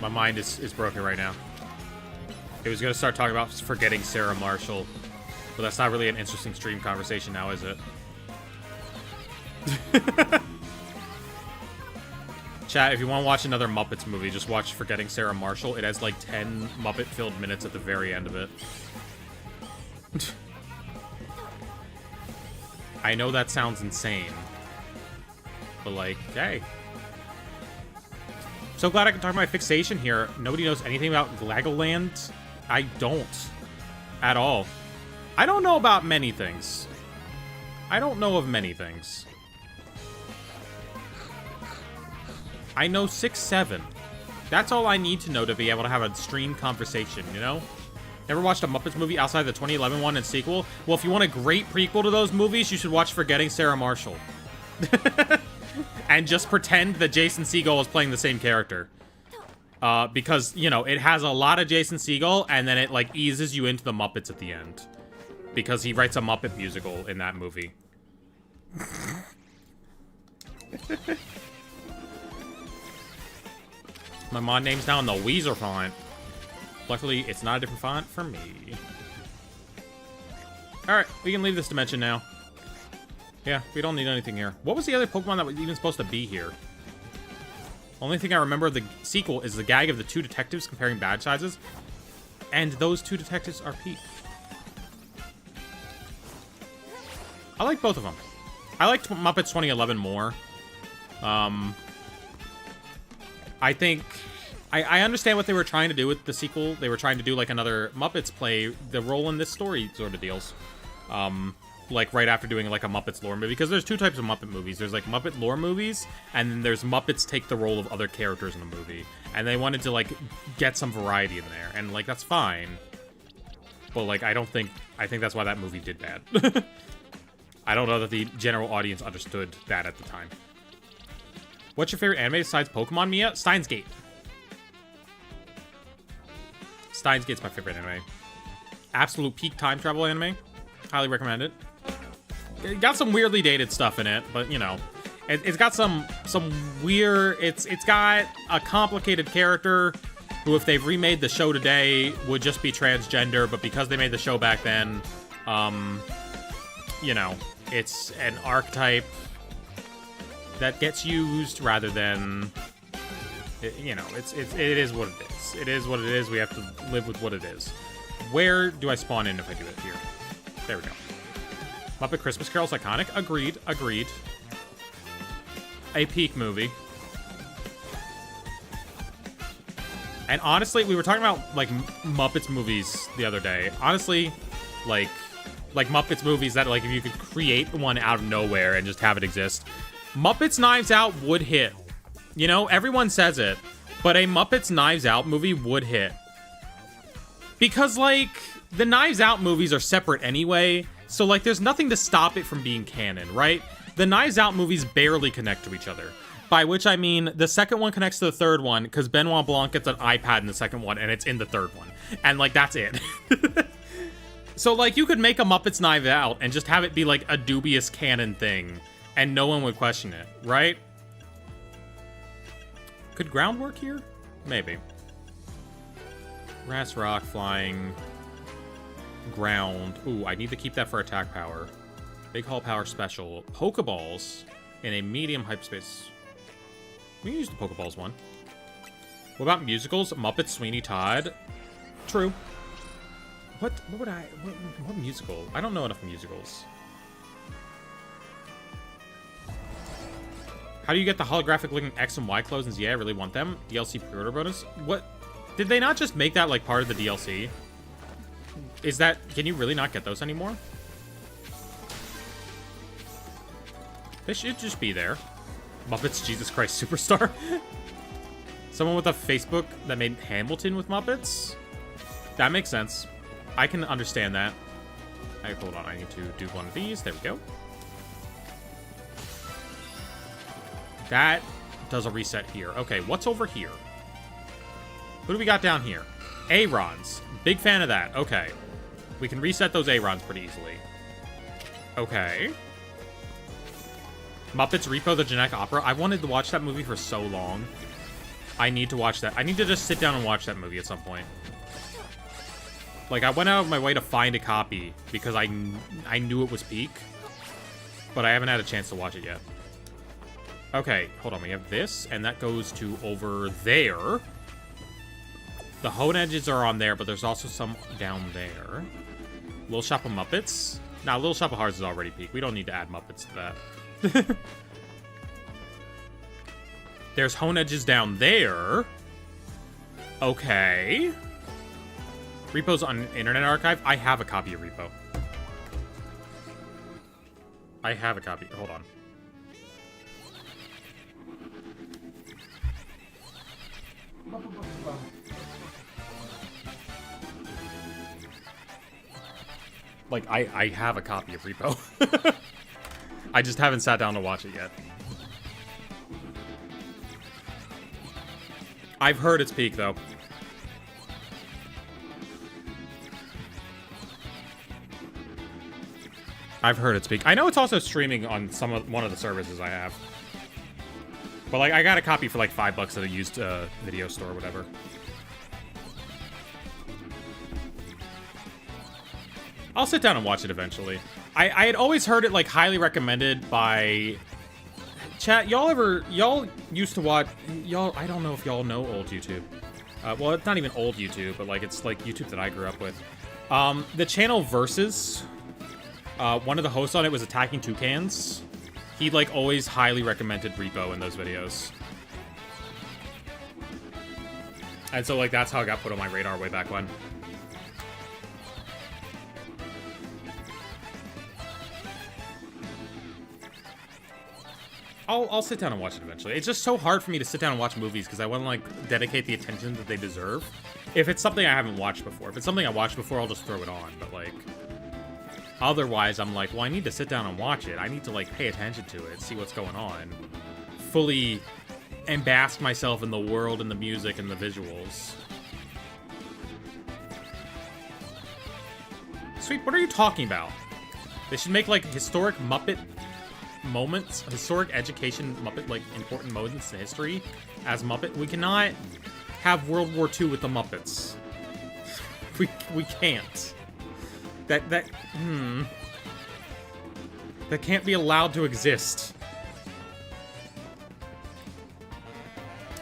My mind is broken right now. It was gonna start talking about forgetting Sarah Marshall, but that's not really an interesting stream conversation now, is it? Chat, if you want to watch another Muppets movie, just watch Forgetting Sarah Marshall. It has like 10 Muppet-filled minutes at the very end of it. I know that sounds insane, but like, hey. So glad I can talk about my fixation here. Nobody knows anything about Legoland. I don't. At all. I don't know about many things. I don't know of many things. I know 6, 7. That's all I need to know to be able to have a stream conversation, you know? Never watched a Muppets movie outside the 2011 one and sequel? Well, if you want a great prequel to those movies, you should watch Forgetting Sarah Marshall. And just pretend that Jason Segel is playing the same character. Because, you know, it has a lot of Jason Segel, and then it, like, eases you into the Muppets at the end. Because he writes a Muppet musical in that movie. My mod name's now in the Weezer font. Luckily, it's not a different font for me. Alright, we can leave this dimension now. Yeah, we don't need anything here. What was the other Pokemon that was even supposed to be here? Only thing I remember of the sequel is the gag of the 2 detectives comparing badge sizes. And those 2 detectives are Pete. I like both of them. I liked Muppets 2011 more. I think... I understand what they were trying to do with the sequel. They were trying to do, like, another Muppets play the role in this story sort of deals. Like, right after doing, like, a Muppets lore movie. Because there's 2 types of Muppet movies. There's, like, Muppet lore movies, and then there's Muppets take the role of other characters in the movie. And they wanted to, like, get some variety in there. And, like, that's fine. But, like, I think that's why that movie did bad. I don't know that the general audience understood that at the time. What's your favorite anime besides Pokemon, Mia? Steins Gate. Steins Gate's my favorite anime. Absolute peak time travel anime. Highly recommend it. It got some weirdly dated stuff in it, but you know, it's got some weird. It's got a complicated character who, if they've remade the show today, would just be transgender. But because they made the show back then, you know, it's an archetype that gets used rather than, you know, it is what it is. It is what it is. We have to live with what it is. Where do I spawn in if I do it? Here. There we go. Muppet Christmas Carol's iconic. Agreed. Agreed. A peak movie. And honestly, we were talking about, like, Muppets movies the other day. Honestly, like Muppets movies that, like, if you could create one out of nowhere and just have it exist, Muppets Knives Out would hit. You know, everyone says it, but a Muppets Knives Out movie would hit. Because, like, the Knives Out movies are separate anyway, so, like, there's nothing to stop it from being canon, right? The Knives Out movies barely connect to each other. By which I mean, the second one connects to the third one, because Benoit Blanc gets an iPad in the second one, and it's in the third one. And, like, that's it. So, like, you could make a Muppets Knives Out and just have it be, like, a dubious canon thing, and no one would question it, right? Could ground work here? Maybe. Grass, rock, flying, ground. Ooh, I need to keep that for attack power. Big Hull Power Special. Pokeballs in a medium hyperspace. We can use the Pokeballs one. What about musicals? Muppet Sweeney Todd. True. What musical? I don't know enough musicals. How do you get the holographic looking X and Y clothes? Yeah, I really want them. DLC pre-order bonus. What? Did they not just make that like part of the DLC? Is that? Can you really not get those anymore? They should just be there. Muppets Jesus Christ Superstar. Someone with a Facebook that made Hamilton with Muppets? That makes sense. I can understand that. Alright, hold on. I need to do one of these. There we go. That does a reset here. Okay, what's over here? Who do we got down here? Arons. Big fan of that. Okay. We can reset those Arons pretty easily. Okay. Muppets Repo the Genetic Opera. I wanted to watch that movie for so long. I need to watch that. I need to just sit down and watch that movie at some point. Like, I went out of my way to find a copy because I knew it was peak. But I haven't had a chance to watch it yet. Okay, hold on. We have this, and that goes to over there. The Honeedges are on there, but there's also some down there. Little Shop of Muppets. Nah, Little Shop of Hearts is already peak. We don't need to add Muppets to that. There's Honeedges down there. Okay. Repo's on Internet Archive. I have a copy of Repo. I have a copy. Hold on. Like, I have a copy of Repo. I just haven't sat down to watch it yet. I've heard it's peak, though. I've heard it's peak. I know it's also streaming on one of the services I have. But, like, I got a copy for, like, $5 at a used video store or whatever. I'll sit down and watch it eventually. I had always heard it, like, highly recommended by... Chat, y'all used to watch... I don't know if y'all know old YouTube. Well, it's not even old YouTube, but, like, it's, like, YouTube that I grew up with. The channel Versus... one of the hosts on it was Attacking Toucans. He, like, always highly recommended Repo in those videos. And so, like, that's how it got put on my radar way back when. I'll sit down and watch it eventually. It's just so hard for me to sit down and watch movies because I want to, like, dedicate the attention that they deserve. If it's something I haven't watched before. If it's something I watched before, I'll just throw it on. But, like... Otherwise, I'm like, well, I need to sit down and watch it. I need to, like, pay attention to it, see what's going on. Fully embask myself in the world and the music and the visuals. Sweet, what are you talking about? They should make, like, historic Muppet moments, historic education Muppet, like, important moments in history as Muppet. We cannot have World War II with the Muppets. We can't. That can't be allowed to exist.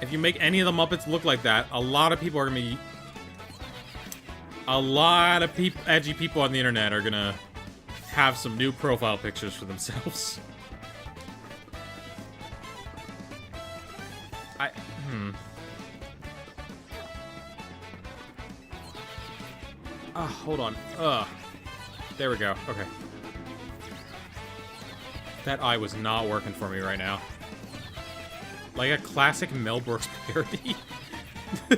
If you make any of the Muppets look like that, a lot of people are gonna be... A lot of edgy people on the internet are gonna have some new profile pictures for themselves. Hold on. There we go. Okay. That eye was not working for me right now. Like a classic Mel Brooks parody. I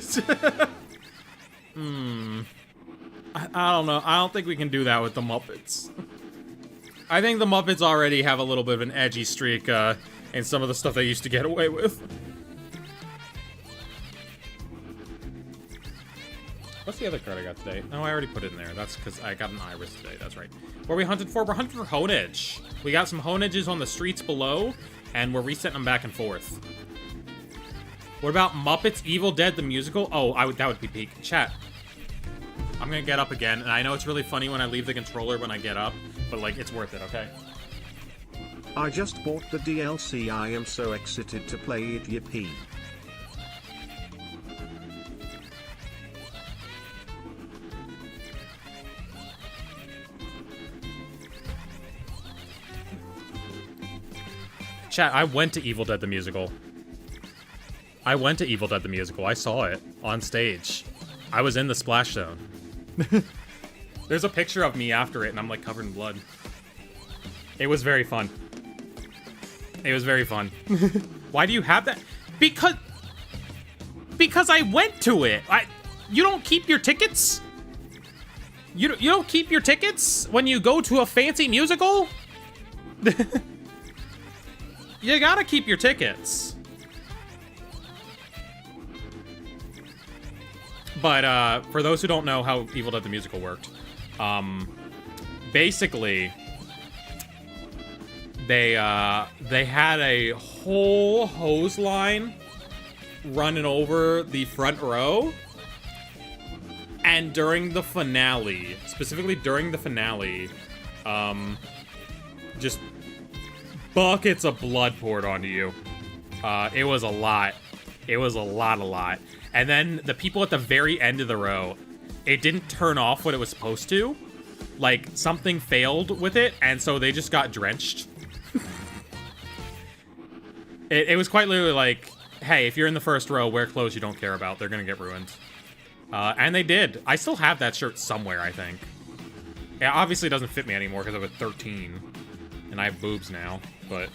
don't know. I don't think we can do that with the Muppets. I think the Muppets already have a little bit of an edgy streak in some of the stuff they used to get away with. What's the other card I got today? No, I already put it in there. That's because I got an iris today. That's right. What are we hunted for? We're hunting for Honeedge. We got some Honeedges on the streets below, and we're resetting them back and forth. What about Muppets Evil Dead the Musical? Oh, that would be peak. Chat. I'm gonna get up again, and I know it's really funny when I leave the controller when I get up, but, like, it's worth it, okay? I just bought the DLC. I am so excited to play it, yippee. Chat, I went to Evil Dead the Musical. I went to Evil Dead the Musical. I saw it on stage. I was in the splash zone. There's a picture of me after it, and I'm, like, covered in blood. It was very fun. It was very fun. Why do you have that? Because I went to it. You don't keep your tickets? You don't keep your tickets when you go to a fancy musical? You gotta keep your tickets. But, for those who don't know how Evil Dead the Musical worked, basically, they had a whole hose line running over the front row. And during the finale, specifically during the finale, just buckets of blood poured onto you. It was a lot. It was a lot. And then the people at the very end of the row, it didn't turn off what it was supposed to. Like, something failed with it, and so they just got drenched. It was quite literally like, hey, if you're in the first row, wear clothes you don't care about. They're gonna get ruined. And they did. I still have that shirt somewhere, I think. It obviously doesn't fit me anymore because I was 13. And I have boobs now, but...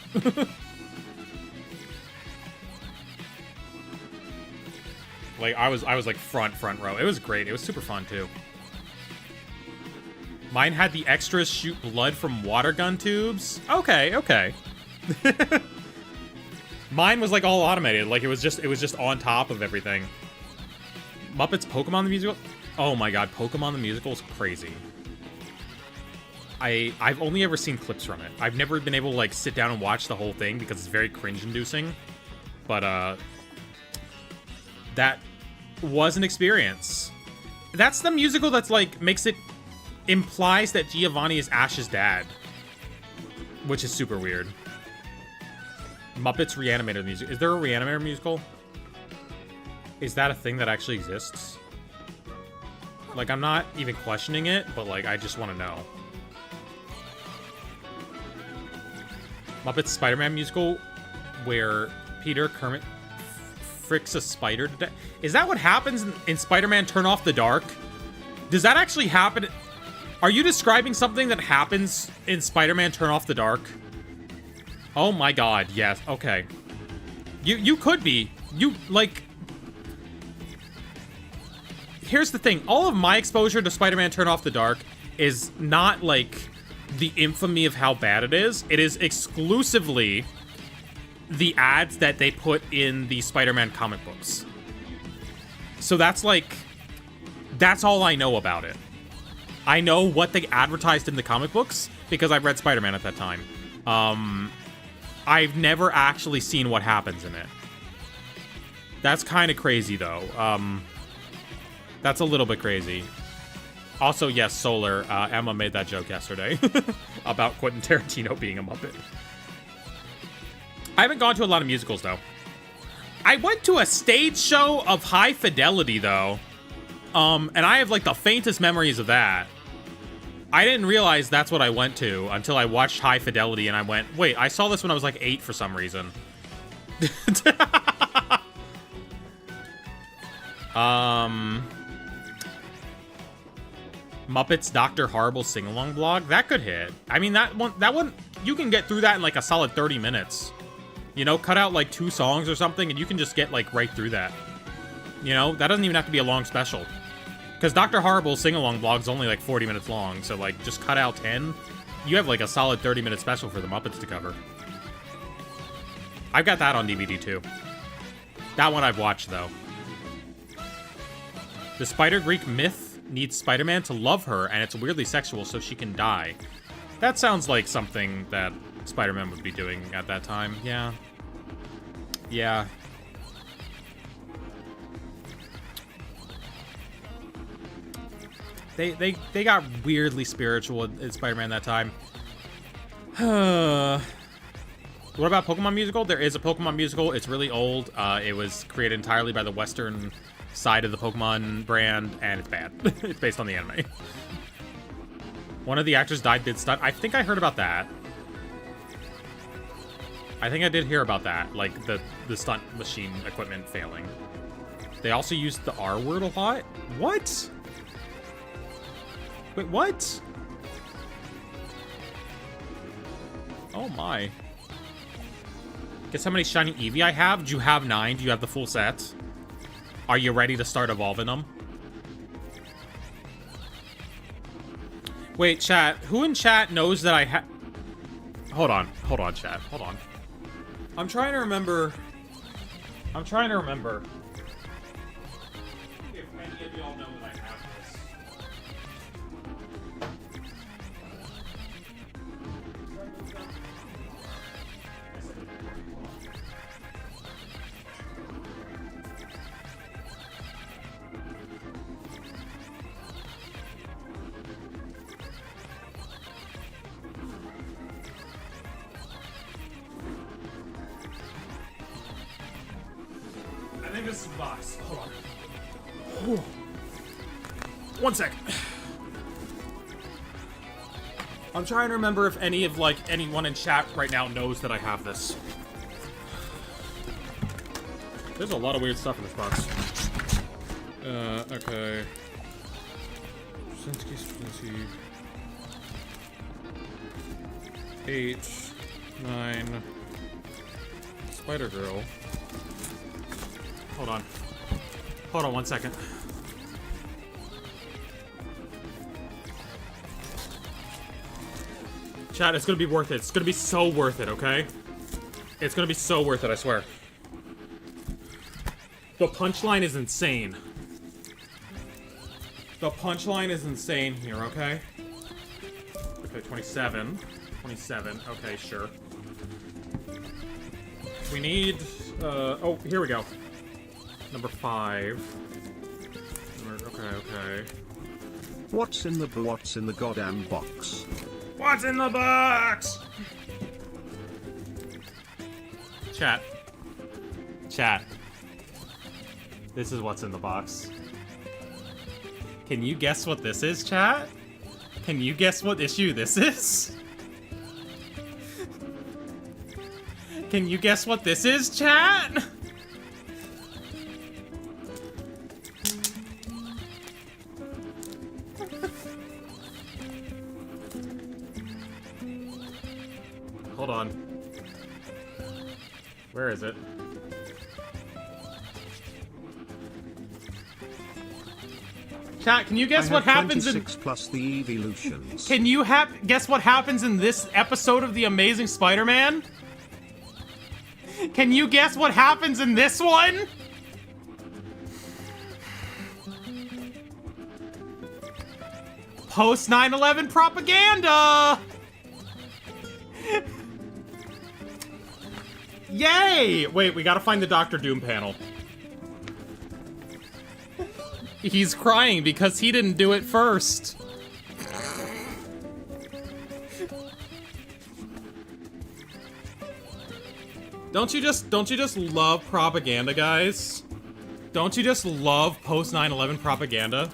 like, I was like front row. It was great. It was super fun, too. Mine had the extras shoot blood from water gun tubes. Okay. Mine was, like, all automated. Like, it was just on top of everything. Muppets Pokemon the Musical? Oh my god, Pokemon the Musical is crazy. I've only ever seen clips from it. I've never been able to, like, sit down and watch the whole thing because it's very cringe-inducing. But, that was an experience. That's the musical that's, like, implies that Giovanni is Ash's dad. Which is super weird. Muppets Reanimator music. Is there a Reanimator musical? Is that a thing that actually exists? Like, I'm not even questioning it, but, like, I just want to know. Muppets Spider-Man musical, where Peter Kermit fricks a spider to death. Is that what happens in Spider-Man Turn Off the Dark? Does that actually happen? Are you describing something that happens in Spider-Man Turn Off the Dark? Oh my god, yes, okay. You could be. Like... Here's the thing. All of my exposure to Spider-Man Turn Off the Dark is not, like, the infamy of how bad it is. It is exclusively the ads that they put in the Spider-Man comic books. So that's, like... That's all I know about it. I know what they advertised in the comic books because I've read Spider-Man at that time. I've never actually seen what happens in it. That's kind of crazy, though. That's a little bit crazy. Also, yes, Solar. Emma made that joke yesterday about Quentin Tarantino being a Muppet. I haven't gone to a lot of musicals, though. I went to a stage show of High Fidelity, though. And I have, like, the faintest memories of that. I didn't realize that's what I went to until I watched High Fidelity, and I went, wait, I saw this when I was, like, 8 for some reason. Muppets Dr. Horrible sing-along blog, that could hit. I mean, that one, you can get through that in like a solid 30 minutes. You know, cut out like 2 songs or something, and you can just get like right through that. You know, that doesn't even have to be a long special. Because Dr. Horrible's sing-along blog's only like 40 minutes long, so like just cut out 10. You have like a solid 30-minute special for the Muppets to cover. I've got that on DVD too. That one I've watched though. The Spider-Greek myth needs Spider-Man to love her, and it's weirdly sexual so she can die. That sounds like something that Spider-Man would be doing at that time. Yeah. Yeah. They got weirdly spiritual in Spider-Man that time. What about Pokemon musical? There is a Pokemon musical. It's really old. It was created entirely by the Western side of the Pokemon brand, and it's bad. It's based on the anime. One of the actors died mid-stunt. I think I heard about that. I think I did hear about that, like the stunt machine equipment failing. They also used the R word a lot? What? Wait, what? Oh my. Guess how many shiny Eevee I have? Do you have 9? Do you have the full set? Are you ready to start evolving them? Wait, chat. Who in chat knows that I have... Hold on, chat. Hold on. I'm trying to remember... If any of y'all know that I have this. find this box. Hold on. Whew. 1 second. I'm trying to remember if any of, like, anyone in chat right now knows that I have this. There's a lot of weird stuff in this box. Okay. H, 9, Spider-Girl. Hold on. Hold on 1 second. Chat, it's gonna be worth it. It's gonna be so worth it, okay? It's gonna be so worth it, I swear. The punchline is insane. The punchline is insane here, okay? Okay, 27. 27, okay, sure. We need, oh, here we go. Number 5. Okay. What's in the goddamn box? What's in the box? Chat. Chat. This is what's in the box. Can you guess what this is, chat? Can you guess what issue this is? Can you guess what this is, chat? Hold on. Where is it? Chat, can you guess what happens in 26 plus the evolutions. Can you guess what happens in this episode of The Amazing Spider-Man? Can you guess what happens in this one? Post 9/11 propaganda! Yay! Wait, we gotta find the Dr. Doom panel. He's crying because he didn't do it first. Don't you just love propaganda, guys? Don't you just love post 9/11 propaganda?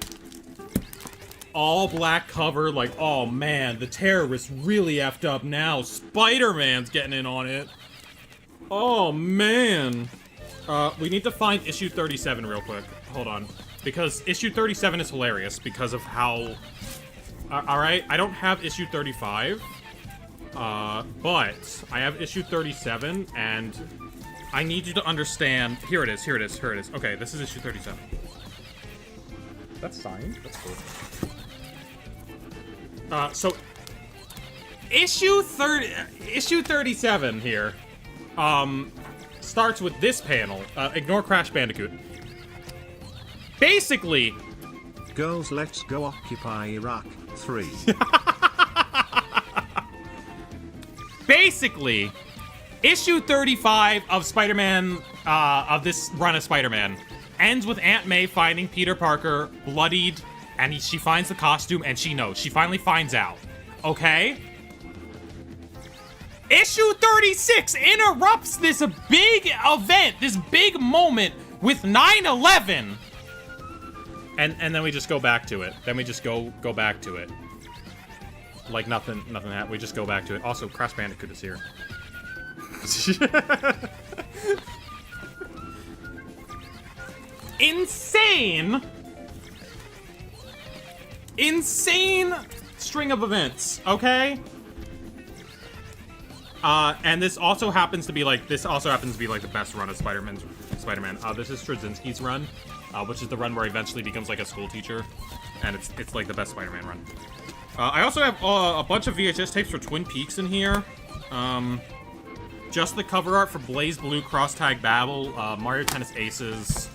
All black cover, like, oh man, the terrorists really effed up now. Spider-Man's getting in on it. Oh man. We need to find issue 37 real quick. Hold on. Because issue 37 is hilarious because of how... Alright, I don't have issue 35. But I have issue 37, and I need you to understand... Here it is. Okay, this is issue 37. That's signed. That's cool. So... Issue 37 here, starts with this panel. Ignore Crash Bandicoot. Basically... Girls, let's go occupy Iraq. 3. Basically, issue 35 of Spider-Man, of this run of Spider-Man, ends with Aunt May finding Peter Parker bloodied, and she finds the costume, and she knows. She finally finds out. Okay? Issue 36 interrupts this big event, this big moment with 9/11. And then we just go back to it. Then we just go back to it. Like nothing happened. We just go back to it. Also, Crash Bandicoot is here. Insane string of events, okay? And this also happens to be like the best run of Spider-Man. This is Straczynski's run, which is the run where he eventually becomes like a school teacher, and it's like the best Spider-Man run. I also have a bunch of VHS tapes for Twin Peaks in here. Just the cover art for Blaze Blue, Cross Tag Battle, Mario Tennis Aces,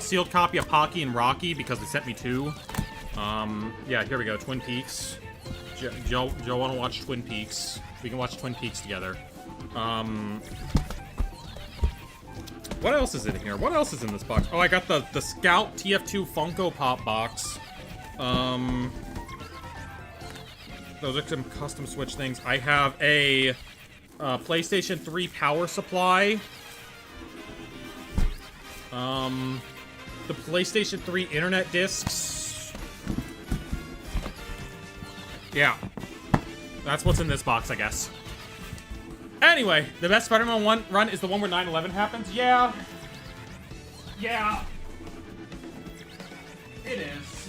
sealed copy of Pocky and Rocky because they sent me 2. Yeah, here we go, Twin Peaks. Joe want to watch Twin Peaks? We can watch Twin Peaks together. What else is in here? What else is in this box? Oh, I got the Scout TF2 Funko Pop box. Those are some custom Switch things. I have a PlayStation 3 power supply. The PlayStation 3 internet discs. Yeah. That's what's in this box, I guess. Anyway, the best Spider-Man 1 run is the one where 9/11 happens? Yeah. Yeah. It is.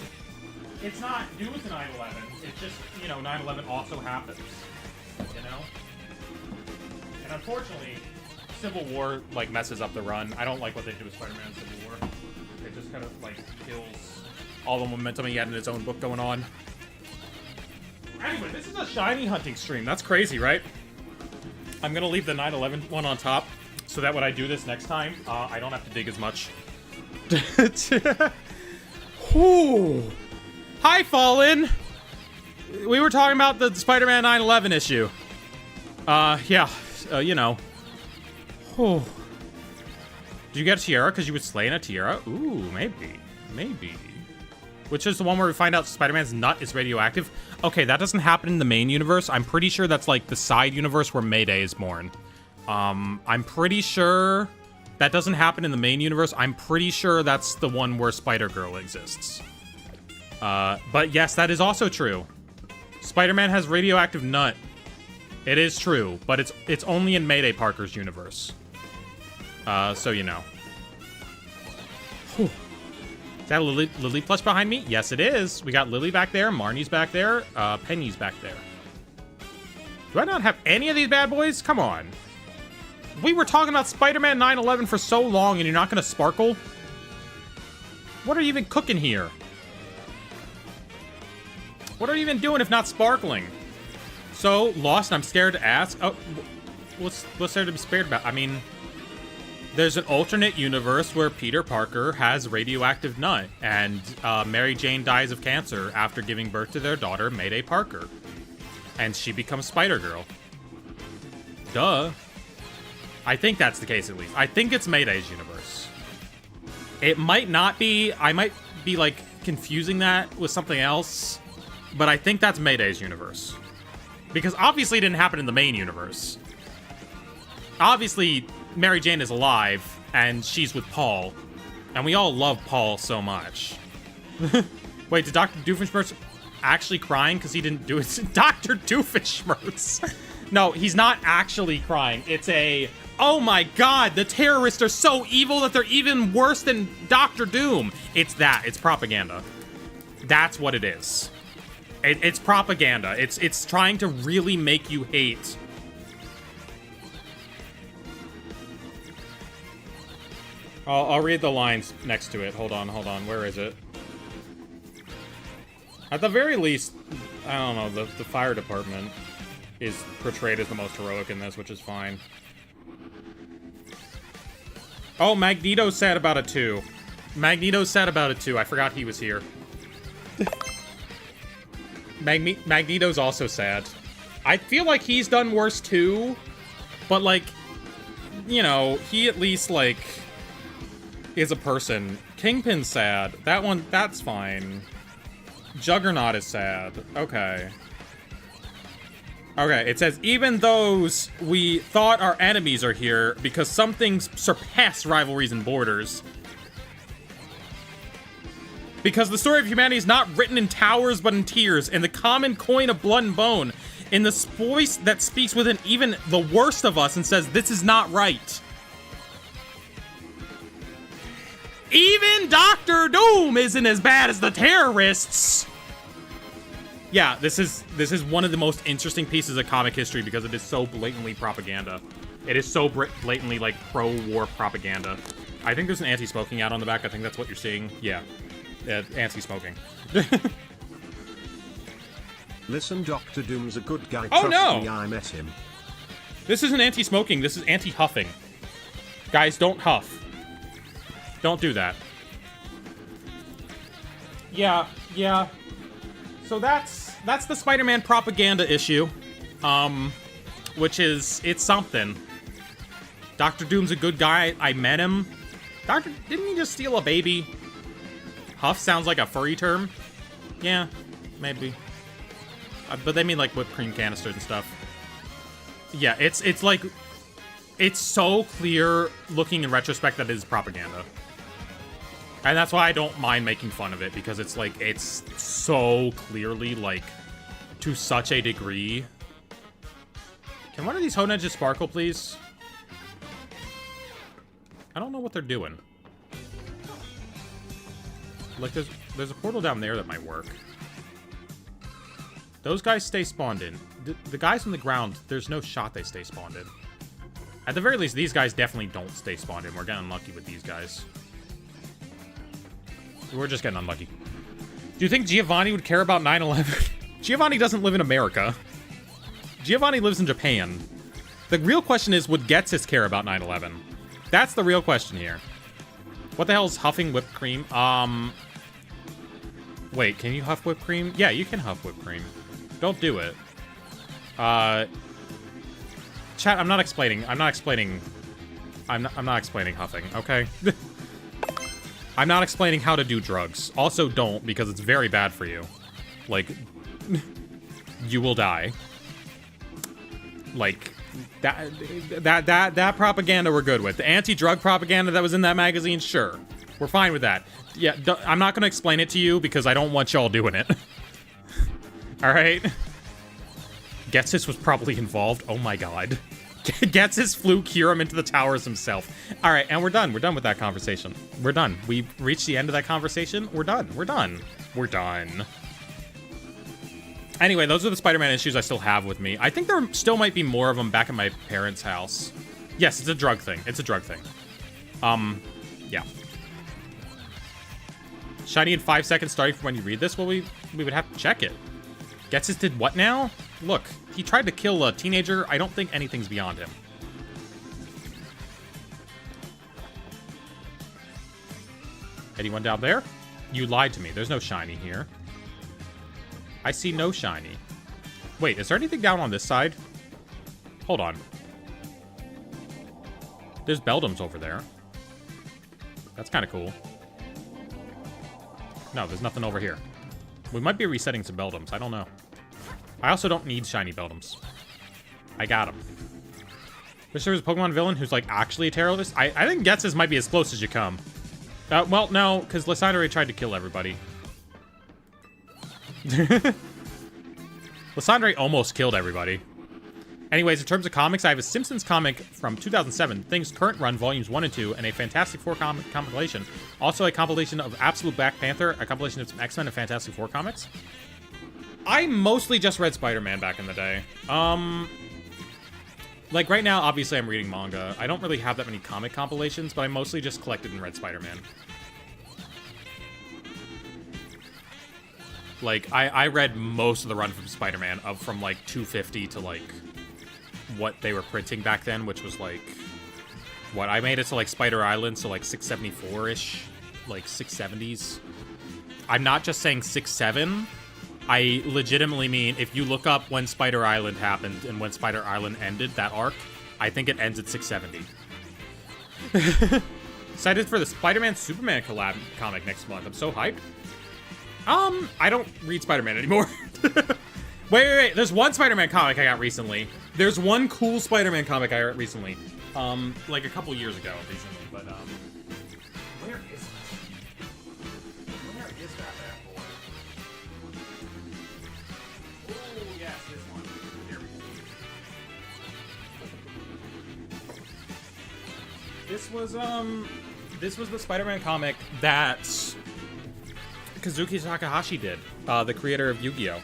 It's not due to 9/11. It's just, you know, 9/11 also happens. You know? And unfortunately, Civil War, like, messes up the run. I don't like what they do with Spider-Man Civil War. It just kind of, like, kills all the momentum he had in his own book going on. Anyway, this is a shiny hunting stream. That's crazy, right? I'm gonna leave the 9/11 one on top, so that when I do this next time, I don't have to dig as much. Ooh. Hi, Fallen! We were talking about the Spider-Man 9/11 issue. Yeah, you know. Ooh. Did you get a tiara because you were slaying a tiara? Ooh, maybe. Maybe. Which is the one where we find out Spider-Man's nut is radioactive? Okay, that doesn't happen in the main universe. I'm pretty sure that's like the side universe where Mayday is born. I'm pretty sure that doesn't happen in the main universe. I'm pretty sure that's the one where Spider-Girl exists. But yes, that is also true. Spider-Man has radioactive nut. It is true, but it's only in Mayday Parker's universe. So you know. Whew. Is that a Lily plush behind me? Yes, it is. We got Lily back there, Marnie's back there, Penny's back there. Do I not have any of these bad boys? Come on. We were talking about Spider-Man 9/11 for so long and you're not gonna sparkle? What are you even cooking here? What are you even doing if not sparkling? So, lost and I'm scared to ask. Oh, what's there to be scared about? I mean, there's an alternate universe where Peter Parker has radioactive nut, and Mary Jane dies of cancer after giving birth to their daughter, Mayday Parker. And she becomes Spider-Girl. Duh. I think that's the case, at least. I think it's Mayday's universe. It might not be. I might be, like, confusing that with something else. But I think that's Mayday's universe. Because obviously it didn't happen in the main universe. Obviously, Mary Jane is alive, and she's with Paul. And we all love Paul so much. Wait, did Dr. Doofenshmirtz actually crying because he didn't do it? Dr. Doofenshmirtz! No, he's not actually crying. It's a, oh my god, the terrorists are so evil that they're even worse than Dr. Doom. It's that. It's propaganda. That's what it is. It's propaganda. It's trying to really make you hate. I'll read the lines next to it. Hold on. Where is it? At the very least, I don't know, the fire department is portrayed as the most heroic in this, which is fine. Oh, Magneto's sad about it too. Magneto's sad about it too. I forgot he was here. Magneto's also sad. I feel like he's done worse too, but like, you know, he at least like is a person. Kingpin's sad. That one, that's fine. Juggernaut is sad. Okay. Okay, it says, even those we thought our enemies are here because some things surpass rivalries and borders. Because the story of humanity is not written in towers but in tears, in the common coin of blood and bone, in the voice that speaks within even the worst of us and says, this is not right. Even Dr. Doom isn't as bad as the terrorists. Yeah, this is one of the most interesting pieces of comic history because it is so blatantly propaganda. It is so blatantly, like, pro-war propaganda. I think there's an anti-smoking ad on the back. I think that's what you're seeing. Yeah. Anti-smoking. Listen, Dr. Doom's a good guy. Oh, Trust no! me, I met him. This isn't anti-smoking. This is anti-huffing. Guys, don't huff. Don't do that. Yeah. So that's the Spider-Man propaganda issue. Which is, it's something. Dr. Doom's a good guy. I met him. Didn't he just steal a baby? Huff sounds like a furry term. Yeah, maybe. But they mean like whipped cream canisters and stuff. Yeah, it's like It's so clear looking in retrospect that it is propaganda. And that's why I don't mind making fun of it, because it's like, it's so clearly, like, to such a degree. Can one of these Honeedges sparkle, please? I don't know what they're doing. Like, there's a portal down there that might work. Those guys stay spawned in. The guys on the ground, there's no shot they stay spawned in. At the very least, these guys definitely don't stay spawned in. We're getting unlucky with these guys. We're just getting unlucky. Do you think Giovanni would care about 9/11? Giovanni doesn't live in America. Giovanni lives in Japan. The real question is, would Getsis care about 9/11? That's the real question here. What the hell is huffing whipped cream? Wait, can you huff whipped cream? Yeah, you can huff whipped cream. Don't do it. Chat, I'm not explaining huffing, okay? I'm not explaining how to do drugs. Also don't, because it's very bad for you. Like, you will die. Like, that propaganda we're good with. The anti-drug propaganda that was in that magazine, sure. We're fine with that. Yeah, I'm not gonna explain it to you because I don't want y'all doing it. Alright? Getsis was probably involved. Oh my god. Getsis flew Kiram into the towers himself. Alright, and we're done. We're done with that conversation. We're done. We've reached the end of that conversation. We're done. We're done. We're done. Anyway, those are the Spider-Man issues I still have with me. I think there still might be more of them back at my parents' house. Yes, it's a drug thing. It's a drug thing. Yeah. Shiny in 5 seconds starting from when you read this? Well, we would have to check it. Getsis did what now? Look, he tried to kill a teenager. I don't think anything's beyond him. Anyone down there? You lied to me. There's no shiny here. I see no shiny. Wait, is there anything down on this side? Hold on. There's Beldums over there. That's kind of cool. No, there's nothing over here. We might be resetting some Beldums. I don't know. I also don't need shiny Beldums. I got them. Wish there was a Pokemon villain who's, like, actually a terrorist. I think Getsis might be as close as you come. Well, no, because Lysandre tried to kill everybody. Lysandre almost killed everybody. Anyways, in terms of comics, I have a Simpsons comic from 2007, Things Current Run, Volumes 1 and 2, and a Fantastic Four compilation. Also a compilation of Absolute Black Panther, a compilation of some X-Men and Fantastic Four comics. I mostly just read Spider-Man back in the day. Like, right now, obviously, I'm reading manga. I don't really have that many comic compilations, but I mostly just collected and read Spider-Man. Like, I read most of the run from Spider-Man, from, like, 250 to, like, what they were printing back then, which was, like, what? I made it to, like, Spider Island, so, like, 674-ish, like, 670s. I'm not just saying 6'7". I legitimately mean, if you look up when Spider Island happened and when Spider Island ended, that arc, I think it ends at 670. Excited for the Spider-Man Superman collab comic next month. I'm so hyped. I don't read Spider-Man anymore. Wait. There's one Spider-Man comic I got recently. There's one cool Spider-Man comic I got recently. Like a couple years ago, recently, but, where is it? Where is that bad boy? Oh, yes, this one. There we go. This was the Spider-Man comic that Kazuki Takahashi did, the creator of Yu-Gi-Oh!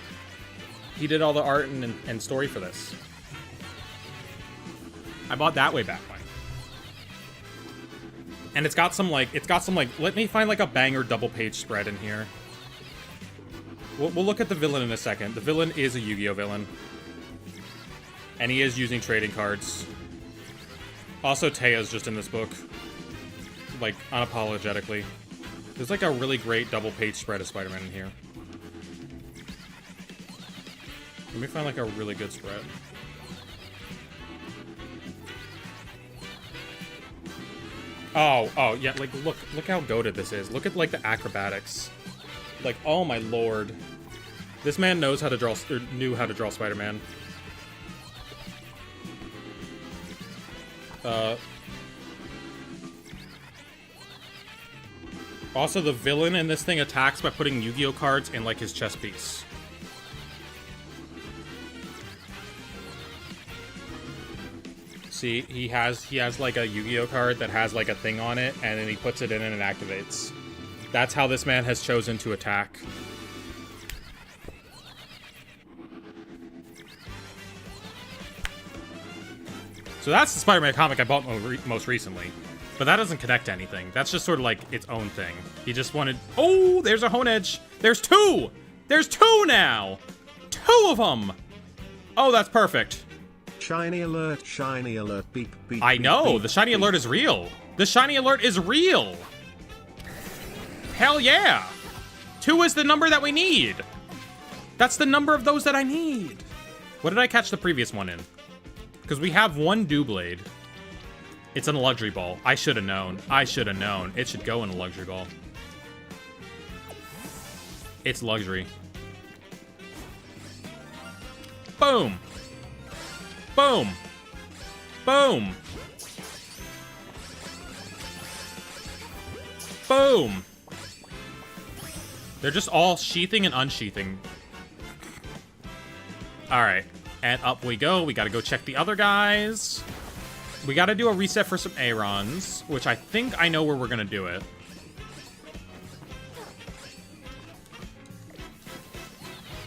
He did all the art and story for this. I bought that way back when. And it's got some like, let me find like a banger double page spread in here. We'll look at the villain in a second. The villain is a Yu-Gi-Oh! Villain. And he is using trading cards. Also, Teya's just in this book. Like, unapologetically. There's like a really great double page spread of Spider-Man in here. Let me find like a really good spread. Oh, yeah, like, look how goated this is. Look at, like, the acrobatics. Like, oh my lord. This man knows how to draw, or knew how to draw Spider-Man. Also, the villain in this thing attacks by putting Yu-Gi-Oh cards in, like, his chess piece. See, he has like a Yu-Gi-Oh card that has like a thing on it, and then he puts it in and it activates. That's how this man has chosen to attack. So that's the Spider-Man comic I bought most recently. But that doesn't connect to anything. That's just sort of like its own thing. He just wanted... Oh, there's a Honeedge. There's two! There's two now! Two of them! Oh, that's perfect. Shiny alert, beep, beep. I know, beep, the shiny beep. alert is real. The shiny alert is real. Hell yeah. 2 is the number that we need. That's the number of those that I need. What did I catch the previous one in? Because we have one Doublade. It's in a luxury ball. I should have known. I should have known. It should go in a luxury ball. It's luxury. Boom. Boom. Boom. Boom. They're just all sheathing and unsheathing. Alright. And up we go. We gotta go check the other guys. We gotta do a reset for some Arons, which I think I know where we're gonna do it.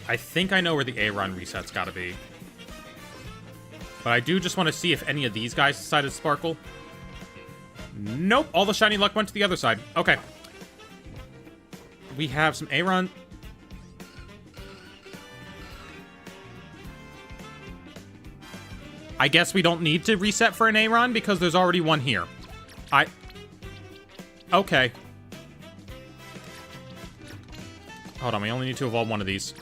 I think I know where the Aron reset's gotta be. But I do just want to see if any of these guys decided to sparkle. Nope, all the shiny luck went to the other side. Okay. We have some Aron. I guess we don't need to reset for an Aron because there's already one here. Okay. Hold on, we only need to evolve one of these.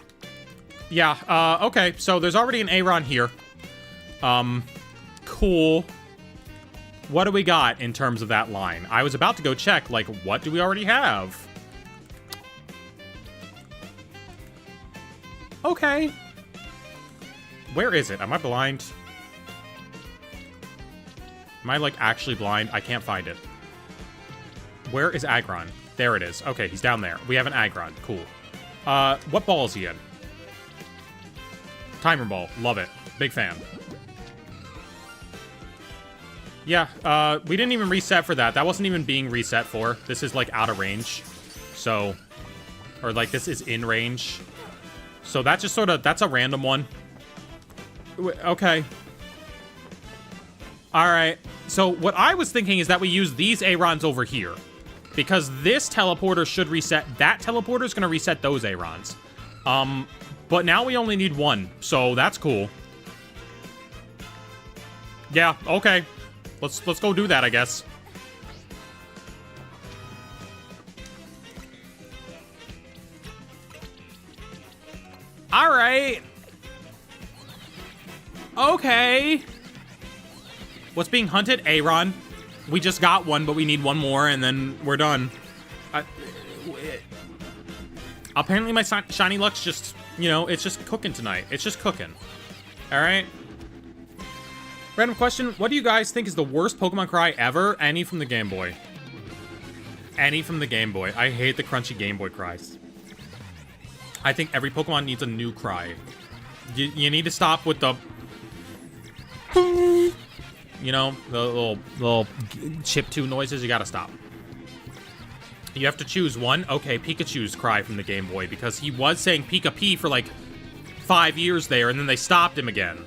Yeah, okay, so there's already an Aron here. Cool. What do we got in terms of that line? I was about to go check, like, what do we already have? Okay. Where is it? Am I blind? Am I, like, actually blind? I can't find it. Where is Aggron? There it is. Okay, he's down there. We have an Aggron. Cool. What ball is he in? Timer ball. Love it. Big fan. Yeah, we didn't even reset for that. That wasn't even being reset for. This is, like, out of range. So, or, like, this is in range. So that just sort of, that's a random one. Okay. Alright. So what I was thinking is that we use these Arons over here. Because this teleporter should reset. That teleporter is going to reset those Arons. But now we only need one. So that's cool. Yeah, okay. Let's go do that, I guess. All right. Okay. What's being hunted? Aron. We just got one, but we need one more, and then we're done. Apparently my shiny luck's just, you know, it's just cooking tonight. It's just cooking. All right. Random question. What do you guys think is the worst Pokemon cry ever? Any from the Game Boy. Any from the Game Boy. I hate the crunchy Game Boy cries. I think every Pokemon needs a new cry. You need to stop with the... You know, the little chiptune noises. You gotta stop. You have to choose one. Okay, Pikachu's cry from the Game Boy, because he was saying Pika-P for like 5 years there, and then they stopped him again.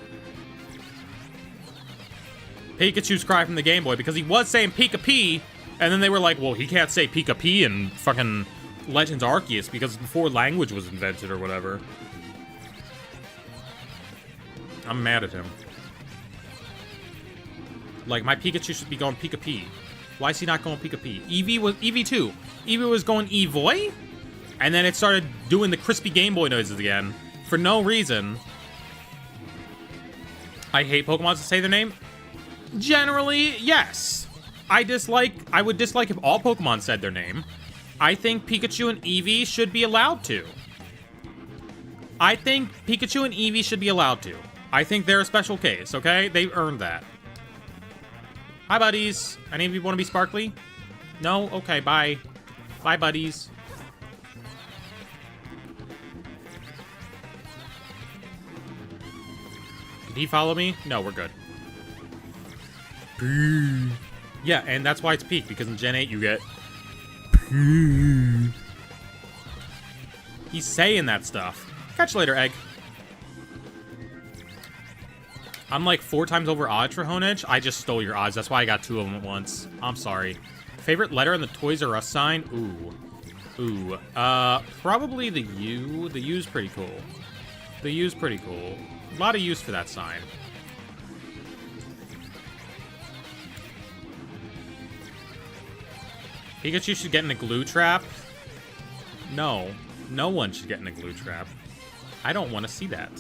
Pikachu's cry from the Game Boy, because he was saying Pika-P, and then they were like, well, he can't say Pika-P in fucking Legends Arceus, because before language was invented or whatever. I'm mad at him. Like, my Pikachu should be going Pika-P. Why is he not going Pika-P? Eevee 2 was going Evoy? And then it started doing the crispy Game Boy noises again. For no reason. I hate Pokemon to say their name. Generally, yes. I would dislike if all Pokemon said their name. I think Pikachu and Eevee should be allowed to. I think they're a special case, okay? They've earned that. Hi, buddies. Any of you want to be sparkly? No? Okay, bye. Bye, buddies. Did he follow me? No, we're good. Yeah, and that's why it's peak, because in Gen 8 you get... He's saying that stuff. Catch you later, egg. I'm like 4 times over odds for Honeedge. I just stole your odds. That's why I got 2 of them at once. I'm sorry. Favorite letter in the Toys R Us sign? Ooh. Ooh. Probably the U. The U's pretty cool. The U's pretty cool. A lot of use for that sign. Pikachu should get in a glue trap? No. No one should get in a glue trap. I don't want to see that.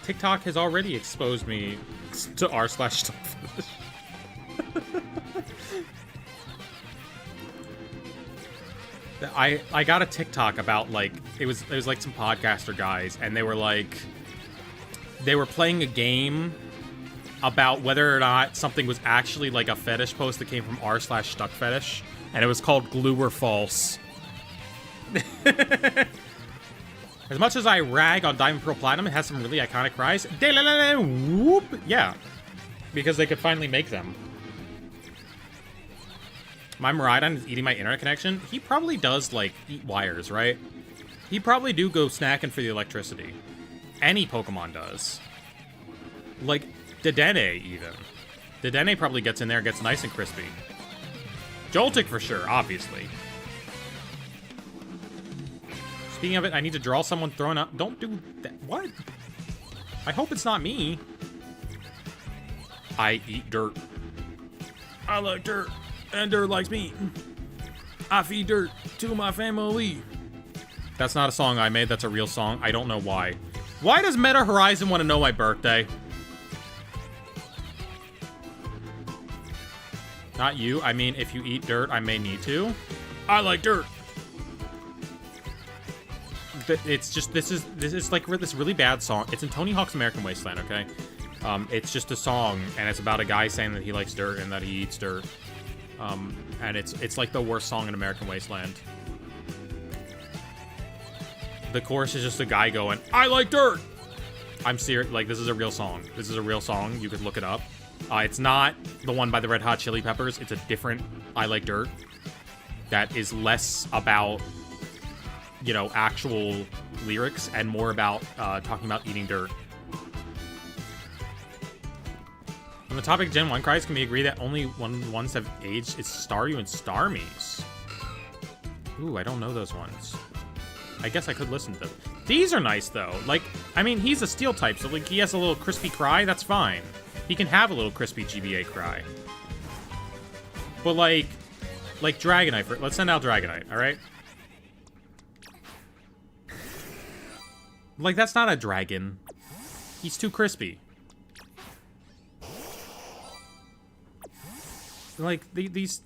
TikTok has already exposed me to r/stuff. I got a TikTok about, like, it was like some podcaster guys, and they were like, they were playing a game about whether or not something was actually like a fetish post that came from r/stuck fetish, and it was called Glue or False. As much as I rag on Diamond Pearl Platinum, it has some really iconic cries. Whoop! Yeah, because they could finally make them. My Miraidon is eating my internet connection. He probably does, like, eat wires, right? He probably do go snacking for the electricity. Any Pokemon does. Like, Dedenne, even. Dedenne probably gets in there and gets nice and crispy. Joltik for sure, obviously. Speaking of it, I need to draw someone throwing up. Don't do that. What? I hope it's not me. I eat dirt. I like dirt. And dirt likes me. I feed dirt to my family. That's not a song I made. That's a real song. I don't know why. Why does Meta Horizon want to know my birthday? Not you. I mean, if you eat dirt, I may need to. I like dirt. It's just, this is like this really bad song. It's in Tony Hawk's American Wasteland, okay? It's just a song, and it's about a guy saying that he likes dirt and that he eats dirt. And it's like the worst song in American Wasteland. The chorus is just a guy going, I like dirt! I'm serious, like, this is a real song. This is a real song, you could look it up. It's not the one by the Red Hot Chili Peppers, it's a different I Like Dirt. That is less about, you know, actual lyrics and more about talking about eating dirt. On the topic of Gen 1 cries, can we agree that only ones have aged? It's Staryu and Starmies. Ooh, I don't know those ones. I guess I could listen to them. These are nice, though. Like, I mean, he's a steel type, so, like, he has a little crispy cry, that's fine. He can have a little crispy GBA cry. But, like Dragonite. Let's send out Dragonite, alright? Like, that's not a dragon. He's too crispy. Like, these...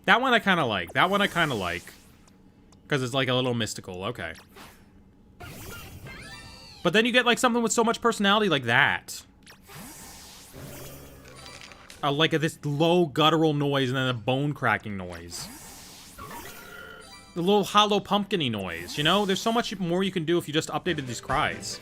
That one I kind of like. That one I kind of like. Because it's, like, a little mystical. Okay. But then you get, like, something with so much personality like that. Like this low guttural noise and then a bone-cracking noise. The little hollow pumpkin-y noise, you know? There's so much more you can do if you just updated these cries.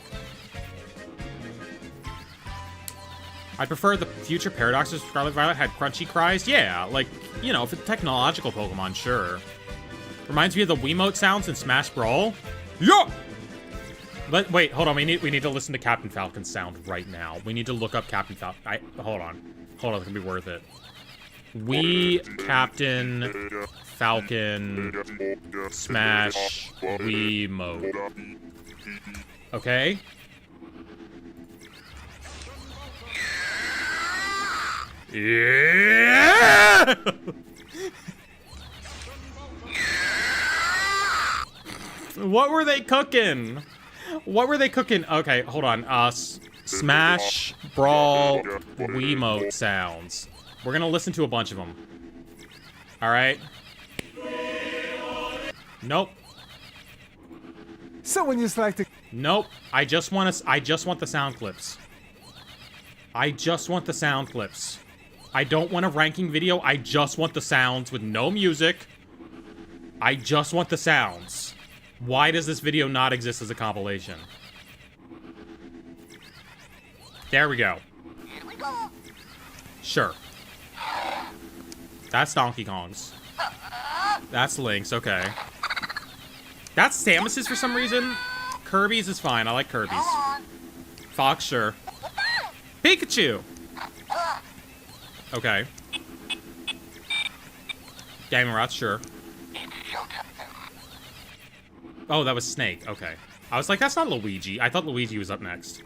I prefer the future Paradoxes Scarlet Violet had crunchy cries. Yeah, like, you know, if it's technological Pokemon, sure. Reminds me of the Wiimote sounds in Smash Brawl. Yeah! But wait, hold on. We need to listen to Captain Falcon's sound right now. We need to look up Captain Falcon. Hold on. Hold on, it's gonna be worth it. Captain Falcon Smash Wiimote. Okay. Yeah! What were they cooking? What were they cooking? Okay, hold on. Smash Brawl Wiimote sounds. We're gonna listen to a bunch of them. All right. Nope. Someone just like to. Nope. I just want the sound clips. I just want the sound clips. I don't want a ranking video. I just want the sounds with no music. I just want the sounds. Why does this video not exist as a compilation? There we go. Sure. That's Donkey Kong's. That's Link's, okay. That's Samus's for some reason. Kirby's is fine. I like Kirby's. Fox, sure. Pikachu! Okay. Game & Watch, sure. Oh, that was Snake. Okay. I was like, that's not Luigi. I thought Luigi was up next.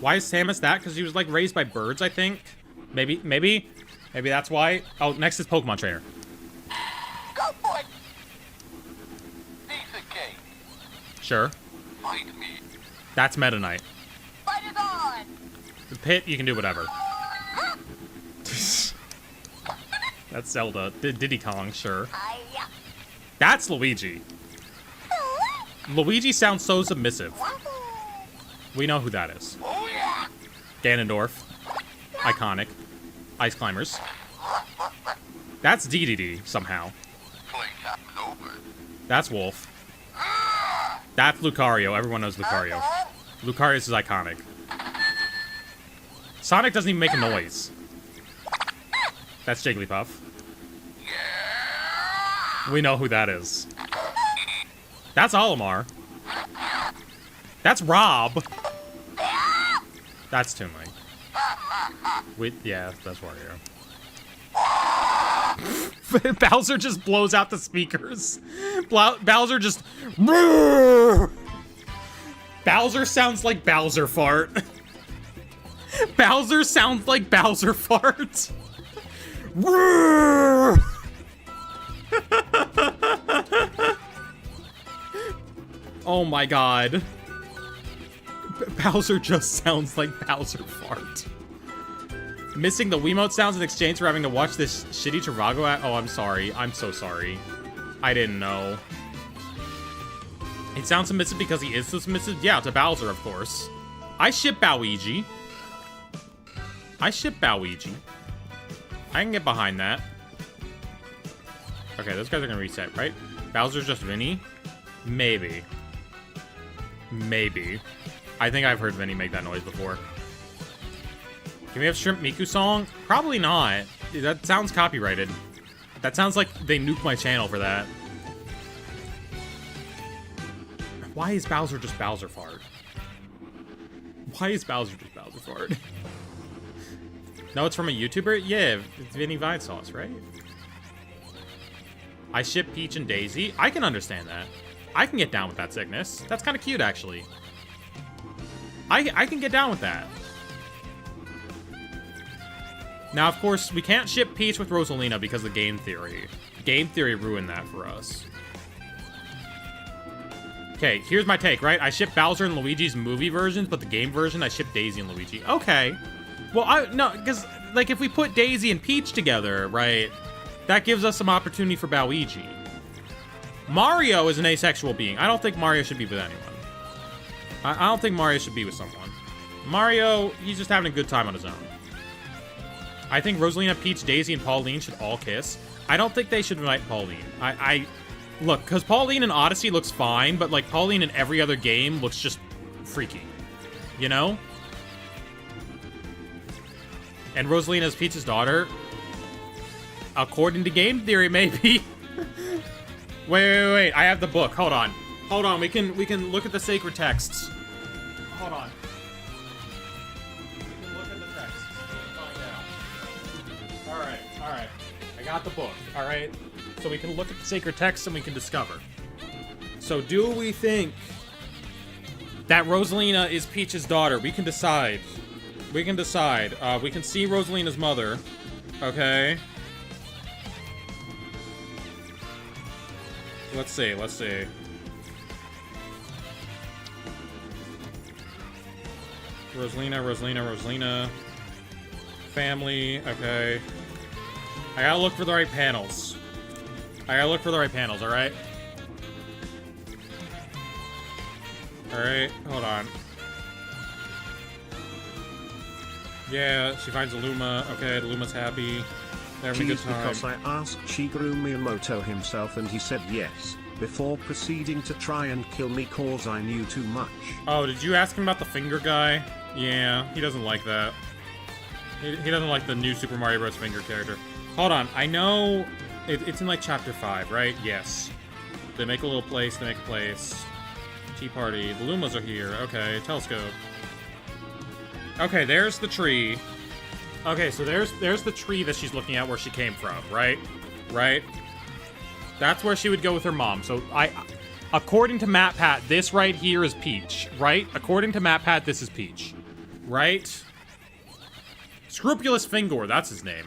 Why is Samus that? Because he was, like, raised by birds, I think? Maybe that's why. Oh, next is Pokemon Trainer. Go for it! Piece of cake. Sure. Fight me. That's Meta Knight. Fight is on! The Pit, you can do whatever. That's Zelda. Diddy Kong, sure. That's Luigi. Luigi sounds so submissive. We know who that is. Ganondorf. Iconic. Ice Climbers. That's DDD, somehow. That's Wolf. That's Lucario. Everyone knows Lucario. Lucario's is iconic. Sonic doesn't even make a noise. That's Jigglypuff. We know who that is. That's Olimar. That's Rob. That's Toon Link. Yeah, that's Wario. Bowser just blows out the speakers. Bowser just... Bowser sounds like Bowser fart. Bowser sounds like Bowser fart. Oh my god. Bowser just sounds like Bowser fart. Missing the Wiimote sounds in exchange for having to watch this shitty Trivago ad. Oh, I'm sorry. I'm so sorry. I didn't know. It sounds submissive because he is so submissive? Yeah, to Bowser, of course. I ship Bowigi. I ship Bowigi. I can get behind that. Okay, those guys are gonna reset, right? Bowser's just Vinny? Maybe. Maybe. I think I've heard Vinny make that noise before. Can we have Shrimp Miku song? Probably not. That sounds copyrighted. That sounds like they nuked my channel for that. Why is Bowser just Bowser fart? Why is Bowser just Bowser fart? No, it's from a YouTuber? Yeah, it's Vinny Vine Sauce, right? I ship Peach and Daisy. I can understand that. I can get down with that sickness. That's kind of cute, actually. I can get down with that. Now, of course, we can't ship Peach with Rosalina because of game theory. Game theory ruined that for us. Okay, here's my take, right? I ship Bowser and Luigi's movie versions, but the game version, I ship Daisy and Luigi. Okay. Well, no, because, like, if we put Daisy and Peach together, right, that gives us some opportunity for Bowigi. Mario is an asexual being. I don't think Mario should be with anyone. I don't think Mario should be with someone. Mario, he's just having a good time on his own. I think Rosalina, Peach, Daisy, and Pauline should all kiss. I don't think they should invite Pauline. Look, because Pauline in Odyssey looks fine, but, like, Pauline in every other game looks just freaky. You know? And Rosalina's Peach's daughter, according to game theory, maybe. Wait. I have the book. Hold on. We can look at the sacred texts. Hold on. We can look at the texts and find out. Alright. I got the book. Alright. So we can look at the sacred texts and we can discover. So do we think that Rosalina is Peach's daughter? We can decide. We can see Rosalina's mother. Okay. Let's see. Rosalina. Family, okay. I gotta look for the right panels. Alright? Alright, hold on. Yeah, she finds a Luma. Okay, the Luma's happy. They're having a good Cheese time. because I asked Shigeru Miyamoto himself and he said yes, before proceeding to try and kill me cause I knew too much. Oh, did you ask him about the finger guy? Yeah, he doesn't like that. He doesn't like the new Super Mario Bros. Finger character. Hold on, I know it's in like chapter 5, right? Yes. They make a little place, they make a place. Tea party. The Lumas are here. Okay, telescope. Okay, there's the tree. Okay, so there's the tree that she's looking at where she came from, right? Right? That's where she would go with her mom. So according to MatPat, this right here is Peach, right? According to MatPat, this is Peach, right? Scrupulous Fingor, that's his name.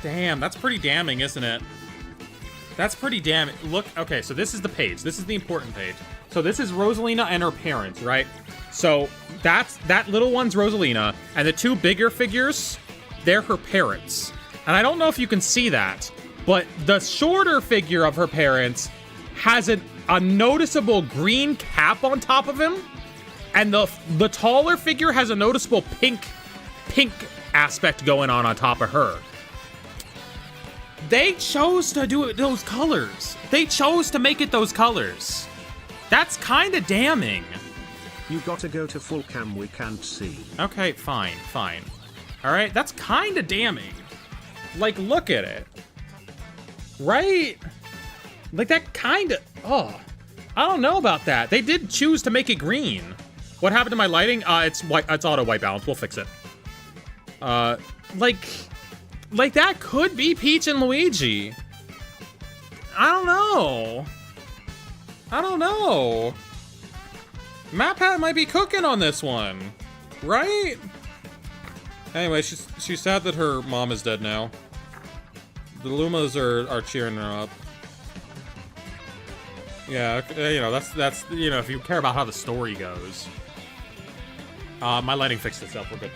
Damn, that's pretty damning, isn't it? That's pretty damning. Look, okay, so this is the page. This is the important page. So this is Rosalina and her parents, right? So that little one's Rosalina, and the two bigger figures, they're her parents. And I don't know if you can see that, but the shorter figure of her parents has a noticeable green cap on top of him, and the taller figure has a noticeable pink aspect going on top of her. They chose to do it those colors. They chose to make it those colors. That's kind of damning. You gotta go to full cam, we can't see. Okay, fine. All right, that's kind of damning. Like, look at it. Right? Like, that kind of... Oh, I don't know about that. They did choose to make it green. What happened to my lighting? It's auto white balance. We'll fix it. Like, that could be Peach and Luigi. I don't know. MatPat might be cooking on this one. Right? Anyway, she's sad that her mom is dead now. The Lumas are cheering her up. Yeah, you know, that's you know, if you care about how the story goes. My lighting fixed itself, we're good.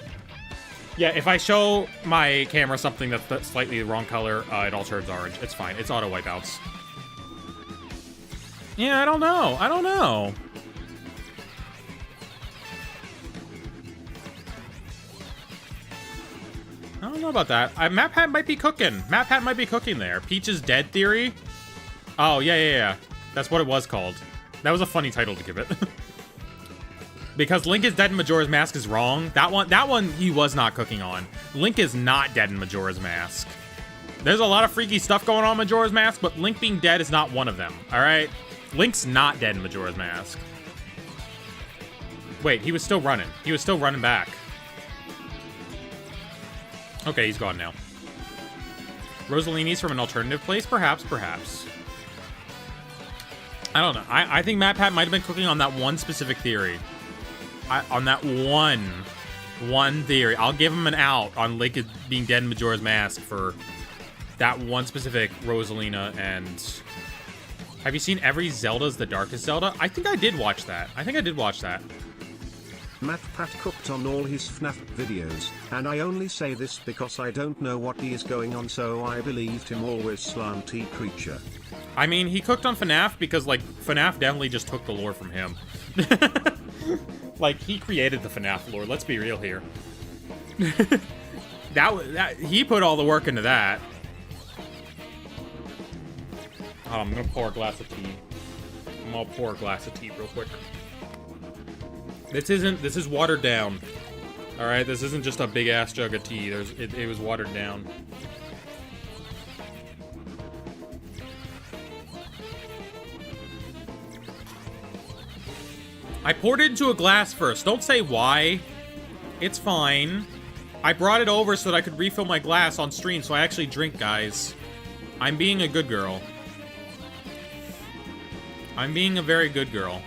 Yeah, if I show my camera something that's slightly the wrong color, it all turns orange. It's fine. It's auto wipeouts. Yeah, I don't know. I don't know about that. MatPat might be cooking. MatPat might be cooking there. Peach's dead theory? Oh, yeah. That's what it was called. That was a funny title to give it. Because Link is dead in Majora's Mask is wrong. That one he was not cooking on. Link is not dead in Majora's Mask. There's a lot of freaky stuff going on in Majora's Mask, but Link being dead is not one of them, alright? Link's not dead in Majora's Mask. Wait, he was still running. He was still running back. Okay, he's gone now. Rosalini's from an alternative place? Perhaps. I don't know. I think MatPat might have been cooking on that one specific theory. On that one theory. I'll give him an out on Link being dead in Majora's Mask for that one specific Rosalina. And have you seen every Zelda's the Darkest Zelda? I think I did watch that. MatPat cooked on all his FNAF videos, and I only say this because I don't know what he is going on, so I believed him always slanty creature. I mean, he cooked on FNAF because, like, FNAF definitely just took the lore from him. Like, he created the FNAF lore, let's be real here. He put all the work into that. I'm gonna pour a glass of tea. I'm gonna pour a glass of tea real quick. This is watered down. Alright, this isn't just a big ass jug of tea. It was watered down. I poured it into a glass first. Don't say why. It's fine. I brought it over so that I could refill my glass on stream, so I actually drink, guys. I'm being a good girl. I'm being a very good girl.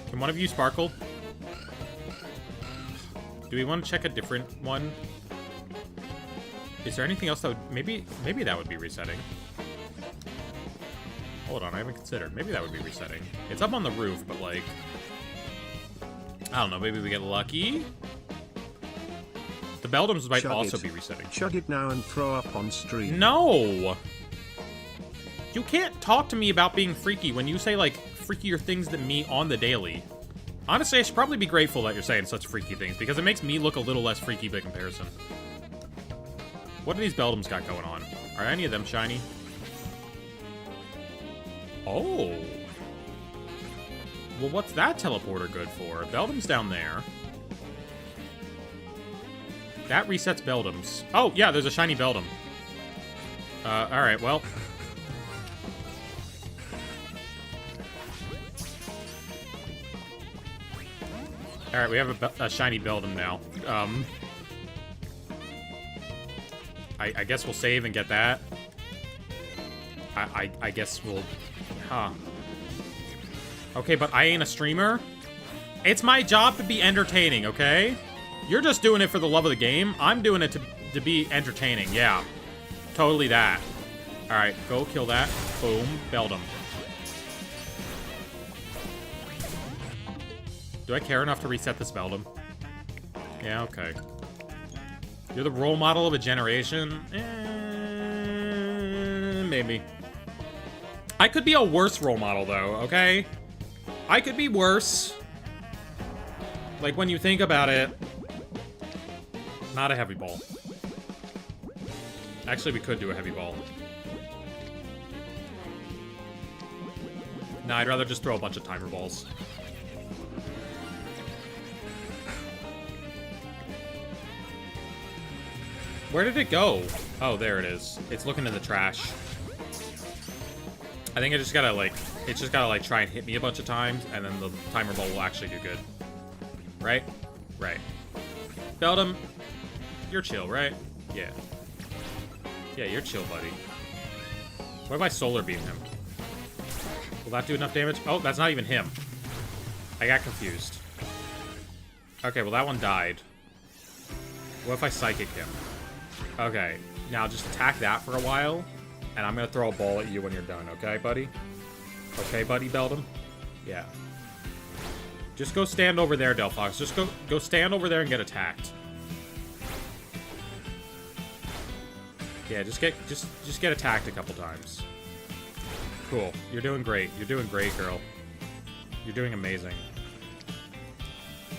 Can one of you sparkle? Do we want to check a different one? Is there anything else that would... Maybe that would be resetting. Hold on, I haven't considered. Maybe that would be resetting. It's up on the roof, but like... I don't know, maybe we get lucky? The Beldums might also be resetting. Chug it now and throw up on stream. No! You can't talk to me about being freaky when you say, like, freakier things than me on the daily. Honestly, I should probably be grateful that you're saying such freaky things, because it makes me look a little less freaky by comparison. What do these Beldums got going on? Are any of them shiny? Oh. Well, what's that teleporter good for? Beldum's down there. That resets Beldums. Oh, yeah, there's a shiny Beldum. Alright, well. Alright, we have a shiny Beldum now. I guess we'll save and get that. I guess we'll... Huh. Okay, but I ain't a streamer. It's my job to be entertaining, okay? You're just doing it for the love of the game. I'm doing it to be entertaining, yeah. Totally that. Alright, go kill that. Boom. Beldum. Do I care enough to reset this Beldum? Yeah, okay. You're the role model of a generation? Maybe. I could be a worse role model, though, okay? I could be worse. Like, when you think about it. Not a heavy ball. Actually, we could do a heavy ball. Nah, I'd rather just throw a bunch of timer balls. Where did it go? Oh, there it is. It's looking in the trash. I think I just gotta, like... It's just gotta, like, try and hit me a bunch of times, and then the timer ball will actually do good. Right? Right. Beldum, you're chill, right? Yeah. Yeah, you're chill, buddy. What if I solar beam him? Will that do enough damage? Oh, that's not even him. I got confused. Okay, well, that one died. What if I psychic him? Okay, now just attack that for a while, and I'm gonna throw a ball at you when you're done, okay, buddy? Okay, buddy, Beldum? Yeah. Just go stand over there, Delphox. Just go stand over there and get attacked. Yeah, just get attacked a couple times. Cool. You're doing great. You're doing great, girl. You're doing amazing.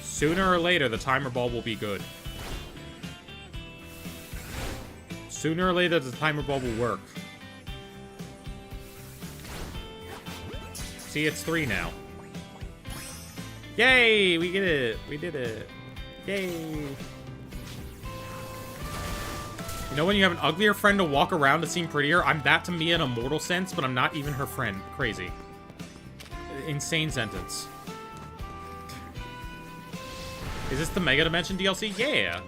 Sooner or later, the timer ball will be good. Sooner or later, the timer ball will work. See, it's 3 now. Yay! We get it! We did it! Yay! You know when you have an uglier friend to walk around to seem prettier? I'm that to me in a mortal sense, but I'm not even her friend. Crazy. Insane sentence. Is this the Mega Dimension DLC? Yeah!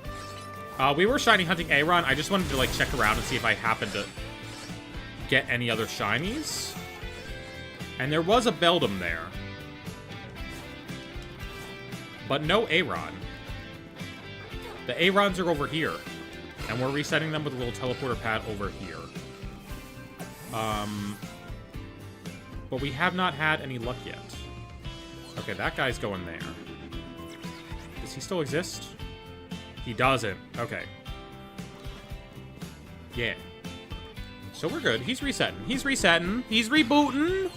We were shiny hunting Aron. I just wanted to, like, check around and see if I happened to get any other shinies. And there was a Beldum there. But no Aron. The Arons are over here. And we're resetting them with a little teleporter pad over here. But we have not had any luck yet. Okay, that guy's going there. Does he still exist? He doesn't. Okay. Yeah. So we're good. He's resetting. He's resetting. He's rebooting.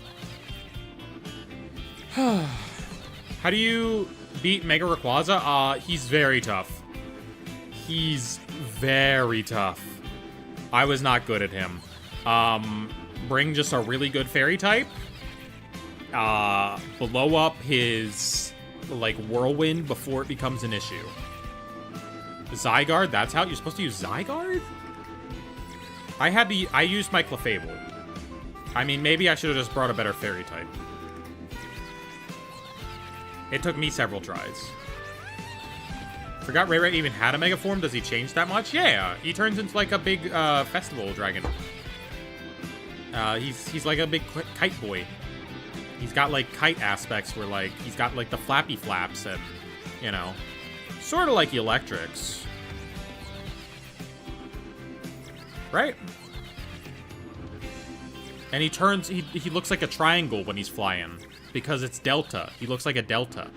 How do you beat Mega Rayquaza? He's very tough. He's very tough. I was not good at him. Bring just a really good fairy type. Blow up his, like, whirlwind before it becomes an issue. Zygarde, that's how you're supposed to use Zygarde? I used my Clefable. I mean, maybe I should have just brought a better fairy type. It took me several tries. Forgot Ray Ray even had a Mega Form. Does he change that much? Yeah, he turns into like a big festival dragon. He's like a big kite boy. He's got like kite aspects where like he's got like the flappy flaps and, you know, sort of like Electrics. Right? And he turns, he looks like a triangle when he's flying. Because it's Delta. He looks like a Delta.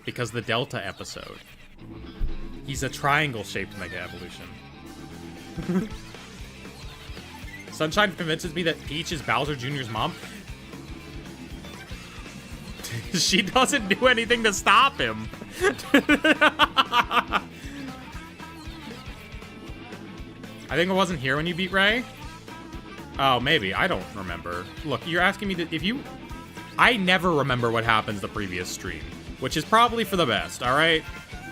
Because the Delta episode. He's a triangle-shaped Mega Evolution. Sunshine convinces me that Peach is Bowser Jr.'s mom. She doesn't do anything to stop him. I think I wasn't here when you beat Ray. Oh, maybe. I don't remember. Look, you're asking me if you... I never remember what happens the previous stream, which is probably for the best, alright?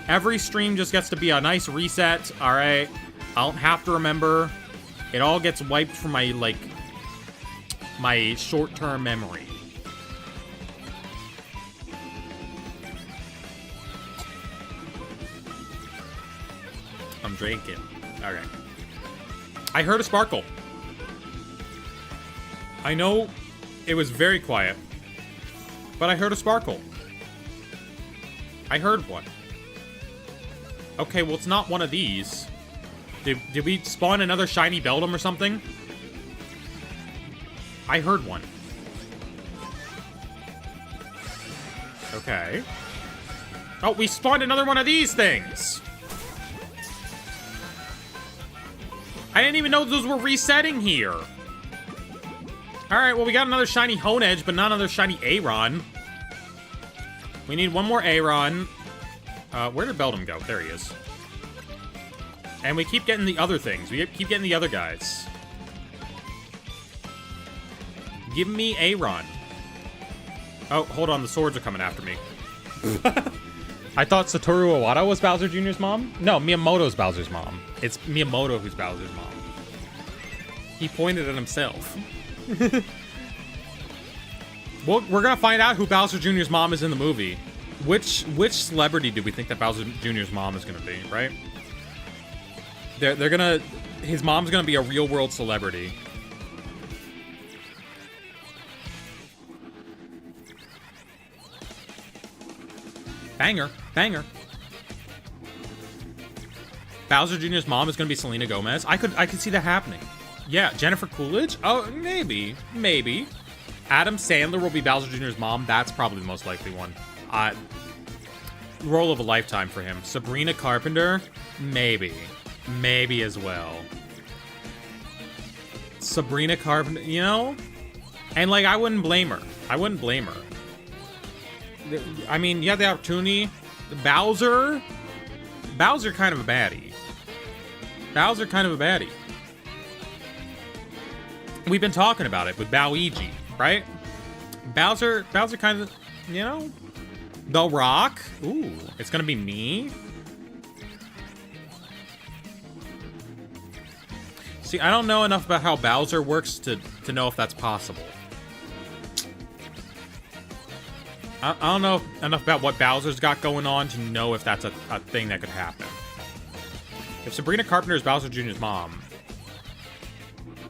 Every stream just gets to be a nice reset, alright? I don't have to remember. It all gets wiped from my, like, my short-term memory. I'm drinking. Okay. I heard a sparkle. I know it was very quiet, but I heard a sparkle. I heard one. Okay, well, it's not one of these. Did we spawn another shiny Beldum or something? I heard one. Okay. Oh, we spawned another one of these things! I didn't even know those were resetting here. Alright, well, we got another shiny Honeedge, but not another shiny Aron. We need one more Aron. Where did Beldum go? There he is. And we keep getting the other things. We keep getting the other guys. Give me Aron. Oh, hold on. The swords are coming after me. I thought Satoru Iwata was Bowser Jr.'s mom? No, Miyamoto's Bowser's mom. It's Miyamoto who's Bowser's mom. He pointed at himself. Well, we're gonna find out who Bowser Jr.'s mom is in the movie. Which celebrity do we think that Bowser Jr.'s mom is gonna be, right? They're gonna... His mom's gonna be a real-world celebrity. Banger. Banger. Bowser Jr.'s mom is gonna be Selena Gomez. I could see that happening. Yeah, Jennifer Coolidge? Oh, maybe. Maybe. Adam Sandler will be Bowser Jr.'s mom. That's probably the most likely one. Role of a lifetime for him. Sabrina Carpenter? Maybe. Maybe as well. Sabrina Carpenter, you know? And, like, I wouldn't blame her. I wouldn't blame her. I mean, you have the opportunity. Bowser kind of a baddie. Bowser kind of a baddie. We've been talking about it with Bowigi, right? Bowser kind of, you know? The Rock? Ooh, it's gonna be me? See, I don't know enough about how Bowser works to know if that's possible. I don't know enough about what Bowser's got going on to know if that's a thing that could happen. If Sabrina Carpenter is Bowser Jr.'s mom...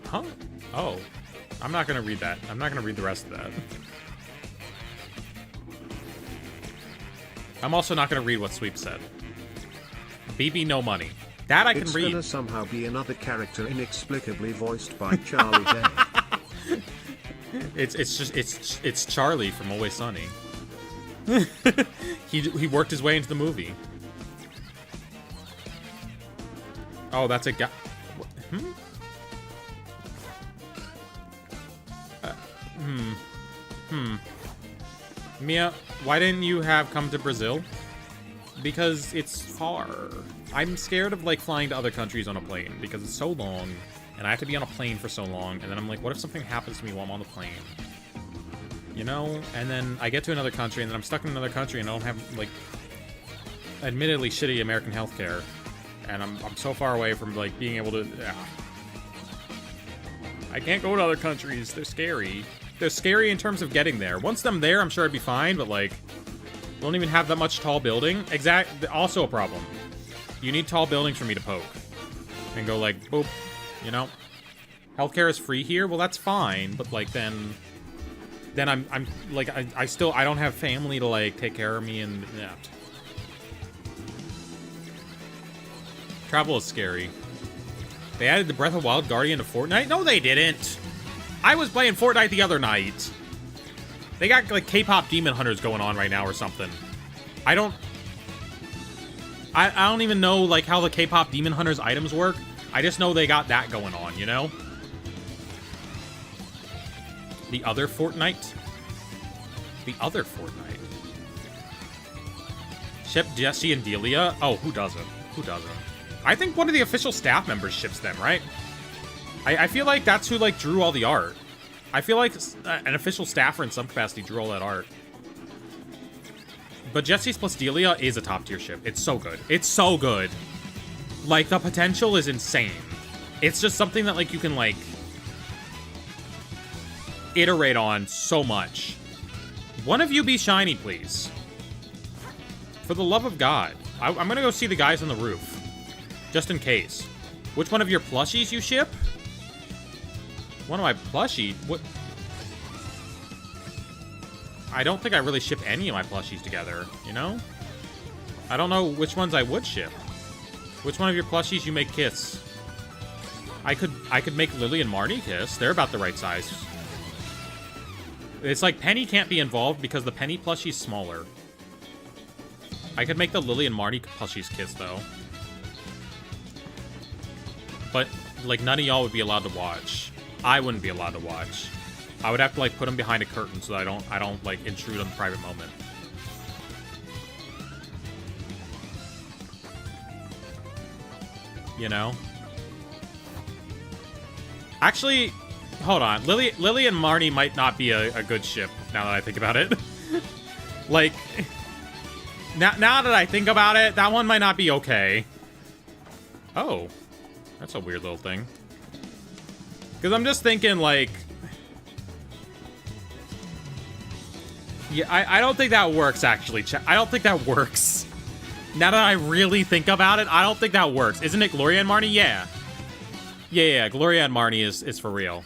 Huh? Oh. I'm not gonna read that. I'm not gonna read the rest of that. I'm also not gonna read what Sweep said. BB no money. That I can read. It's gonna somehow be another character inexplicably voiced by Charlie Day. It's Charlie from Always Sunny. He worked his way into the movie. Oh, that's a guy. Mia, why didn't you have come to Brazil? Because it's far. I'm scared of, like, flying to other countries on a plane because it's so long, and I have to be on a plane for so long, and then I'm like, what if something happens to me while I'm on the plane? You know? And then I get to another country, and then I'm stuck in another country, and I don't have, like, admittedly shitty American healthcare, and I'm so far away from, like, being able to... I can't go to other countries. They're scary. They're scary in terms of getting there. Once I'm there, I'm sure I'd be fine, but, like, we don't even have that much tall building. Also a problem. You need tall buildings for me to poke. And go, like, boop. You know? Healthcare is free here? Well, that's fine, but, like, then I'm like, I don't have family to, like, take care of me, and, yeah. Travel is scary. They added the Breath of Wild Guardian to Fortnite? No, they didn't! I was playing Fortnite the other night. They got, like, K-pop Demon Hunters going on right now or something. I don't even know, like, how the K-pop Demon Hunters items work. I just know they got that going on, you know? The other Fortnite? The other Fortnite? Ship Jesse and Delia? Oh, who doesn't? Who doesn't? I think one of the official staff members ships them, right? I feel like that's who, like, drew all the art. I feel like an official staffer in some capacity drew all that art. But Jesse's plus Delia is a top tier ship. It's so good. It's so good. Like, the potential is insane. It's just something that, like, you can, like, iterate on so much. One of you be shiny, please. For the love of God. I'm gonna go see the guys on the roof. Just in case. Which one of your plushies you ship? One of my plushie? What? I don't think I really ship any of my plushies together, you know? I don't know which ones I would ship. Which one of your plushies you make kiss? I could make Lily and Marnie kiss. They're about the right size. It's like Penny can't be involved because the Penny plushie's smaller. I could make the Lily and Marnie plushies kiss, though. But, like, none of y'all would be allowed to watch. I wouldn't be allowed to watch. I would have to, like, put them behind a curtain so that I don't like, intrude on the private moment. You know? Actually, hold on. Lily and Marnie might not be a good ship, now that I think about it. Like, now that I think about it, that one might not be okay. Oh. That's a weird little thing. Because I'm just thinking, like... Yeah, I don't think that works, actually. I don't think that works. Now that I really think about it, I don't think that works. Isn't it Gloria and Marnie? Yeah. Yeah, Gloria and Marnie is for real.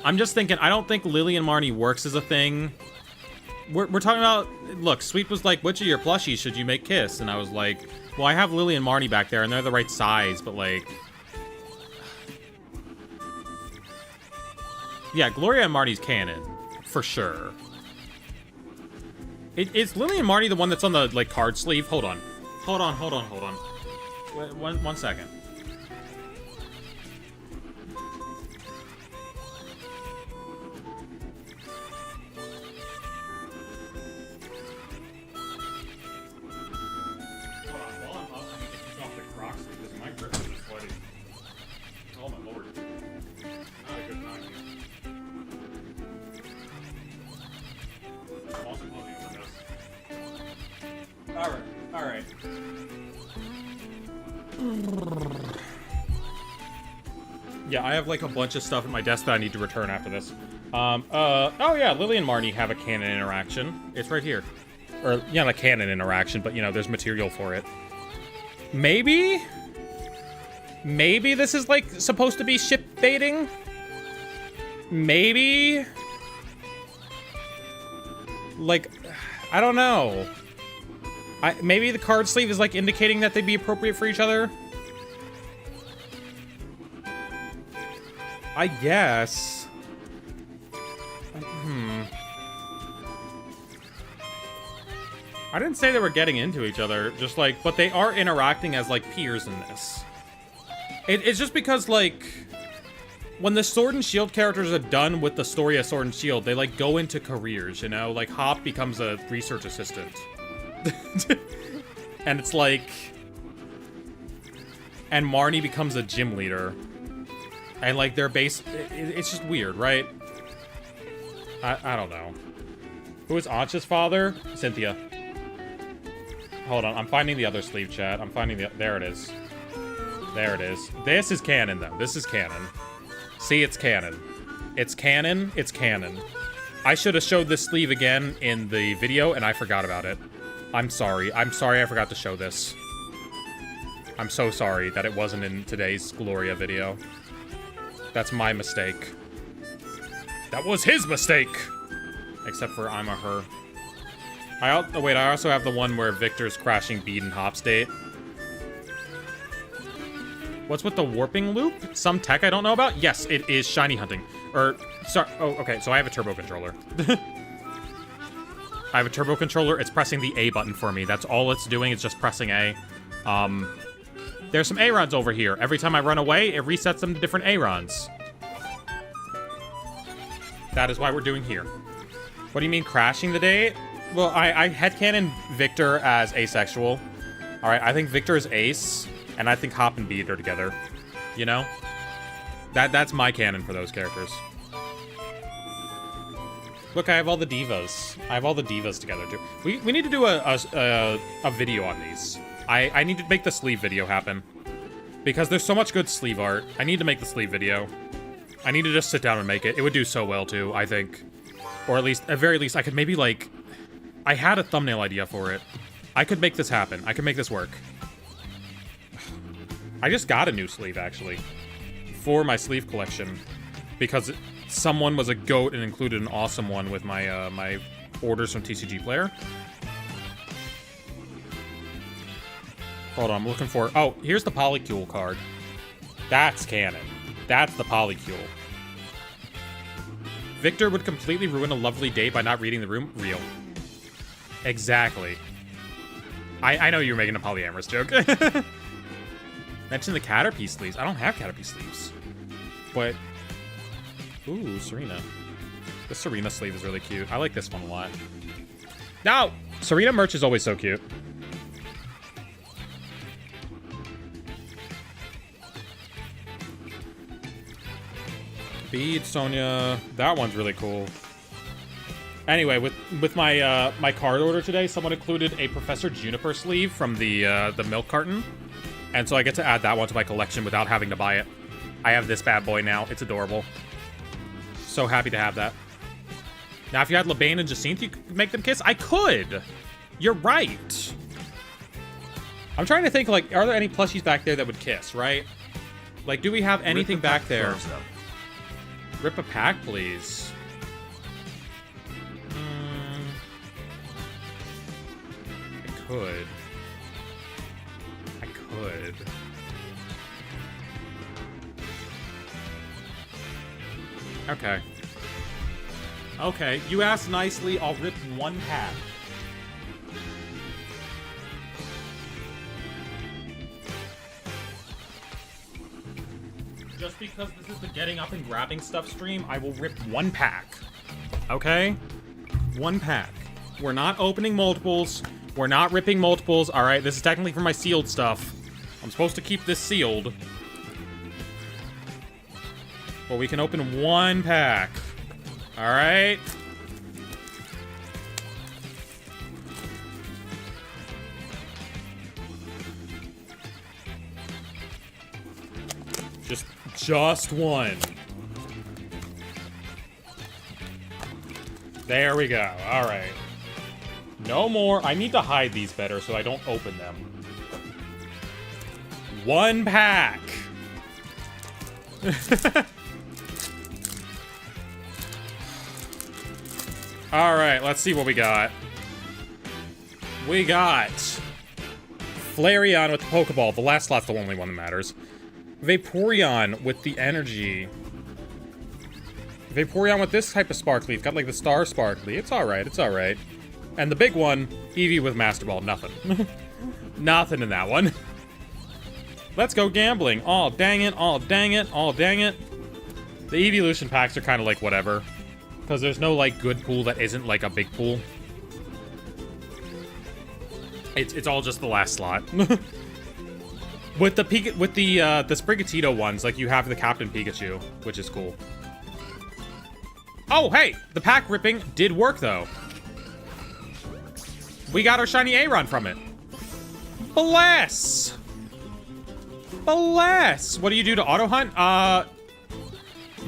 I'm just thinking, I don't think Lily and Marnie works as a thing. We're talking about... Look, Sweet was like, which of your plushies should you make kiss? And I was like... Well, I have Lily and Marnie back there, and they're the right size, but, like... Yeah, Gloria and Marnie's canon. For sure. Is Lily and Marnie the one that's on the, like, card sleeve? Hold on. Hold on. Wait, one second. Alright. Yeah, I have like a bunch of stuff at my desk that I need to return after this. Oh yeah, Lily and Marnie have a canon interaction. It's right here. Or, yeah, not a canon interaction, but you know, there's material for it. Maybe this is like supposed to be ship baiting? Maybe? Like, I don't know. Maybe the card sleeve is like indicating that they'd be appropriate for each other? I guess. I didn't say they were getting into each other, just like, but they are interacting as like peers in this. It's just because like, when the Sword and Shield characters are done with the story of Sword and Shield, they like go into careers, you know? Like Hop becomes a research assistant. And it's like... And Marnie becomes a gym leader. And like their base... It's just weird, right? I don't know. Who is Ancha's father? Cynthia. Hold on, I'm finding the other sleeve, chat. I'm finding the... There it is. There it is. This is canon, though. This is canon. See, it's canon. It's canon. It's canon. I should have showed this sleeve again in the video, and I forgot about it. I'm sorry. I'm sorry I forgot to show this. I'm so sorry that it wasn't in today's Gloria video. That's my mistake. That was his mistake! Except for I'm a her. Oh wait, I also have the one where Victor's crashing Bead and Hop state. What's with the warping loop? Some tech I don't know about? Yes, it is shiny hunting. Or, sorry, oh, okay, so I have a turbo controller. I have a turbo controller, it's pressing the A button for me. That's all it's doing, it's just pressing A. There's some A-Rons over here. Every time I run away, it resets them to different A-Rons. That is why we're doing here. What do you mean crashing the date? Well, I headcanon Victor as asexual. All right, I think Victor is ace, and I think Hop and Beat are together. You know? That's my canon for those characters. Look, I have all the divas. I have all the divas together, too. We need to do a video on these. I need to make the sleeve video happen. Because there's so much good sleeve art. I need to make the sleeve video. I need to just sit down and make it. It would do so well, too, I think. Or at very least, I could maybe, like... I had a thumbnail idea for it. I could make this happen. I could make this work. I just got a new sleeve, actually. For my sleeve collection. Because someone was a goat and included an awesome one with my, my orders from TCG Player. Hold on, I'm looking for... Oh, here's the Polycule card. That's canon. That's the Polycule. Victor would completely ruin a lovely day by not reading the room. Real. Exactly. I know you were making a polyamorous joke. Mention the Caterpie sleeves. I don't have Caterpie sleeves. But... Ooh, Serena. The Serena sleeve is really cute. I like this one a lot. No! Serena merch is always so cute. Bead, Sonya. That one's really cool. Anyway, with my my card order today, someone included a Professor Juniper sleeve from the milk carton, and so I get to add that one to my collection without having to buy it. I have this bad boy now. It's adorable. So happy to have that. Now, if you had LeBain and Jacinth, you could make them kiss. I could. You're right. I'm trying to think, like, are there any plushies back there that would kiss? Right? Like, do we have anything back there? Rip a pack, please. I could. Okay. Okay, you asked nicely. I'll rip one pack. Just because this is the getting up and grabbing stuff stream, I will rip one pack. Okay? One pack. We're not opening multiples. We're not ripping multiples. All right, this is technically for my sealed stuff. I'm supposed to keep this sealed. But we can open one pack. All right? Just one. There we go. All right. No more. I need to hide these better so I don't open them. One pack. All right, let's see what we got. We got Flareon with the Pokeball. The last slot's the only one that matters. Vaporeon with the energy. Vaporeon with this type of sparkly. It's got like the star sparkly. It's alright, it's alright. And the big one, Eevee with Master Ball. Nothing. Nothing in that one. Let's go gambling. Oh, dang it. Oh, dang it. Oh, dang it. The Evolution packs are kind of like whatever. Because there's no like good pool that isn't like a big pool. It's all just the last slot. With the Sprigatito ones, like you have the Captain Pikachu, which is cool. Oh, hey! The pack ripping did work, though. We got our shiny Aron from it. Bless! Bless! What do you do to auto hunt?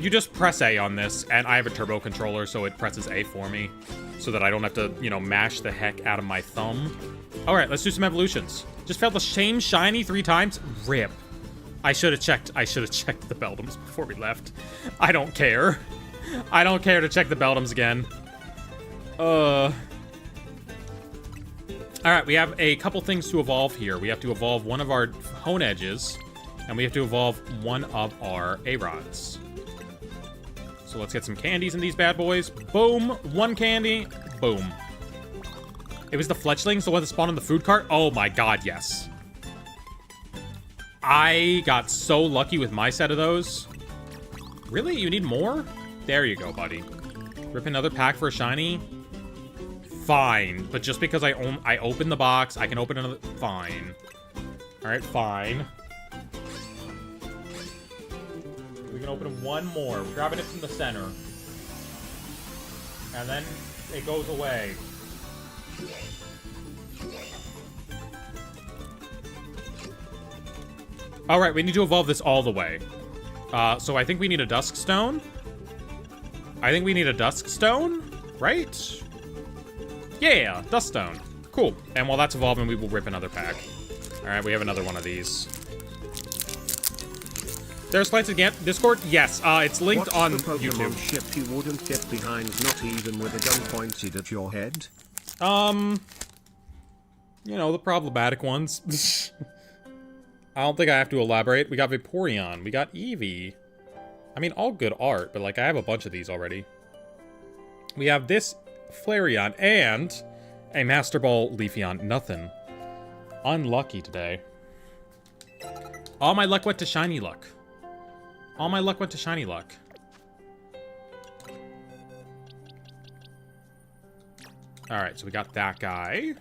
You just press A on this, and I have a turbo controller, so it presses A for me. So that I don't have to, you know, mash the heck out of my thumb. Alright, let's do some evolutions. Just failed the same shiny 3 times. Rip. I should have checked the Beldums before we left. I don't care. I don't care to check the Beldums again. Alright, we have a couple things to evolve here. We have to evolve one of our Honeedges, and we have to evolve one of our Arons. So let's get some candies in these bad boys. Boom. 1 candy. Boom. It was the fletchlings, the one that spawned in the food cart? Oh my god, yes. I got so lucky with my set of those. Really? You need more? There you go, buddy. Rip another pack for a shiny? Fine. But just because I open the box, I can open another... Fine. Alright, fine. We can open one more. We're grabbing it from the center. And then it goes away. Alright, we need to evolve this all the way. So I think we need a Dusk Stone. I think we need a Dusk Stone, right? Yeah, Dusk Stone. Cool. And while that's evolving, we will rip another pack. Alright, we have another one of these. There's SlantedGaming Discord? Yes, it's linked on What's the Pokemon YouTube. ship you wouldn't get behind, not even with a gun pointed at your head? You know, the problematic ones. I don't think I have to elaborate. We got Vaporeon. We got Eevee. I mean, all good art, but, like, I have a bunch of these already. We have this Flareon and a Master Ball Leafeon. Nothing. Unlucky today. All my luck went to shiny luck. All my luck went to shiny luck. Alright, so we got that guy.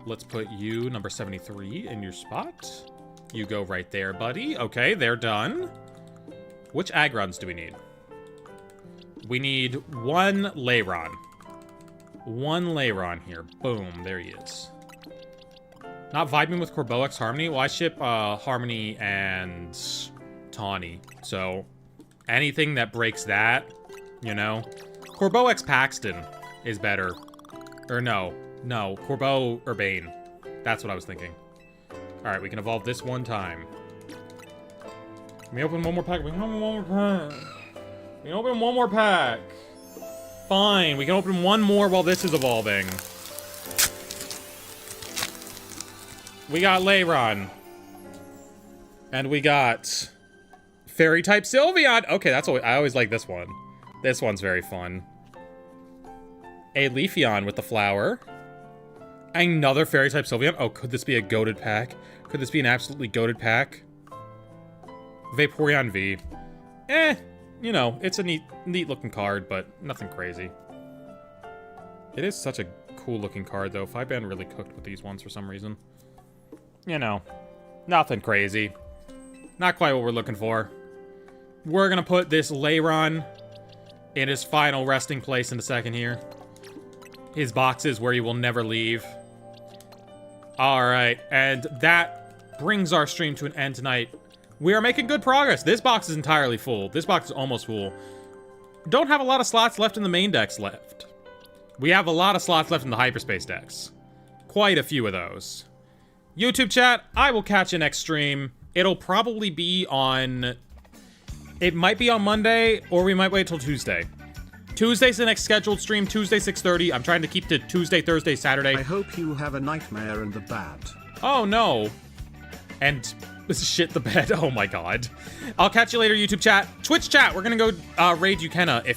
Let's put you, number 73, in your spot. You go right there, buddy. Okay, they're done. Which Agrons do we need? We need one Lairon. One Lairon here. Boom, there he is. Not vibing with Corbox Harmony? Well, I ship Harmony and Tawny. So, anything that breaks that, you know? Corbox Paxton is better. Or no. No, Corbo Urbane. That's what I was thinking. Alright, we can evolve this one time. Can we open one more pack? We can open one more pack. We can open one more pack. Fine, we can open one more while this is evolving. We got Lairon. And we got Fairy-type Sylveon. Okay, that's always, I always like this one. This one's very fun. A Leafeon with the flower. Another Fairy-type Sylveon. Oh, could this be a goated pack? Could this be an absolutely goated pack? Vaporeon V. You know, it's a neat looking card, but nothing crazy. It is such a cool looking card, though. 5-band really cooked with these ones for some reason. You know, nothing crazy. Not quite what we're looking for. We're gonna put this Lairon in his final resting place in a second here. His boxes where he will never leave. Alright, and that brings our stream to an end tonight. We are making good progress. This box is entirely full. This box is almost full. Don't have a lot of slots left in the main decks left. We have a lot of slots left in the hyperspace decks. Quite a few of those. YouTube chat, I will catch you next stream. It'll probably be on... It might be on Monday, or we might wait till Tuesday. Tuesday's the next scheduled stream, Tuesday 6:30. I'm trying to keep to Tuesday, Thursday, Saturday. I hope you have a nightmare in the bed. Oh, no. And shit the bed. Oh, my God. I'll catch you later, YouTube chat. Twitch chat, we're gonna go raid Ukena if